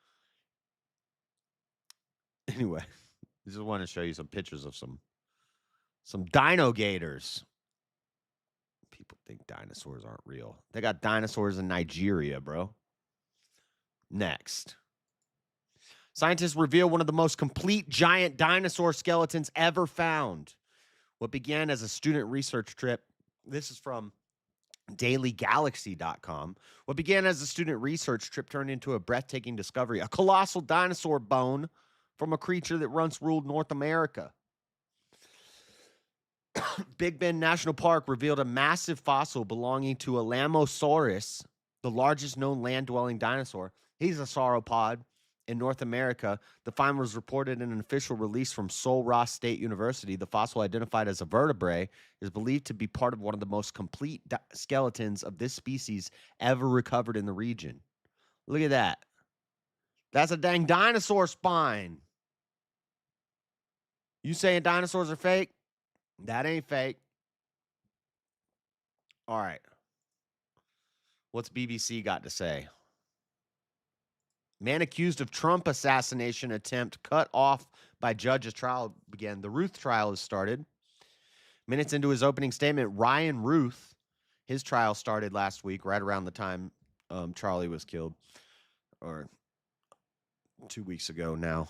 Speaker 4: Anyway, I just want to show you some pictures of some dino gators. People think dinosaurs aren't real. They got dinosaurs in Nigeria, bro. Next. Scientists reveal one of the most complete giant dinosaur skeletons ever found. What began as a student research trip, this is from dailygalaxy.com. What began as a student research trip turned into a breathtaking discovery, a colossal dinosaur bone from a creature that once ruled North America. Big Bend National Park revealed a massive fossil belonging to Alamosaurus, the largest known land-dwelling dinosaur. He's a sauropod in North America. The find was reported in an official release from Sul Ross State University. The fossil, identified as a vertebrae, is believed to be part of one of the most complete skeletons of this species ever recovered in the region. Look at that. That's a dang dinosaur spine. You saying dinosaurs are fake? That ain't fake. All right. What's BBC got to say? Man accused of Trump assassination attempt cut off by judge as trial began. The Ruth trial has started. Minutes into his opening statement, Ryan Ruth, his trial started last week, right around the time Charlie was killed, or 2 weeks ago now.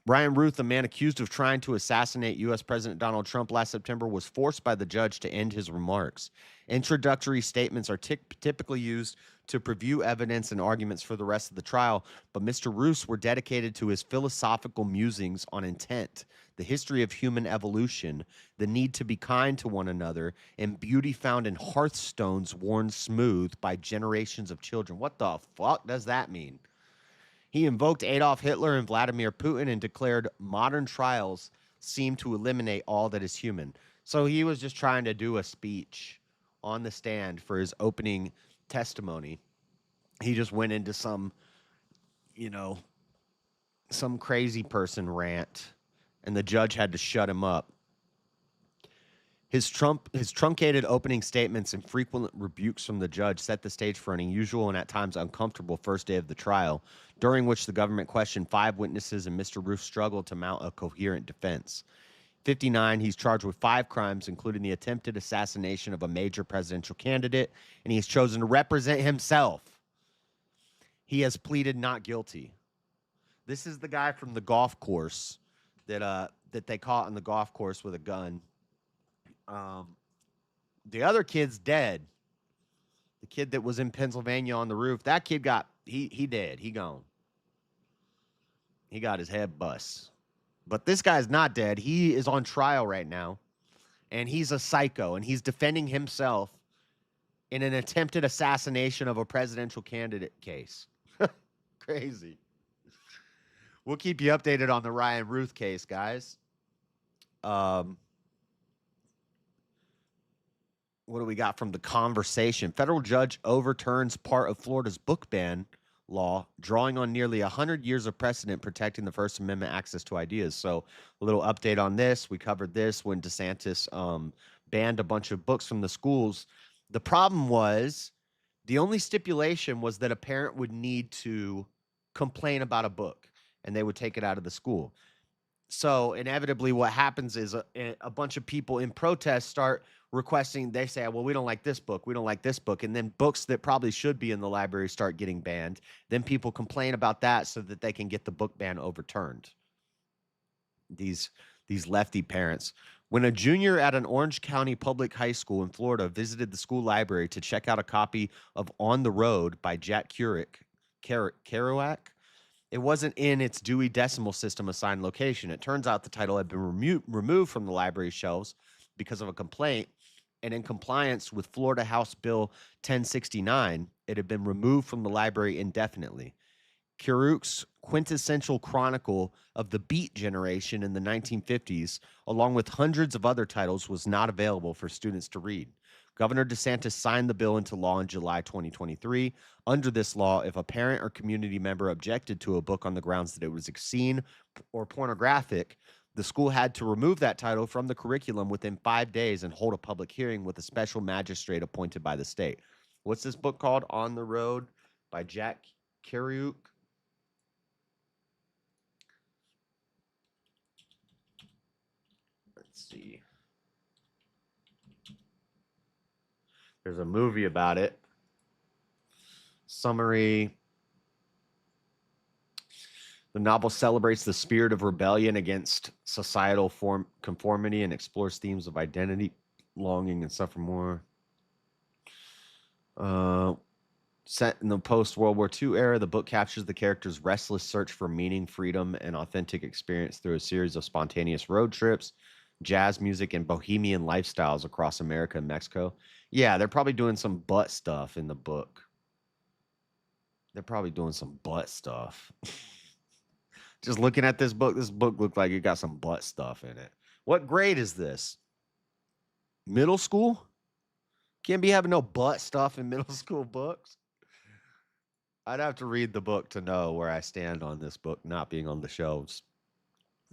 Speaker 4: Ryan Ruth, the man accused of trying to assassinate U.S. President Donald Trump last September, was forced by the judge to end his remarks. Introductory statements are typically used to preview evidence and arguments for the rest of the trial, but Mr. Roos were dedicated to his philosophical musings on intent, the history of human evolution, the need to be kind to one another, and beauty found in hearthstones worn smooth by generations of children. What the fuck does that mean? He invoked Adolf Hitler and Vladimir Putin and declared modern trials seem to eliminate all that is human. So he was just trying to do a speech on the stand for his opening testimony. He just went into some crazy person rant, and the judge had to shut him up. His truncated opening statements and frequent rebukes from the judge set the stage for an unusual and at times uncomfortable first day of the trial, during which the government questioned 5 witnesses and Mr. Roof struggled to mount a coherent defense. 59, he's charged with 5 crimes, including the attempted assassination of a major presidential candidate, and he has chosen to represent himself. He has pleaded not guilty. This is the guy from the golf course that they caught on the golf course with a gun. The other kid's dead. The kid that was in Pennsylvania on the roof, that kid he dead. He gone. He got his head bust. But this guy's not dead. He is on trial right now, and he's a psycho, and he's defending himself in an attempted assassination of a presidential candidate case. Crazy. We'll keep you updated on the Ryan Ruth case, guys. What do we got from The Conversation? Federal judge overturns part of Florida's book ban law, drawing on nearly 100 years of precedent protecting the First Amendment access to ideas. So a little update on this. We covered this when DeSantis banned a bunch of books from the schools. The problem was the only stipulation was that a parent would need to complain about a book, and they would take it out of the school. So inevitably what happens is a bunch of people in protest start requesting, they say, well, we don't like this book, we don't like this book, and then books that probably should be in the library start getting banned. Then people complain about that so that they can get the book ban overturned. These lefty parents. When a junior at an Orange County public high school in Florida visited the school library to check out a copy of On the Road by Jack Kerouac, it wasn't in its Dewey Decimal System assigned location. It turns out the title had been removed from the library shelves because of a complaint, and in compliance with Florida House Bill 1069, it had been removed from the library indefinitely. Kerouac's quintessential chronicle of the Beat generation in the 1950s, along with hundreds of other titles, was not available for students to read. Governor DeSantis signed the bill into law in July 2023. Under this law, if a parent or community member objected to a book on the grounds that it was obscene or pornographic, the school had to remove that title from the curriculum within 5 days and hold a public hearing with a special magistrate appointed by the state. What's this book called? On the Road by Jack Kerouac. Let's see. There's a movie about it. Summary. The novel celebrates the spirit of rebellion against societal conformity and explores themes of identity, longing, and suffer more. Set in the post-World War II era, the book captures the character's restless search for meaning, freedom, and authentic experience through a series of spontaneous road trips, jazz music, and bohemian lifestyles across America and Mexico. Yeah, they're probably doing some butt stuff in the book. They're probably doing some butt stuff. Just looking at this book looked like it got some butt stuff in it. What grade is this? Middle school? Can't be having no butt stuff in middle school books. I'd have to read the book to know where I stand on this book not being on the shelves.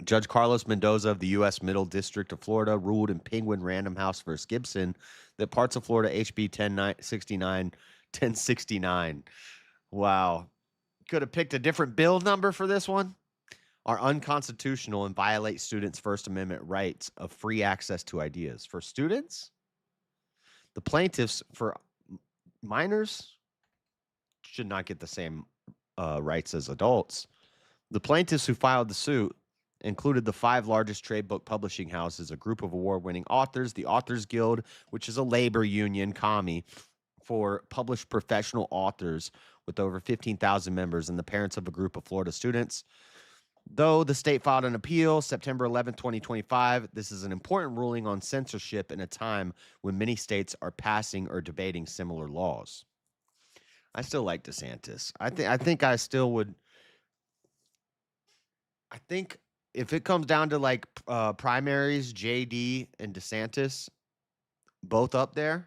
Speaker 4: Judge Carlos Mendoza of the U.S. Middle District of Florida ruled in Penguin Random House v. Gibson that parts of Florida HB 1069. Wow. Could have picked a different bill number for this one. Are unconstitutional and violate students' First Amendment rights of free access to ideas. For students, the plaintiffs for minors should not get the same rights as adults. The plaintiffs who filed the suit included the 5 largest trade book publishing houses, a group of award-winning authors, the Authors Guild, which is a labor union, commie, for published professional authors with over 15,000 members, and the parents of a group of Florida students. Though the state filed an appeal September 11, 2025, this is an important ruling on censorship in a time when many states are passing or debating similar laws. I still like DeSantis. I think I still would. I think if it comes down to like primaries, JD and DeSantis, both up there,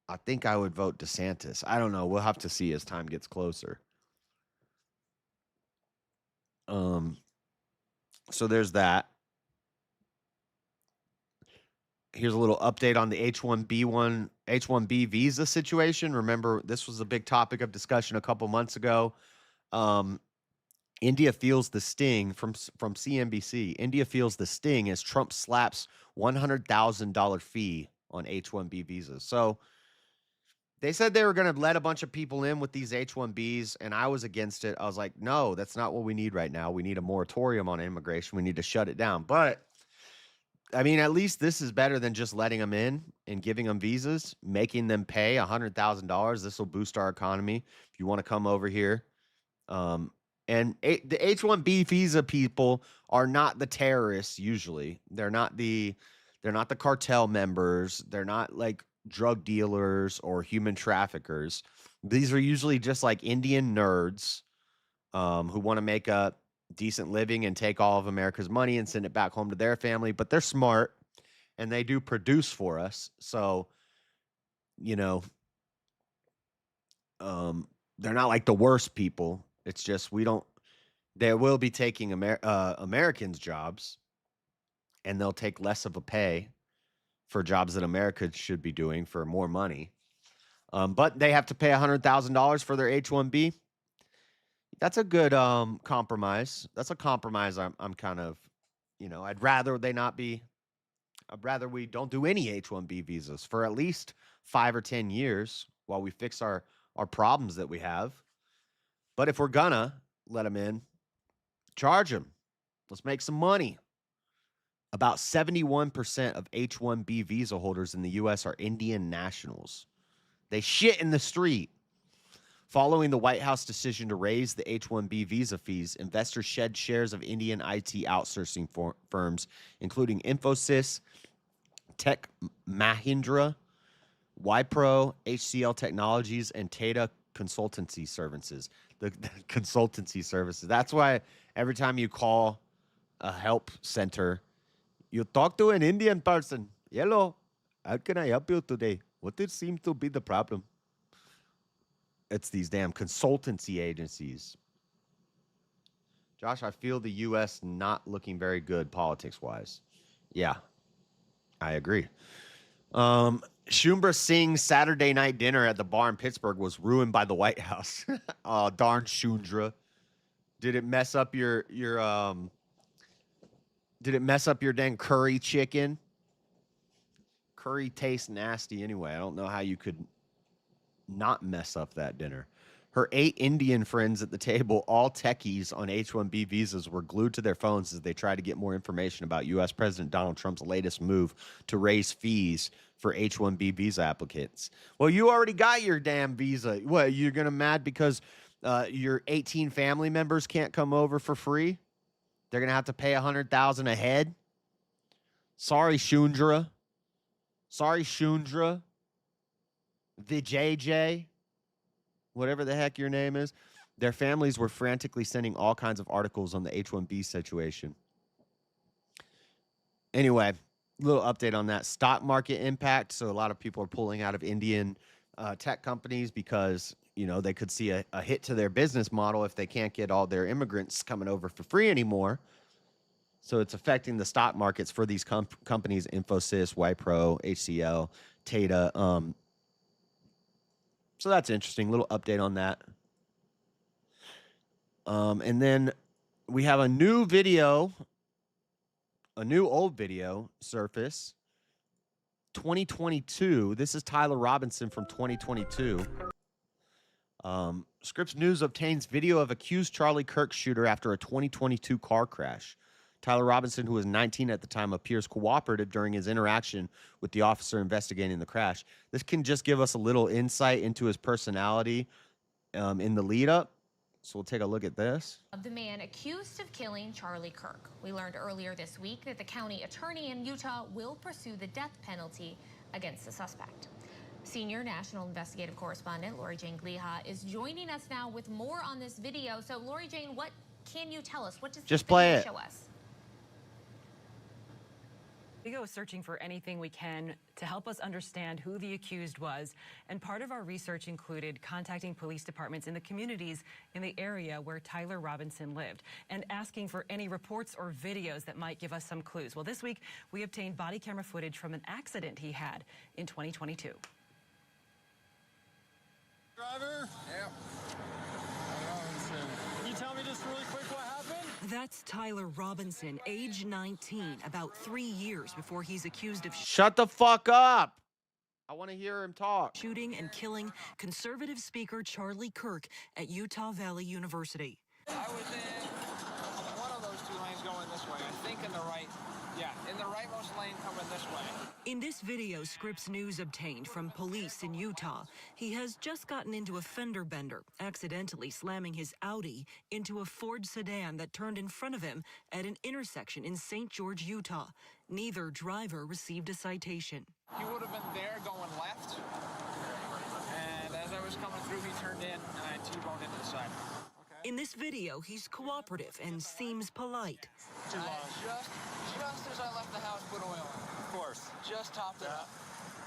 Speaker 4: I think I would vote DeSantis. I don't know. We'll have to see as time gets closer. So there's that. Here's a little update on the H-1B visa situation. Remember, this was a big topic of discussion a couple months ago. India feels the sting from CNBC. India feels the sting as Trump slaps $100,000 fee on H-1B visas. So they said they were going to let a bunch of people in with these H-1Bs, and I was against it. I was like, no, that's not what we need right now. We need a moratorium on immigration. We need to shut it down. But, I mean, at least this is better than just letting them in and giving them visas, making them pay $100,000. This will boost our economy if you want to come over here. And the H-1B visa people are not the terrorists usually. They're not the cartel members. They're not like drug dealers or human traffickers. These are usually just like Indian nerds who want to make a decent living and take all of America's money and send it back home to their family. But they're smart and they do produce for us. So, you know, they're not like the worst people. It's just they will be taking Americans' jobs, and they'll take less of a pay for jobs that America should be doing for more money. But they have to pay $100,000 for their H-1B. That's a good compromise. That's a compromise I'm kind of, I'd rather we don't do any H-1B visas for at least 5 or 10 years while we fix our problems that we have. But if we're gonna let them in, charge them. Let's make some money. About 71% of H-1B visa holders in the U.S. are Indian nationals. They shit in the street. Following the White House decision to raise the H-1B visa fees, investors shed shares of Indian IT outsourcing firms, including Infosys, Tech Mahindra, Wipro, HCL Technologies, and Tata Consultancy Services. the consultancy services. That's why every time you call a help center, you talk to an Indian person. Hello, how can I help you today? What did seem to be the problem? It's these damn consultancy agencies. Josh, I feel the U.S. not looking very good politics-wise. Yeah, I agree. Shumbra Singh's Saturday night dinner at the bar in Pittsburgh was ruined by the White House. Oh, darn Shundra. Did it mess up your dang curry chicken? Curry tastes nasty anyway. I don't know how you could not mess up that dinner. Her 8 Indian friends at the table, all techies on H-1B visas, were glued to their phones as they tried to get more information about U.S. President Donald Trump's latest move to raise fees for H-1B visa applicants. Well, you already got your damn visa. What, you're going to mad because your 18 family members can't come over for free? They're going to have to pay $100,000 a head? Sorry, Shundra. Sorry, Shundra. The JJ. Whatever the heck your name is. Their families were frantically sending all kinds of articles on the H-1B situation. Anyway, little update on that. Stock market impact. So a lot of people are pulling out of Indian tech companies because, you know, they could see a hit to their business model if they can't get all their immigrants coming over for free anymore. So it's affecting the stock markets for these companies, Infosys, Wipro, HCL, Tata. So that's interesting. Little update on that. And then we have a new video, a new old video surface. 2022. This is Tyler Robinson from 2022. Scripps News obtains video of accused Charlie Kirk shooter after a 2022 car crash. Tyler Robinson, who was 19 at the time, appears cooperative during his interaction with the officer investigating the crash. This can just give us a little insight into his personality in the lead up. So we'll take a look at this.
Speaker 11: Of the man accused of killing Charlie Kirk. We learned earlier this week that the county attorney in Utah will pursue the death penalty against the suspect. Senior national investigative correspondent Lori Jane Gliha is joining us now with more on this video. So Lori Jane, what can you tell us? What does
Speaker 4: just
Speaker 11: this
Speaker 4: play
Speaker 11: video
Speaker 4: it.
Speaker 11: show us?
Speaker 18: We go searching for anything we can to help us understand who the accused was, and part of our research included contacting police departments in the communities in the area where Tyler Robinson lived and asking for any reports or videos that might give us some clues. Well, this week we obtained body camera footage from an accident he had in 2022.
Speaker 19: Driver? Yep. Can you tell me just really quick what happened?
Speaker 18: That's Tyler Robinson, age 19, about 3 years before he's accused of
Speaker 4: Shut the fuck up. I want to hear him talk.
Speaker 18: shooting and killing conservative speaker Charlie Kirk at Utah Valley University.
Speaker 19: I was in one of those 2 lanes going this way. I think in the right, yeah, in the rightmost lane coming this way.
Speaker 18: In this video Scripps News obtained from police in Utah, he has just gotten into a fender bender, accidentally slamming his Audi into a Ford sedan that turned in front of him at an intersection in St. George, Utah. Neither driver received a citation.
Speaker 19: He would have been there going left, and as I was coming through, he turned in, and I T-boned into the side.
Speaker 18: In this video, he's cooperative and seems polite.
Speaker 19: Just as I left the house, put oil in. Of course. Just topped it up.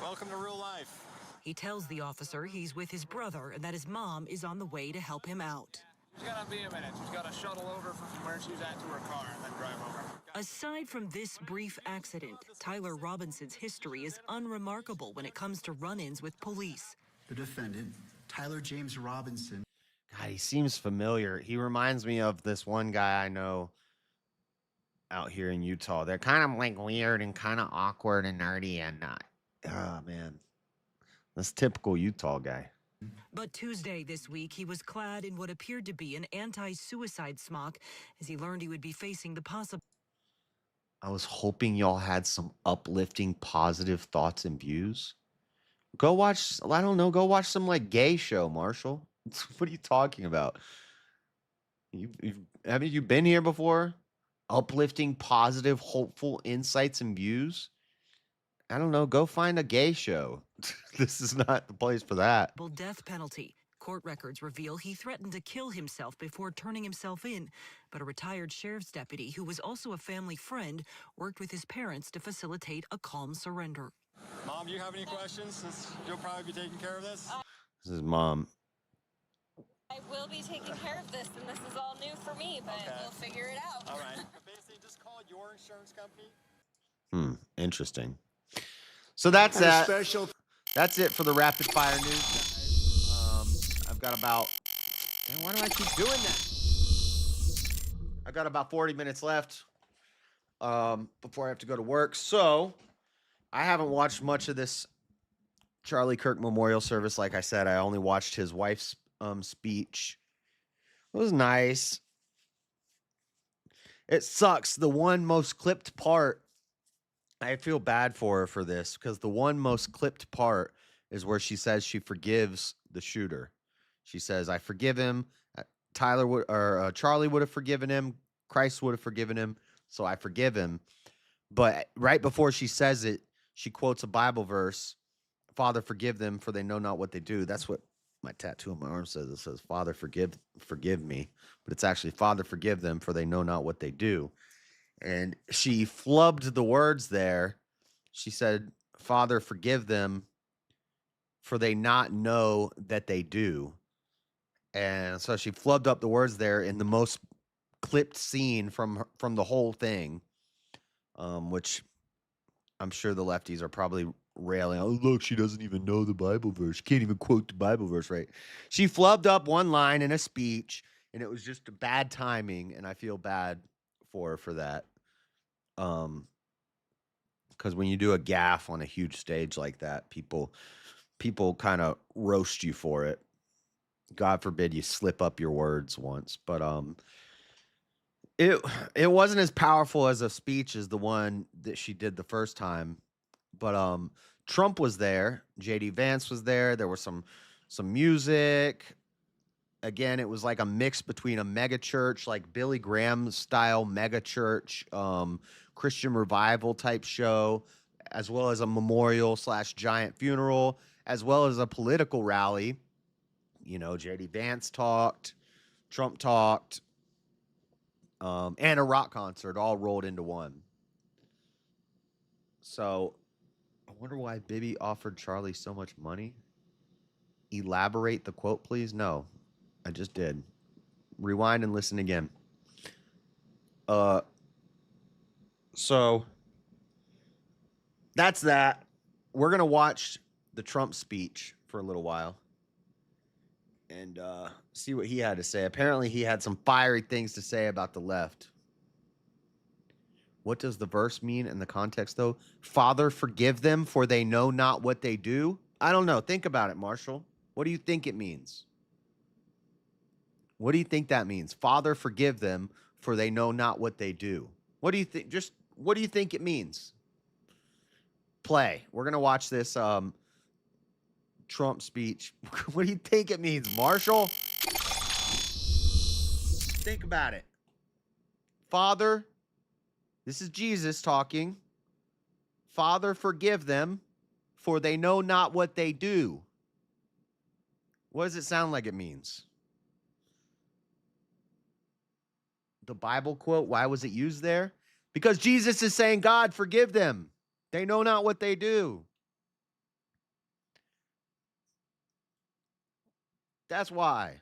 Speaker 19: Welcome to real life.
Speaker 18: He tells the officer he's with his brother and that his mom is on the way to help him out.
Speaker 19: She's gonna be a minute. She's got to shuttle over from where she's at to her car and then drive over.
Speaker 18: Aside from this brief accident, Tyler Robinson's history is unremarkable when it comes to run-ins with police.
Speaker 20: The defendant, Tyler James Robinson.
Speaker 4: God, he seems familiar. He reminds me of this one guy I know out here in Utah. They're kind of like weird and kind of awkward and nerdy and oh man, that's typical Utah guy.
Speaker 18: But Tuesday this week, he was clad in what appeared to be an anti-suicide smock as he learned he would be facing the possible.
Speaker 4: I was hoping y'all had some uplifting, positive thoughts and views. Go watch, I don't know, go watch some like gay show, Marshall. What are you talking about? Haven't you been here before? Uplifting, positive, hopeful insights and views? I don't know. Go find a gay show. This is not the place for that.
Speaker 18: Death penalty. Court records reveal he threatened to kill himself before turning himself in, but a retired sheriff's deputy who was also a family friend worked with his parents to facilitate a calm surrender.
Speaker 1: Mom, do you have any questions since you'll probably be taking care of this?
Speaker 4: This is Mom.
Speaker 2: I will be taking care of this, and this is all new for me, but we'll figure it out.
Speaker 1: All right. Basically, just call your insurance company.
Speaker 4: Interesting. So that's
Speaker 24: And a
Speaker 4: that.
Speaker 24: special-
Speaker 4: That's it for the rapid fire news, guys. I've got about... Man, why do I keep doing that? I've got about 40 minutes left before I have to go to work. So I haven't watched much of this Charlie Kirk memorial service. Like I said, I only watched his wife's speech. It was nice. It sucks. The one most clipped part, I feel bad for her for this, because the one most clipped part is where she says she forgives the shooter. She says, I forgive him. Charlie would have forgiven him. Christ would have forgiven him. So I forgive him. But right before she says it, she quotes a Bible verse. Father, forgive them, for they know not what they do. That's what my tattoo on my arm says. It says, Father, forgive me. But it's actually, Father, forgive them, for they know not what they do. And she flubbed the words there. She said, Father, forgive them, for they not know that they do. And so she flubbed up the words there in the most clipped scene from the whole thing, which I'm sure the lefties are probably railing. Oh, look, she doesn't even know the Bible verse. She can't even quote the Bible verse right. She flubbed up one line in a speech, and it was just a bad timing, and I feel bad for her for that. Because when you do a gaffe on a huge stage like that, people kind of roast you for it. God forbid you slip up your words once, but it wasn't as powerful as a speech as the one that she did the first time. But Trump was there, JD Vance was there. There was some music. Again, it was like a mix between a mega church, like Billy Graham style mega church, Christian revival type show, as well as a memorial / giant funeral, as well as a political rally. You know, JD Vance talked, Trump talked, and a rock concert all rolled into one. So I wonder why Bibby offered Charlie so much money. Elaborate the quote, please. No, I just did. Rewind and listen again. So that's that. We're going to watch the Trump speech for a little while and see what he had to say. Apparently he had some fiery things to say about the left. What does the verse mean in the context, though? Father, forgive them, for they know not what they do. I don't know. Think about it, Marshall. What do you think it means? What do you think that means? Father, forgive them, for they know not what they do. What do you think? Just what do you think it means? Play. We're going to watch this Trump speech. What do you think it means, Marshall? Think about it. Father, this is Jesus talking. Father, forgive them, for they know not what they do. What does it sound like it means? The Bible quote, why was it used there? Because Jesus is saying, God, forgive them. They know not what they do. That's why.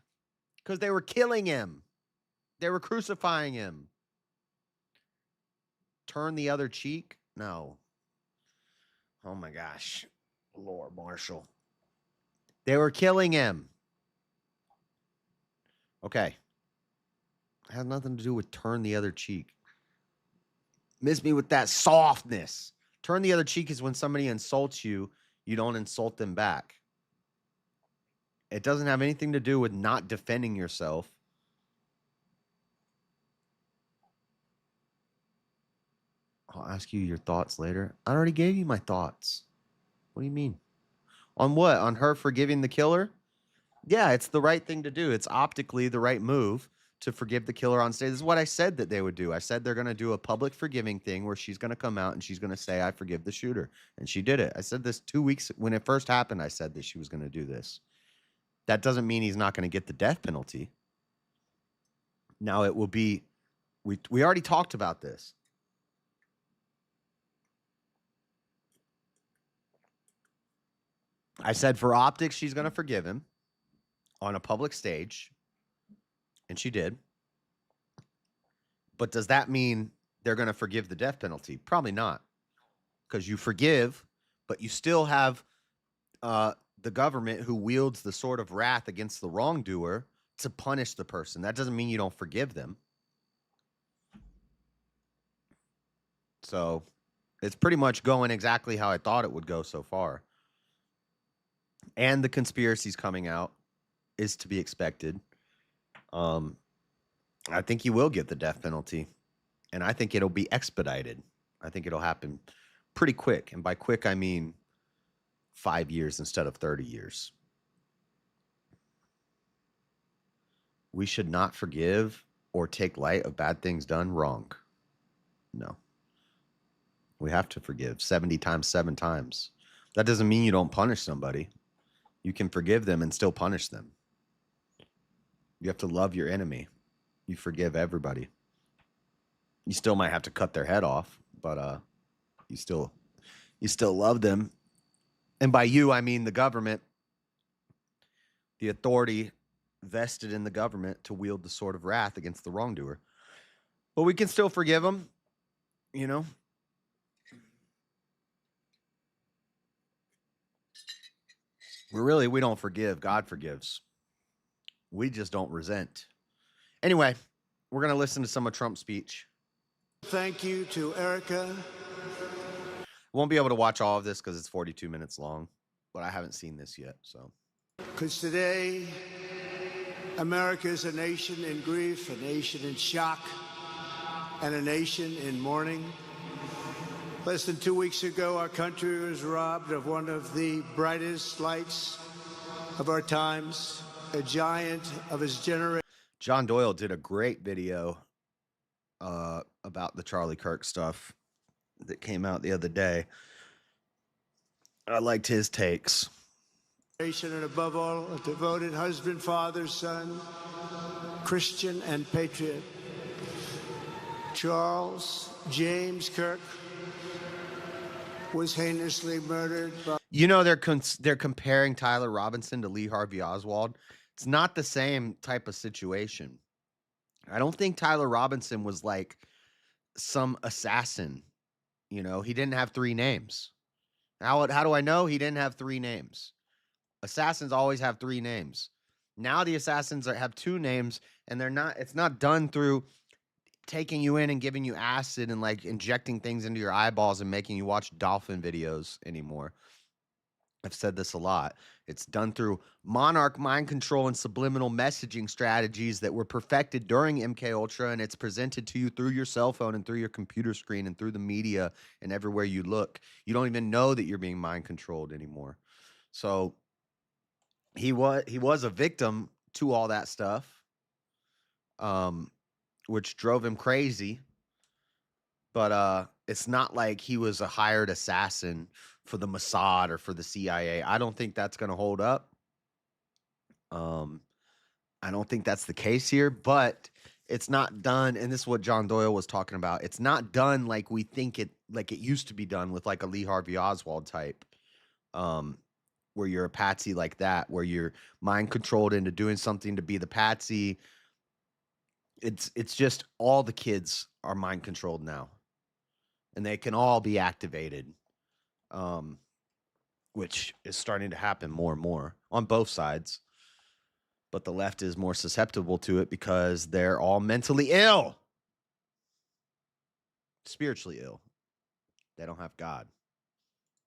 Speaker 4: Because they were killing him. They were crucifying him. Turn the other cheek? No. Oh my gosh. Lord Marshall. They were killing him. Okay. It has nothing to do with turn the other cheek. Miss me with that softness. Turn the other cheek is when somebody insults you, you don't insult them back. It doesn't have anything to do with not defending yourself. I'll ask you your thoughts later. I already gave you my thoughts. What do you mean? On what? On her forgiving the killer? Yeah, it's the right thing to do. It's optically the right move to forgive the killer on stage. This is what I said that they would do. I said they're going to do a public forgiving thing where she's going to come out and she's going to say, I forgive the shooter. And she did it. I said this 2 weeks when it first happened. I said that she was going to do this. That doesn't mean he's not going to get the death penalty. Now it will be, we already talked about this. I said for optics, she's going to forgive him on a public stage. And she did. But does that mean they're going to forgive the death penalty? Probably not. Because you forgive, but you still have the government who wields the sword of wrath against the wrongdoer to punish the person. That doesn't mean you don't forgive them. So it's pretty much going exactly how I thought it would go so far. And the conspiracy's coming out is to be expected. I think he will get the death penalty. And I think it'll be expedited. I think it'll happen pretty quick. And by quick, I mean 5 years instead of 30 years. We should not forgive or take light of bad things done wrong. No. We have to forgive 70 times, 7 times. That doesn't mean you don't punish somebody. You can forgive them and still punish them. You have to love your enemy. You forgive everybody. You still might have to cut their head off, but you still love them. And by you, I mean the government, the authority vested in the government to wield the sword of wrath against the wrongdoer. But we can still forgive them, you know. We don't forgive. God forgives. We just don't resent. Anyway, we're going to listen to some of Trump's speech.
Speaker 24: Thank you to Erica.
Speaker 4: Won't be able to watch all of this because it's 42 minutes long, but I haven't seen this yet, so.
Speaker 24: Because today, America is a nation in grief, a nation in shock, and a nation in mourning. Less than 2 weeks ago, our country was robbed of one of the brightest lights of our times, a giant of his generation.
Speaker 4: John Doyle did a great video about the Charlie Kirk stuff that came out the other day. I liked his takes.
Speaker 24: And above all, a devoted husband, father, son, Christian and patriot. Charles James Kirk was heinously murdered by...
Speaker 4: You know, they're comparing Tyler Robinson to Lee Harvey Oswald. It's not the same type of situation. I don't think Tyler Robinson was like some assassin. You know, he didn't have 3 names. How do I know? He didn't have 3 names. Assassins always have 3 names. Now the assassins have 2 names, and it's not done through taking you in and giving you acid and like injecting things into your eyeballs and making you watch dolphin videos anymore. I've said this a lot. It's done through monarch mind control and subliminal messaging strategies that were perfected during MK Ultra, and it's presented to you through your cell phone and through your computer screen and through the media and everywhere you look. You don't even know that you're being mind controlled anymore. So he was a victim to all that stuff, which drove him crazy. But it's not like he was a hired assassin for the Mossad or for the CIA. I don't think that's going to hold up. I don't think that's the case here, but it's not done. And this is what John Doyle was talking about. It's not done like we think it used to be done with like a Lee Harvey Oswald type, where you're a patsy like that, where you're mind controlled into doing something to be the patsy. It's just all the kids are mind controlled now, and they can all be activated, which is starting to happen more and more on both sides. But the left is more susceptible to it because they're all mentally ill, spiritually ill. They don't have God.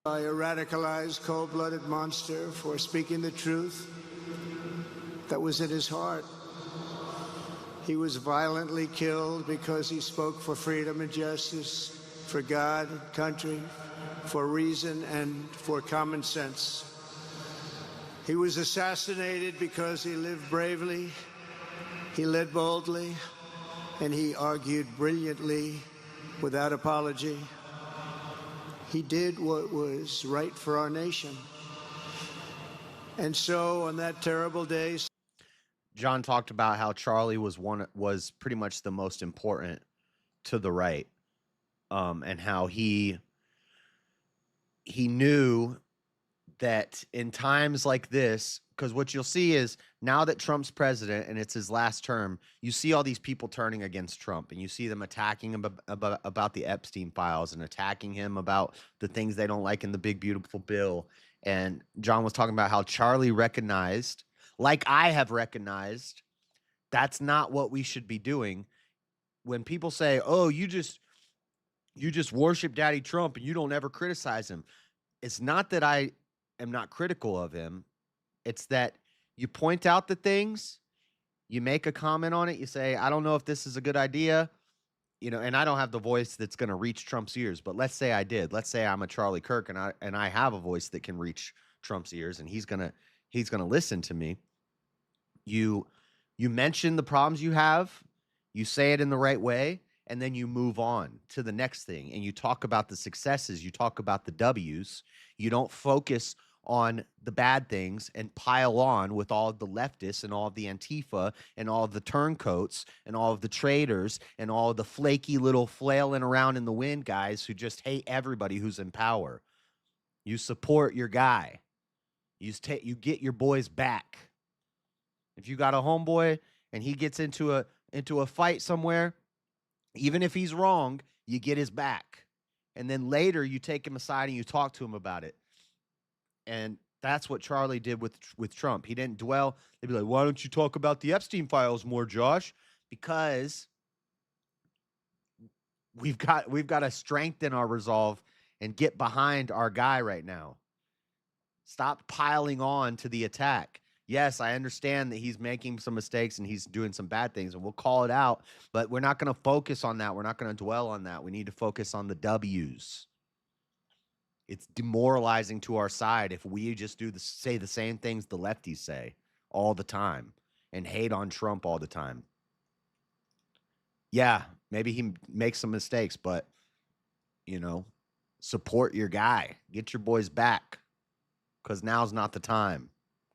Speaker 24: By a radicalized, cold-blooded monster for speaking the truth that was in his heart. He was violently killed because he spoke for freedom and justice, for God and country, for reason and for common sense. He was assassinated because he lived bravely, he led boldly, and he argued brilliantly without apology. He did what was right for our nation. And so on that terrible day,
Speaker 4: John talked about how Charlie was pretty much the most important to the right, and how he knew that in times like this, because what you'll see is now that Trump's president and it's his last term, you see all these people turning against Trump, and you see them attacking him about the Epstein files and attacking him about the things they don't like in the big beautiful bill. And John was talking about how Charlie recognized, like I have recognized, that's not what we should be doing. When people say, "Oh, you just worship Daddy Trump and you don't ever criticize him," it's not that I am not critical of him. It's that you point out the things, you make a comment on it, you say, "I don't know if this is a good idea," and I don't have the voice that's going to reach Trump's ears, but let's say I did. Let's say I'm a Charlie Kirk and I have a voice that can reach Trump's ears, and he's going to listen to me. You mention the problems you have, you say it in the right way, and then you move on to the next thing, and you talk about the successes, you talk about the W's. You don't focus on the bad things and pile on with all of the leftists and all of the Antifa and all of the turncoats and all of the traitors and all of the flaky little flailing around in the wind guys who just hate everybody who's in power. You support your guy. You get your boys back. If you got a homeboy and he gets into a fight somewhere, even if he's wrong, you get his back. And then later you take him aside and you talk to him about it. And that's what Charlie did with Trump. He didn't dwell. They'd be like, "Why don't you talk about the Epstein files more, Josh?" Because we've got to strengthen our resolve and get behind our guy right now. Stop piling on to the attack. Yes, I understand that he's making some mistakes and he's doing some bad things, and we'll call it out, but we're not going to focus on that. We're not going to dwell on that. We need to focus on the W's. It's demoralizing to our side if we just say the same things the lefties say all the time and hate on Trump all the time. Yeah, maybe he makes some mistakes, but, support your guy. Get your boys back, because now's not the time.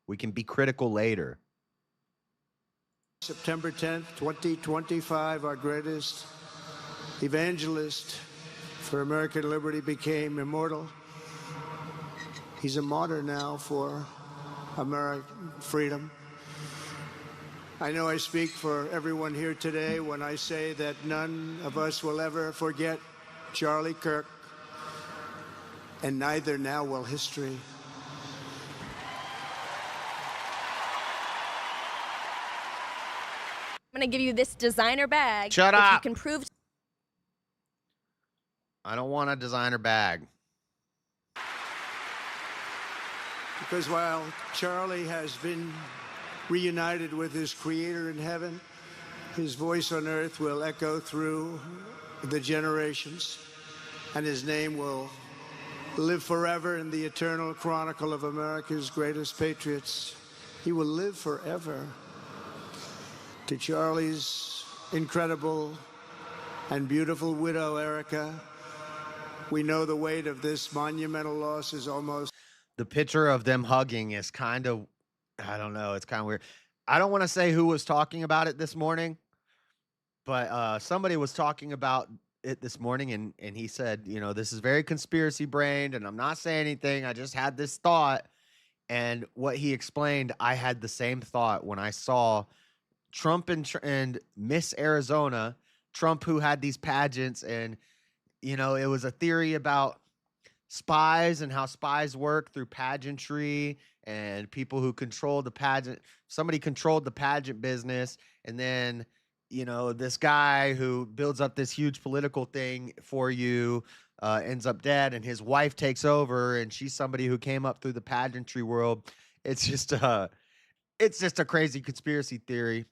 Speaker 4: We can be critical later.
Speaker 24: September 10th, 2025, our greatest evangelist for American liberty became immortal. He's a martyr now for American freedom. I know I speak for everyone here today when I say that none of us will ever forget Charlie Kirk, and neither now will history.
Speaker 5: I'm going to give you this designer bag.
Speaker 4: Shut
Speaker 5: if
Speaker 4: up.
Speaker 5: You can prove.
Speaker 4: I don't want a designer bag.
Speaker 24: Because while Charlie has been reunited with his creator in heaven, his voice on earth will echo through the generations, and his name will live forever in the eternal chronicle of America's greatest patriots. He will live forever. To Charlie's incredible and beautiful widow, Erica, we know the weight of this monumental loss is almost...
Speaker 4: The picture of them hugging is kind of, I don't know, it's kind of weird. I don't want to say who was talking about it this morning, but somebody was talking about it this morning, and he said, this is very conspiracy brained, and I'm not saying anything. I just had this thought. And what he explained, I had the same thought when I saw Trump and Miss Arizona, Trump who had these pageants, and, it was a theory about spies and how spies work through pageantry and people who control the pageant. Somebody controlled the pageant business, and then this guy who builds up this huge political thing for you ends up dead, and his wife takes over, and she's somebody who came up through the pageantry world. It's just a crazy conspiracy theory,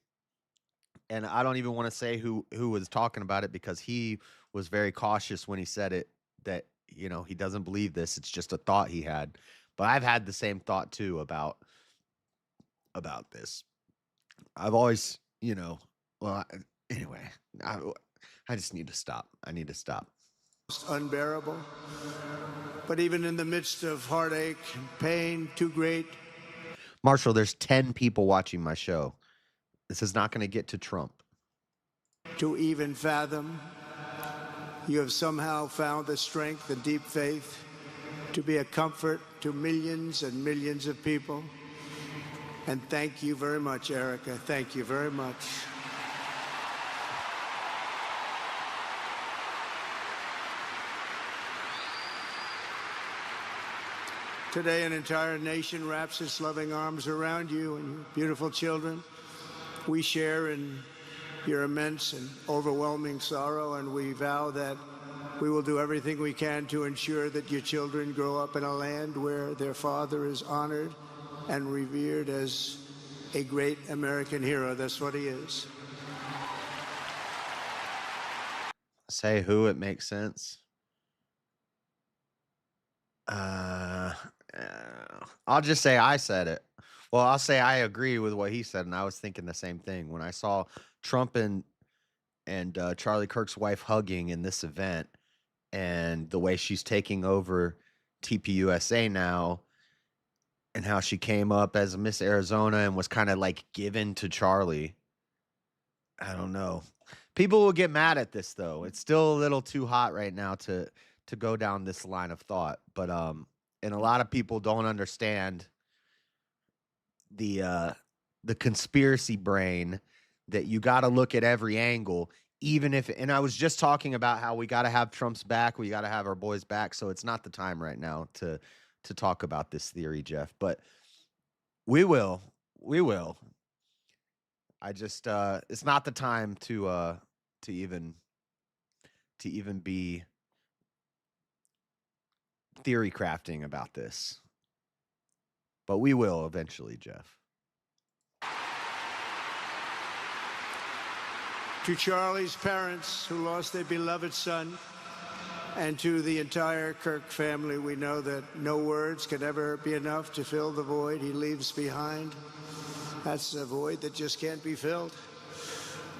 Speaker 4: and I don't even want to say who was talking about it, because he was very cautious when he said it, that he doesn't believe this. It's just a thought he had. But I've had the same thought too about this. I've always, anyway, I just need to stop. I need to stop.
Speaker 24: Unbearable. But even in the midst of heartache and pain too great
Speaker 4: Marshall, there's 10 people watching my show. This is not going to get to Trump.
Speaker 24: To even fathom, you have somehow found the strength and deep faith to be a comfort to millions and millions of people. And thank you very much, Erica. Thank you very much. Today, an entire nation wraps its loving arms around you and your beautiful children. We share in your immense and overwhelming sorrow, and we vow that we will do everything we can to ensure that your children grow up in a land where their father is honored and revered as a great American hero. That's what he is.
Speaker 4: Say who, it makes sense. I'll just say I said it. Well, I'll say I agree with what he said, and I was thinking the same thing when I saw Trump and Charlie Kirk's wife hugging in this event, and the way she's taking over TPUSA now, and how she came up as a Miss Arizona and was kind of like given to Charlie. I don't know. People will get mad at this though. It's still a little too hot right now to go down this line of thought, but and a lot of people don't understand the conspiracy brain that you got to look at every angle, even if, and I was just talking about how we got to have Trump's back, we got to have our boys back, so it's not the time right now to talk about this theory, Jeff, but we will. I just it's not the time to even be theory crafting about this. But we will eventually, Jeff.
Speaker 24: To Charlie's parents who lost their beloved son, and to the entire Kirk family, we know that no words can ever be enough to fill the void he leaves behind. That's a void that just can't be filled.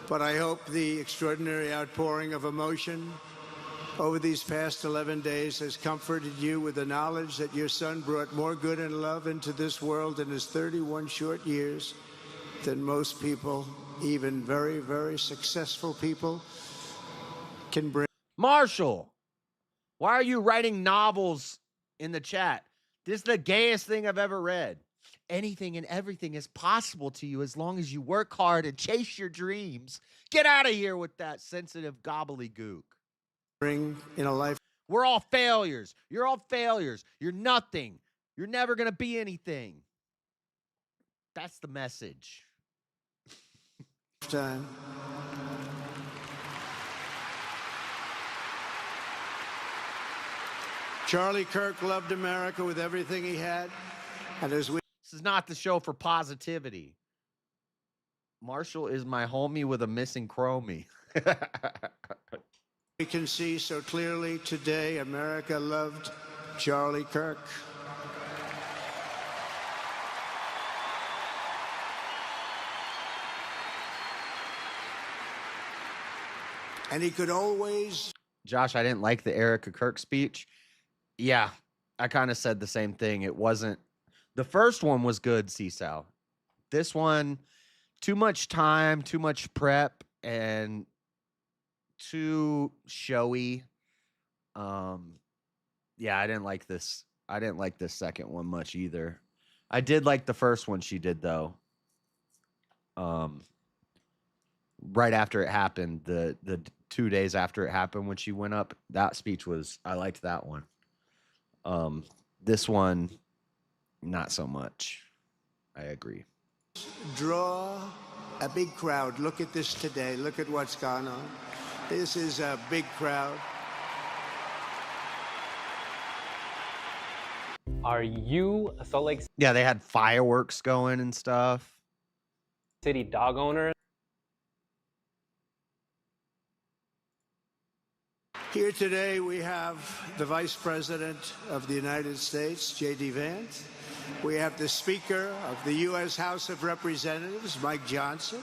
Speaker 24: But I hope the extraordinary outpouring of emotion over these past 11 days has comforted you with the knowledge that your son brought more good and love into this world in his 31 short years than most people, even very, very successful people, can bring.
Speaker 4: Marshall, why are you writing novels in the chat? This is the gayest thing I've ever read. Anything and everything is possible to you as long as you work hard and chase your dreams. Get out of here with that sensitive gobbledygook.
Speaker 24: Bring in a life.
Speaker 4: We're all failures. You're all failures. You're nothing. You're never going to be anything. That's the message.
Speaker 24: Time. Charlie Kirk loved America with everything he had, and as we.
Speaker 4: This is not the show for positivity. Marshall is my homie with a missing chromie.
Speaker 24: We can see so clearly today, America loved Charlie Kirk. And he could always.
Speaker 4: Josh, I didn't like the Erica Kirk speech. Yeah, I kind of said the same thing. It wasn't. The first one was good, C-Sal. This one, too much time, too much prep, and too showy. Yeah, I didn't like this. I didn't like this second one much either. I did like the first one she did though. Right after it happened, the 2 days after it happened when she went up, that speech was, I liked that one. This one, not so much. I agree.
Speaker 24: Draw a big crowd. Look at this today. Look at what's gone on. This is a big crowd.
Speaker 3: Are you a Salt Lake
Speaker 4: Yeah, they had fireworks going and stuff.
Speaker 3: City dog owner?
Speaker 24: Here today we have the Vice President of the United States, J.D. Vance. We have the Speaker of the U.S. House of Representatives, Mike Johnson.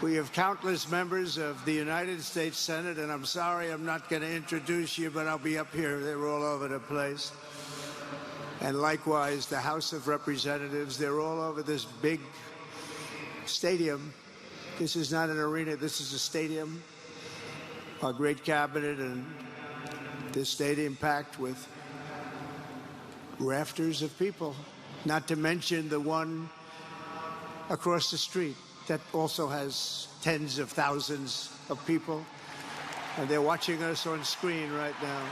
Speaker 24: We have countless members of the United States Senate, and I'm sorry I'm not going to introduce you, but I'll be up here. They're all over the place. And likewise, the House of Representatives, they're all over this big stadium. This is not an arena, this is a stadium. Our great cabinet and this stadium packed with rafters of people, not to mention the one across the street that also has tens of thousands of people, and they're watching us on screen right now.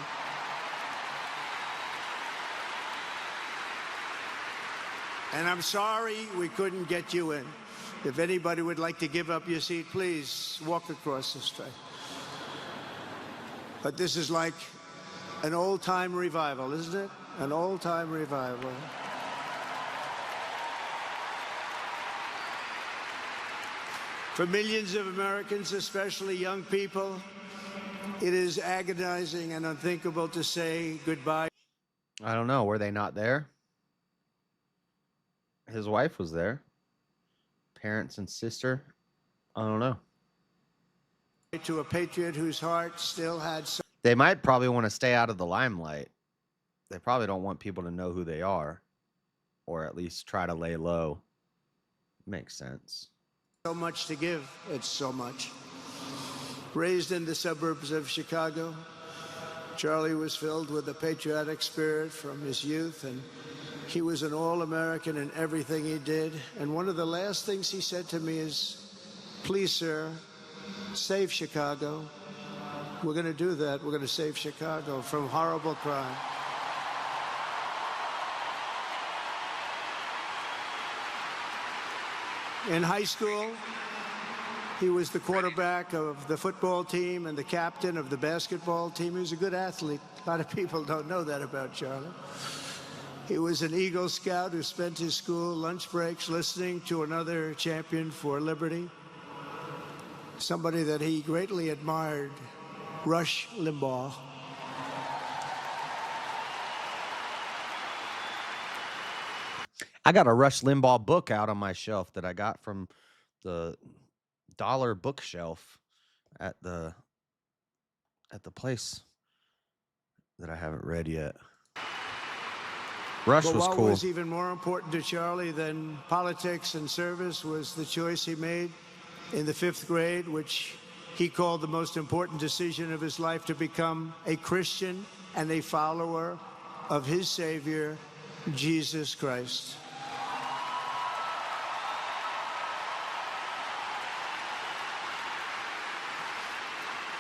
Speaker 24: And I'm sorry we couldn't get you in. If anybody would like to give up your seat, please walk across the street. But this is like an old-time revival, isn't it? An old-time revival. For millions of Americans, especially young people, it is agonizing and unthinkable to say goodbye.
Speaker 4: I don't know. Were they not there? His wife was there. Parents and sister. I don't know.
Speaker 24: To a patriot whose heart still had so
Speaker 4: They might probably want to stay out of the limelight. They probably don't want people to know who they are, or at least try to lay low. Makes sense.
Speaker 24: much to give. It's so much. Raised in the suburbs of Chicago, Charlie was filled with a patriotic spirit from his youth, and he was an all-American in everything he did. And one of the last things he said to me is, "Please, sir, save Chicago." We're going to do that. We're going to save Chicago from horrible crime. In high school, he was the quarterback of the football team and the captain of the basketball team. He was a good athlete. A lot of people don't know that about Charlie. He was an Eagle Scout who spent his school lunch breaks listening to another champion for liberty, somebody that he greatly admired, Rush Limbaugh.
Speaker 4: I got a Rush Limbaugh book out on my shelf that I got from the dollar bookshelf at the place that I haven't read yet. Rush
Speaker 24: But
Speaker 4: was
Speaker 24: what
Speaker 4: cool.
Speaker 24: was even more important to Charlie than politics and service was the choice he made in the 5th grade, which he called the most important decision of his life, to become a Christian and a follower of his Savior, Jesus Christ.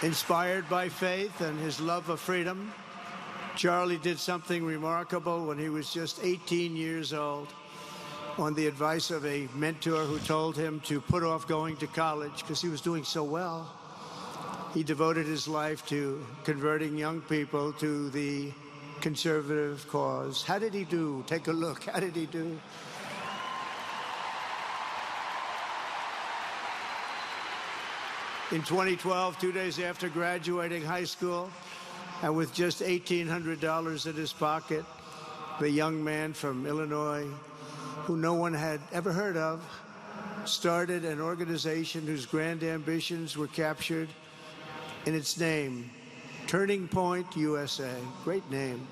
Speaker 24: Inspired by faith and his love of freedom, Charlie did something remarkable when he was just 18 years old. On the advice of a mentor who told him to put off going to college because he was doing so well, he devoted his life to converting young people to the conservative cause. How did he do? Take a look. How did he do? In 2012, 2 days after graduating high school, and with just $1,800 in his pocket, the young man from Illinois, who no one had ever heard of, started an organization whose grand ambitions were captured in its name, Turning Point USA. Great name.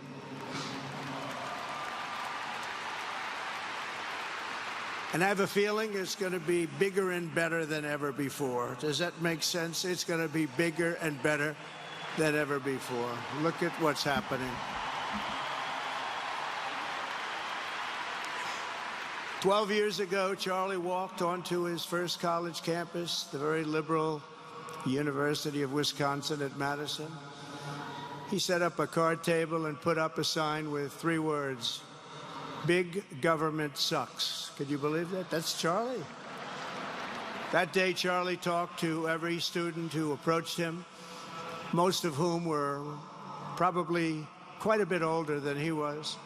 Speaker 24: And I have a feeling it's going to be bigger and better than ever before. Does that make sense? It's going to be bigger and better than ever before. Look at what's happening. 12 years ago, Charlie walked onto his first college campus, the very liberal University of Wisconsin at Madison. He set up a card table and put up a sign with 3 words: "Big government sucks." Could you believe that? That's Charlie. That day, Charlie talked to every student who approached him, most of whom were probably quite a bit older than he was.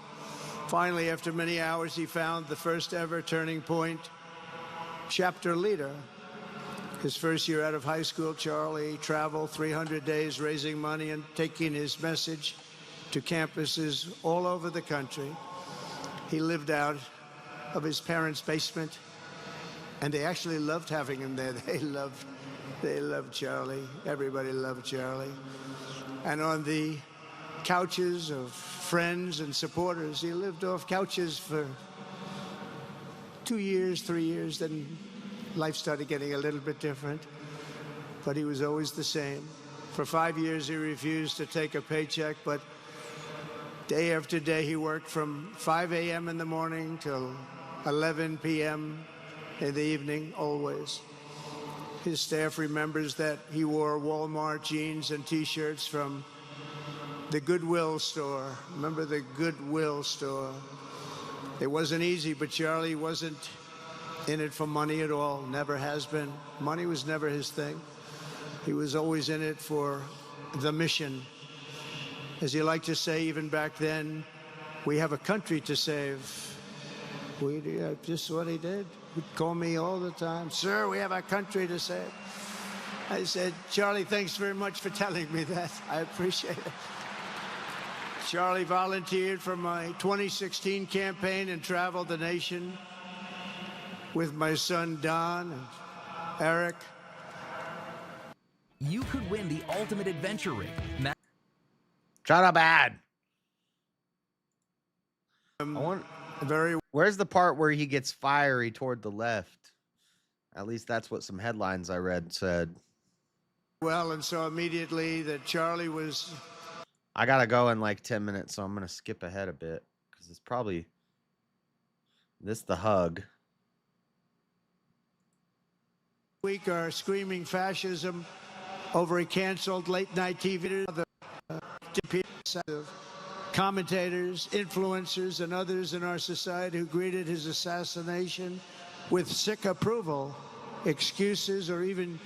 Speaker 24: Finally, after many hours, he found the first ever Turning Point chapter leader. His first year out of high school, Charlie traveled 300 days raising money and taking his message to campuses all over the country. He lived out of his parents' basement, and they actually loved having him there. They loved Charlie. Everybody loved Charlie. And on the couches of friends and supporters. He lived off couches for 2 years, 3 years, then life started getting a little bit different. But he was always the same. For 5 years, he refused to take a paycheck, but day after day, he worked from 5 a.m. in the morning till 11 p.m. in the evening, always. His staff remembers that he wore Walmart jeans and T-shirts from the Goodwill store. Remember the Goodwill store? It wasn't easy, but Charlie wasn't in it for money at all, never has been. Money was never his thing. He was always in it for the mission. As he liked to say even back then, we have a country to save. Just what he did. He'd call me all the time, sir, we have a country to save. I said, Charlie, thanks very much for telling me that. I appreciate it. Charlie volunteered for my 2016 campaign and traveled the nation with my son, Don and Eric.
Speaker 6: You could win the ultimate adventure rig.
Speaker 4: Shut up, ad. Where's the part where he gets fiery toward the left? At least that's what some headlines I read said.
Speaker 24: Well, and so immediately that Charlie was...
Speaker 4: I gotta go in like 10 minutes, so I'm gonna skip ahead a bit because it's probably the hug.
Speaker 24: Week are screaming fascism over a canceled late-night TV. The commentators, influencers, and others in our society who greeted his assassination with sick approval, excuses, or even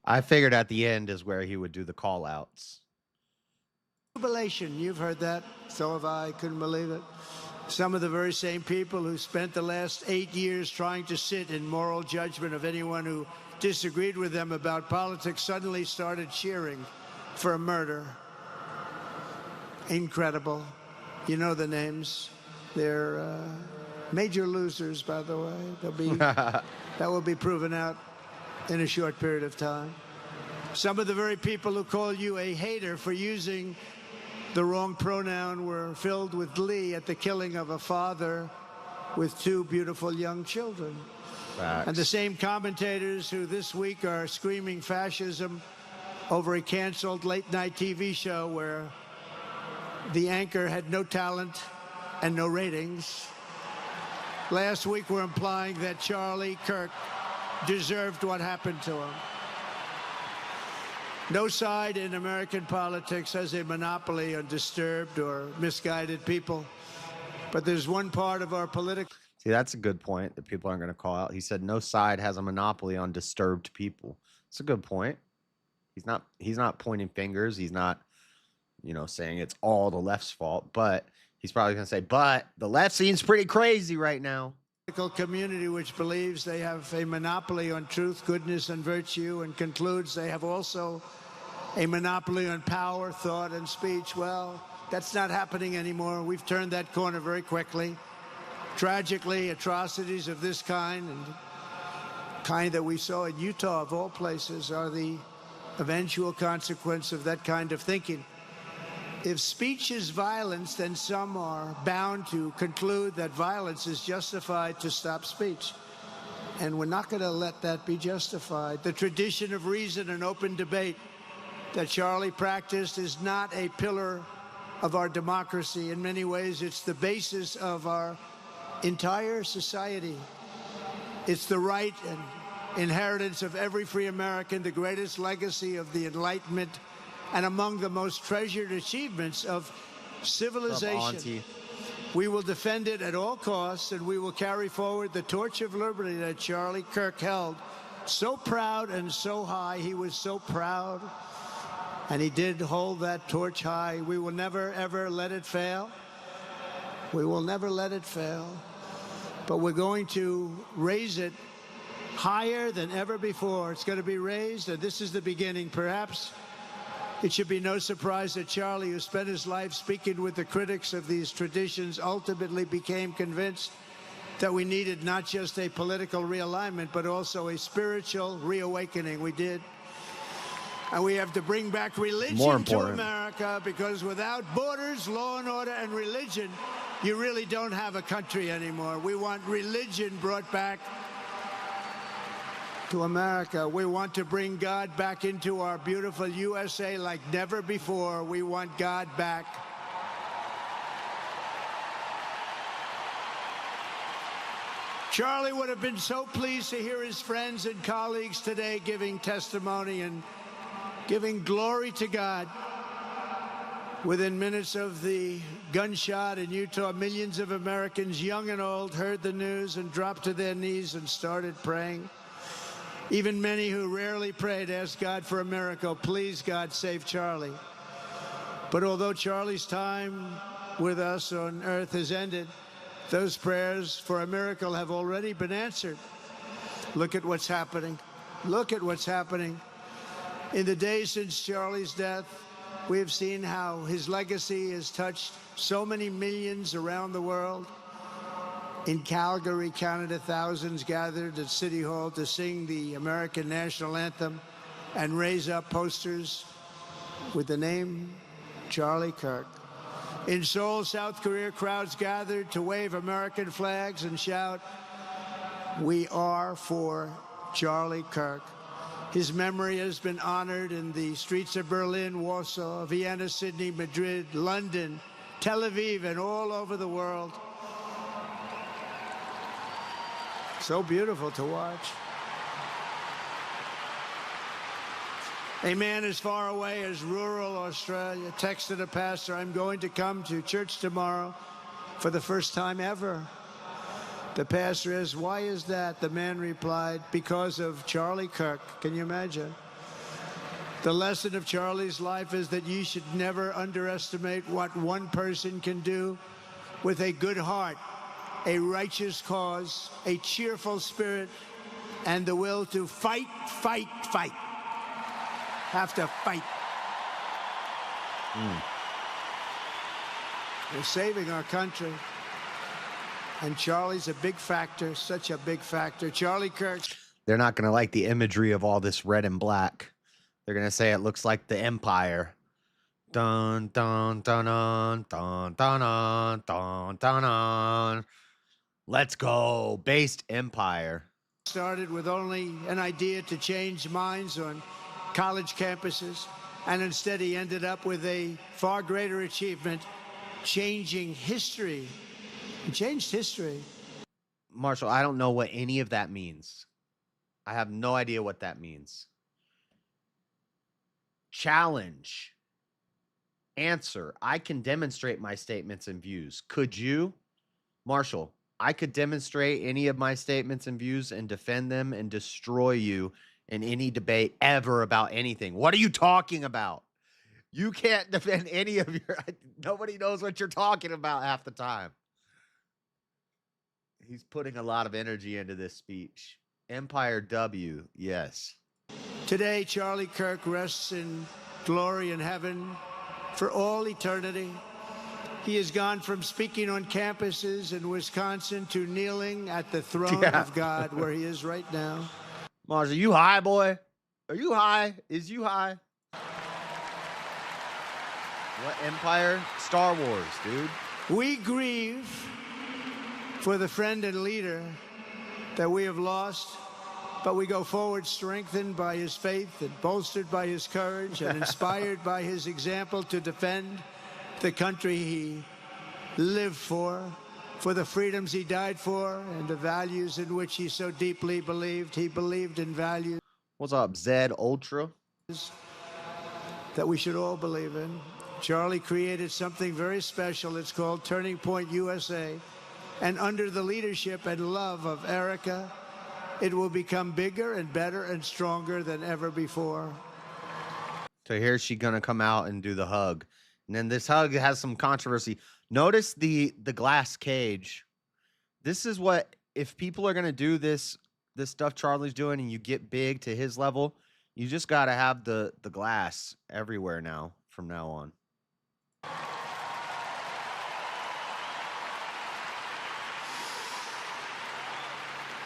Speaker 4: I figured at the end is where he would do the call-outs.
Speaker 24: jubilation. You've heard that. So have I. Couldn't believe it. Some of the very same people who spent the last 8 years trying to sit in moral judgment of anyone who disagreed with them about politics suddenly started cheering for a murder. Incredible. You know the names. They're major losers, by the way. They'll be, that will be proven out in a short period of time. Some of the very people who call you a hater for using the wrong pronoun were filled with glee at the killing of a father with 2 beautiful young children.
Speaker 4: Facts.
Speaker 24: And the same commentators who this week are screaming fascism over a canceled late-night TV show where the anchor had no talent and no ratings. Last week were implying that Charlie Kirk deserved what happened to him. No side in American politics has a monopoly on disturbed or misguided people. But there's one part of our political...
Speaker 4: See, that's a good point that people aren't going to call out. He said no side has a monopoly on disturbed people. It's a good point. He's not pointing fingers. He's not, saying it's all the left's fault. But he's probably going to say, but the left seems pretty crazy right now.
Speaker 24: Community which believes they have a monopoly on truth, goodness, and virtue, and concludes they have also a monopoly on power, thought, and speech. Well, that's not happening anymore. We've turned that corner very quickly. Tragically, atrocities of this kind, and kind that we saw in Utah, of all places, are the eventual consequence of that kind of thinking. If speech is violence, then some are bound to conclude that violence is justified to stop speech. And we're not going to let that be justified. The tradition of reason and open debate that Charlie practiced is not a pillar of our democracy. In many ways, it's the basis of our entire society. It's the right and inheritance of every free American, the greatest legacy of the Enlightenment, and among the most treasured achievements of civilization. We will defend it at all costs, and we will carry forward the torch of liberty that Charlie Kirk held so proud and so high. He was so proud, and he did hold that torch high. We will never, ever let it fail. We will never let it fail. But we're going to raise it higher than ever before. It's going to be raised, and this is the beginning. Perhaps it should be no surprise that Charlie, who spent his life speaking with the critics of these traditions, ultimately became convinced that we needed not just a political realignment, but also a spiritual reawakening. We did. And we have to bring back religion to America, because without borders, law and order, and religion, you really don't have a country anymore. We want religion brought back to America. We want to bring God back into our beautiful USA like never before. We want God back. Charlie would have been so pleased to hear his friends and colleagues today giving testimony and giving glory to God. Within minutes of the gunshot in Utah, millions of Americans, young and old, heard the news and dropped to their knees and started praying. Even many who rarely prayed asked God for a miracle. Please, God, save Charlie. But although Charlie's time with us on earth has ended, those prayers for a miracle have already been answered. Look at what's happening. Look at what's happening. In the days since Charlie's death, we have seen how his legacy has touched so many millions around the world. In Calgary, Canada, thousands gathered at City Hall to sing the American national anthem and raise up posters with the name Charlie Kirk. In Seoul, South Korea, crowds gathered to wave American flags and shout, "We are for Charlie Kirk." His memory has been honored in the streets of Berlin, Warsaw, Vienna, Sydney, Madrid, London, Tel Aviv, and all over the world. So beautiful to watch. A man as far away as rural Australia texted a pastor, "I'm going to come to church tomorrow for the first time ever." The pastor asked, "Why is that?" The man replied, "Because of Charlie Kirk." Can you imagine? The lesson of Charlie's life is that you should never underestimate what one person can do with a good heart, a righteous cause, a cheerful spirit, and the will to fight, fight, fight. Have to fight. We're saving our country. And Charlie's a big factor, such a big factor. Charlie Kirk.
Speaker 4: They're not going to like the imagery of all this red and black. They're going to say it looks like the Empire. Dun, dun, dun, dun, dun, dun, dun, dun, dun, dun. Let's go. Based Empire.
Speaker 24: Started with only an idea to change minds on college campuses, and instead he ended up with a far greater achievement, changing history. He changed history.
Speaker 4: Marshall, I don't know what any of that means. I have no idea what that means. Challenge. Answer. I can demonstrate my statements and views. Could you? Marshall, I could demonstrate any of my statements and views and defend them and destroy you in any debate ever about anything. What are you talking about? You can't defend any of your... Nobody knows what you're talking about half the time. He's putting a lot of energy into this speech. Empire W, yes.
Speaker 24: Today, Charlie Kirk rests in glory in heaven for all eternity. He has gone from speaking on campuses in Wisconsin to kneeling at the throne of God, where he is right now.
Speaker 4: Mars, are you high, boy? Are you high? Is you high? What Empire? Star Wars, dude.
Speaker 24: We grieve for the friend and leader that we have lost, but we go forward strengthened by his faith and bolstered by his courage and inspired by his example to defend the country he lived for the freedoms he died for, and the values in which he so deeply believed. He believed in values.
Speaker 4: What's up, Zed Ultra?
Speaker 24: That we should all believe in. Charlie created something very special. It's called Turning Point USA. And under the leadership and love of Erica, it will become bigger and better and stronger than ever before.
Speaker 4: So here's she gonna come out and do the hug. And then this hug has some controversy. Notice the glass cage. This is what, if people are gonna do this stuff Charlie's doing and you get big to his level, you just gotta have the glass everywhere now, from now on.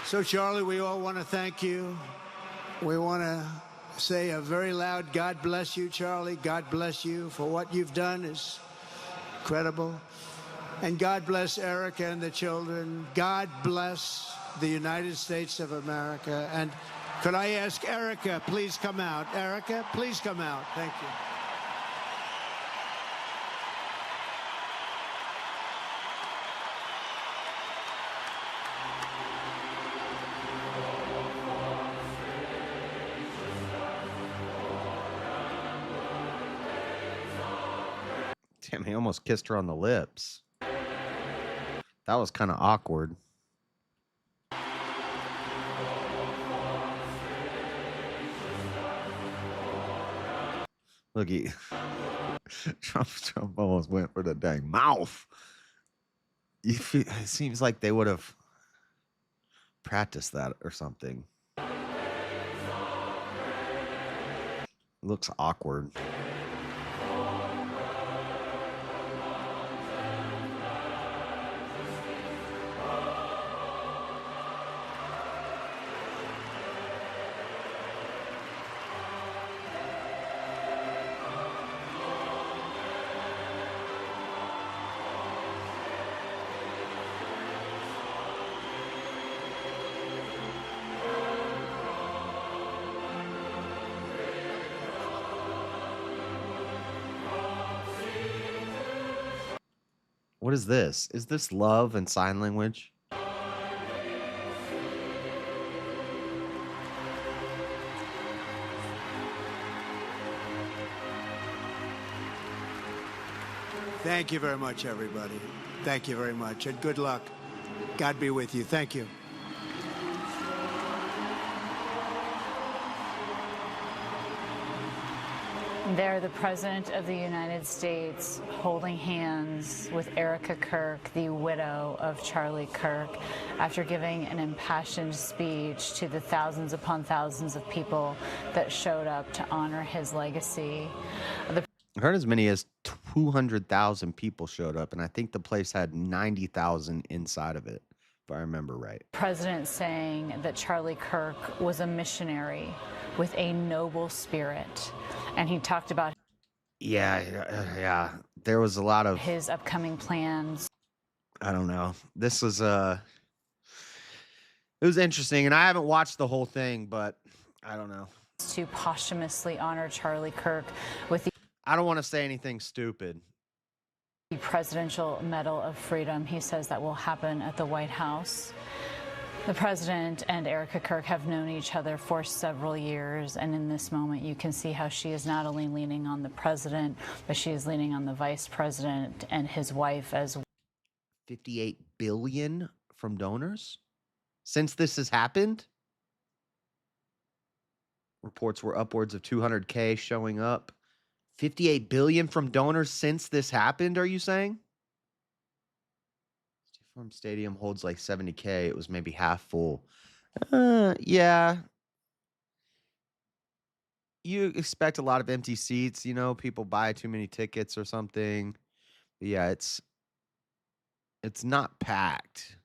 Speaker 24: So, Charlie, we all want to thank you. We want to say a very loud God bless you, Charlie. God bless you for what you've done is incredible. And God bless Erica and the children. God bless the United States of America. And could I ask Erica, please come out. Erica, please come out. Thank you.
Speaker 4: Damn, he almost kissed her on the lips. That was kind of awkward. Look, Trump almost went for the dang mouth. It seems like they would have practiced that or something. Looks awkward. What is this? Is this love and sign language?
Speaker 24: Thank you very much, everybody. Thank you very much, and good luck. God be with you. Thank you.
Speaker 7: There, the President of the United States holding hands with Erica Kirk, the widow of Charlie Kirk, after giving an impassioned speech to the thousands upon thousands of people that showed up to honor his legacy.
Speaker 4: I heard as many as 200,000 people showed up, and I think the place had 90,000 inside of it, if I remember right.
Speaker 7: President saying that Charlie Kirk was a missionary with a noble spirit, and he talked about
Speaker 4: yeah. There was a lot of
Speaker 7: his upcoming plans.
Speaker 4: I don't know. This was it was interesting, and I haven't watched the whole thing, but I don't know.
Speaker 7: To posthumously honor Charlie Kirk with the
Speaker 4: I don't want to say anything stupid.
Speaker 7: The Presidential Medal of Freedom. He says that will happen at the White House. The president and Erica Kirk have known each other for several years, and in this moment you can see how she is not only leaning on the president, but she is leaning on the vice president and his wife as well.
Speaker 4: 58 billion from donors since this has happened. Reports were upwards of 200K showing up. 58 billion from donors since this happened, are you saying? State Farm Stadium holds like 70K. It was maybe half full. Yeah. You expect a lot of empty seats, you know, people buy too many tickets or something. But yeah, it's not packed.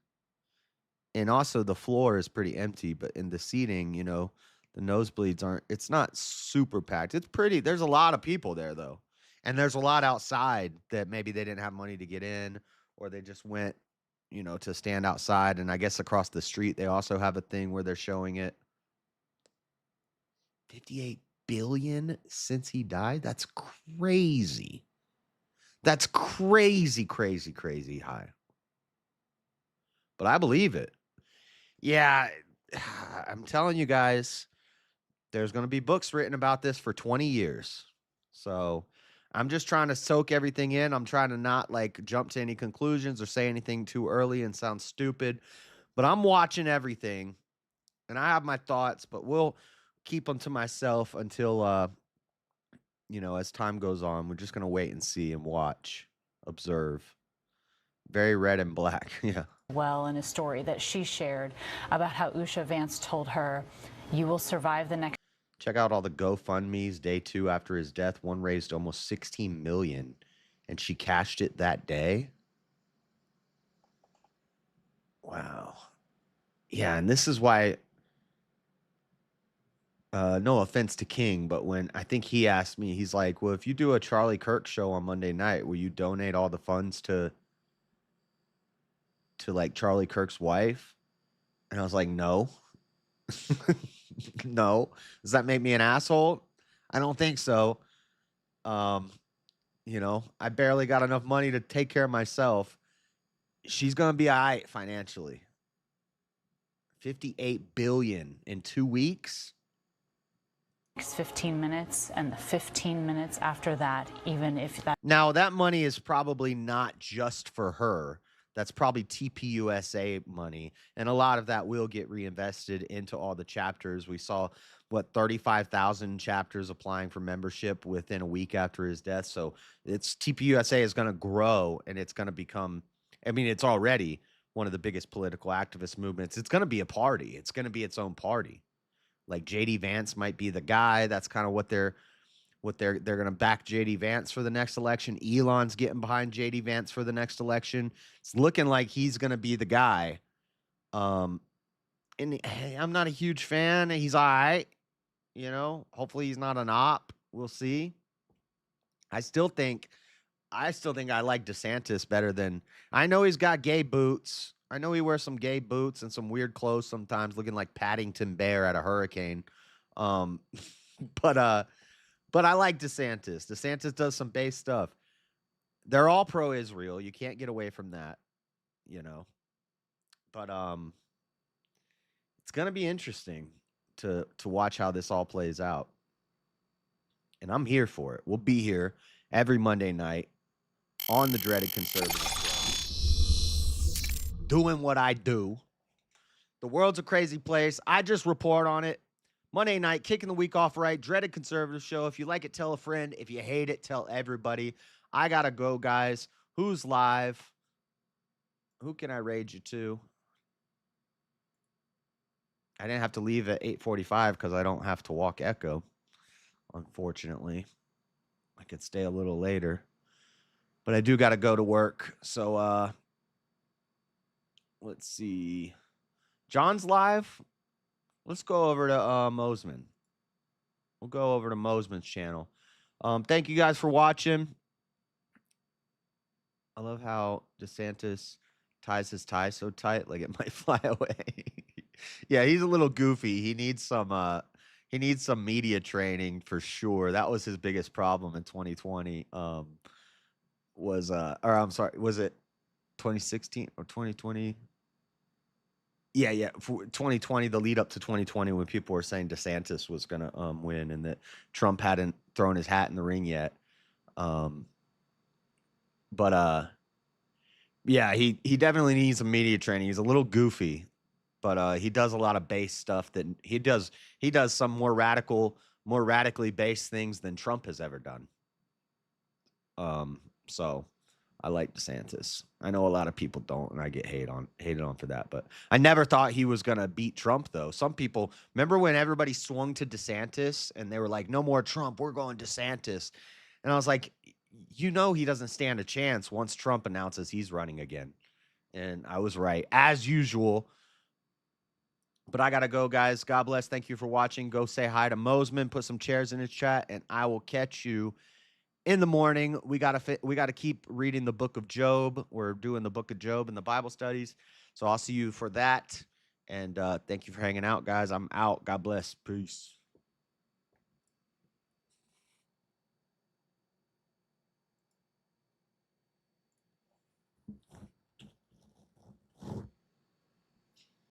Speaker 4: And also the floor is pretty empty, but in the seating, you know, the nosebleeds aren't, it's not super packed. It's pretty, there's a lot of people there though. And there's a lot outside that maybe they didn't have money to get in, or they just went, you know, to stand outside. And I guess across the street, they also have a thing where they're showing it. 58 billion since he died? That's crazy. That's crazy, crazy, crazy high. But I believe it. Yeah, I'm telling you guys, there's going to be books written about this for 20 years. So I'm just trying to soak everything in. I'm trying to not like jump to any conclusions or say anything too early and sound stupid. But I'm watching everything and I have my thoughts, but we'll keep them to myself until, you know, as time goes on. We're just going to wait and see and watch, observe. Very red and black. Yeah.
Speaker 7: Well, in a story that she shared about how Usha Vance told her, "You will survive the next."
Speaker 4: Check out all the GoFundMe's day 2 after his death. One raised almost 16 million, and she cashed it that day. Wow. Yeah, and this is why no offense to King, but when I think he asked me, he's like, well, if you do a Charlie Kirk show on Monday night, will you donate all the funds to like Charlie Kirk's wife? And I was like, no. No. Does that make me an asshole? I don't think so. You know, I barely got enough money to take care of myself. She's going to be all right financially. $58 billion in 2 weeks.
Speaker 7: 15 minutes and the 15 minutes after that, even if that.
Speaker 4: Now, that money is probably not just for her. That's probably TPUSA money. And a lot of that will get reinvested into all the chapters. We saw, 35,000 chapters applying for membership within a week after his death. So it's TPUSA is going to grow, and it's going to become, I mean, it's already one of the biggest political activist movements. It's going to be a party. It's going to be its own party. Like JD Vance might be the guy. That's kind of what they're going to back JD Vance for the next election. Elon's getting behind JD Vance for the next election. It's looking like he's going to be the guy. And hey, I'm not a huge fan. He's all right. You know, hopefully he's not an op. We'll see. I still think I like DeSantis better than, I know he's got gay boots. I know he wears some gay boots and some weird clothes sometimes, looking like Paddington Bear at a hurricane. But I like DeSantis. DeSantis does some base stuff. They're all pro-Israel. You can't get away from that, you know. But it's gonna be interesting to watch how this all plays out. And I'm here for it. We'll be here every Monday night on the Dreaded Conservative Show, doing what I do. The world's a crazy place. I just report on it. Monday night, kicking the week off right. Dreaded Conservative Show. If you like it, tell a friend. If you hate it, tell everybody. I gotta go, guys. Who's live? Who can I raid you to? I didn't have to leave at 8:45 because I don't have to walk Echo, unfortunately. I could stay a little later. But I do got to go to work. So, let's see. John's live. Let's go over to Mosman. We'll go over to Mosman's channel. Thank you guys for watching. I love how DeSantis ties his tie so tight, like it might fly away. Yeah, he's a little goofy. He needs some media training for sure. That was his biggest problem in 2020. Was it 2016 or 2020? Yeah. For 2020, the lead up to 2020, when people were saying DeSantis was gonna win and that Trump hadn't thrown his hat in the ring yet. Yeah, he definitely needs some media training. He's a little goofy, but he does a lot of base stuff that he does some more radically based things than Trump has ever done. So I like DeSantis. I know a lot of people don't, and I get hated on for that. But I never thought he was gonna beat Trump, though. Some people remember when everybody swung to DeSantis and they were like, "No more Trump, we're going DeSantis," and I was like, you know, he doesn't stand a chance once Trump announces he's running again. And I was right, as usual. But I got to go, guys. God bless. Thank you for watching. Go say hi to Mosman. Put some chairs in his chat, and I will catch you in the morning. We got to keep reading the book of Job. We're doing the book of Job in the Bible studies. So I'll see you for that. And thank you for hanging out, guys. I'm out. God bless. Peace.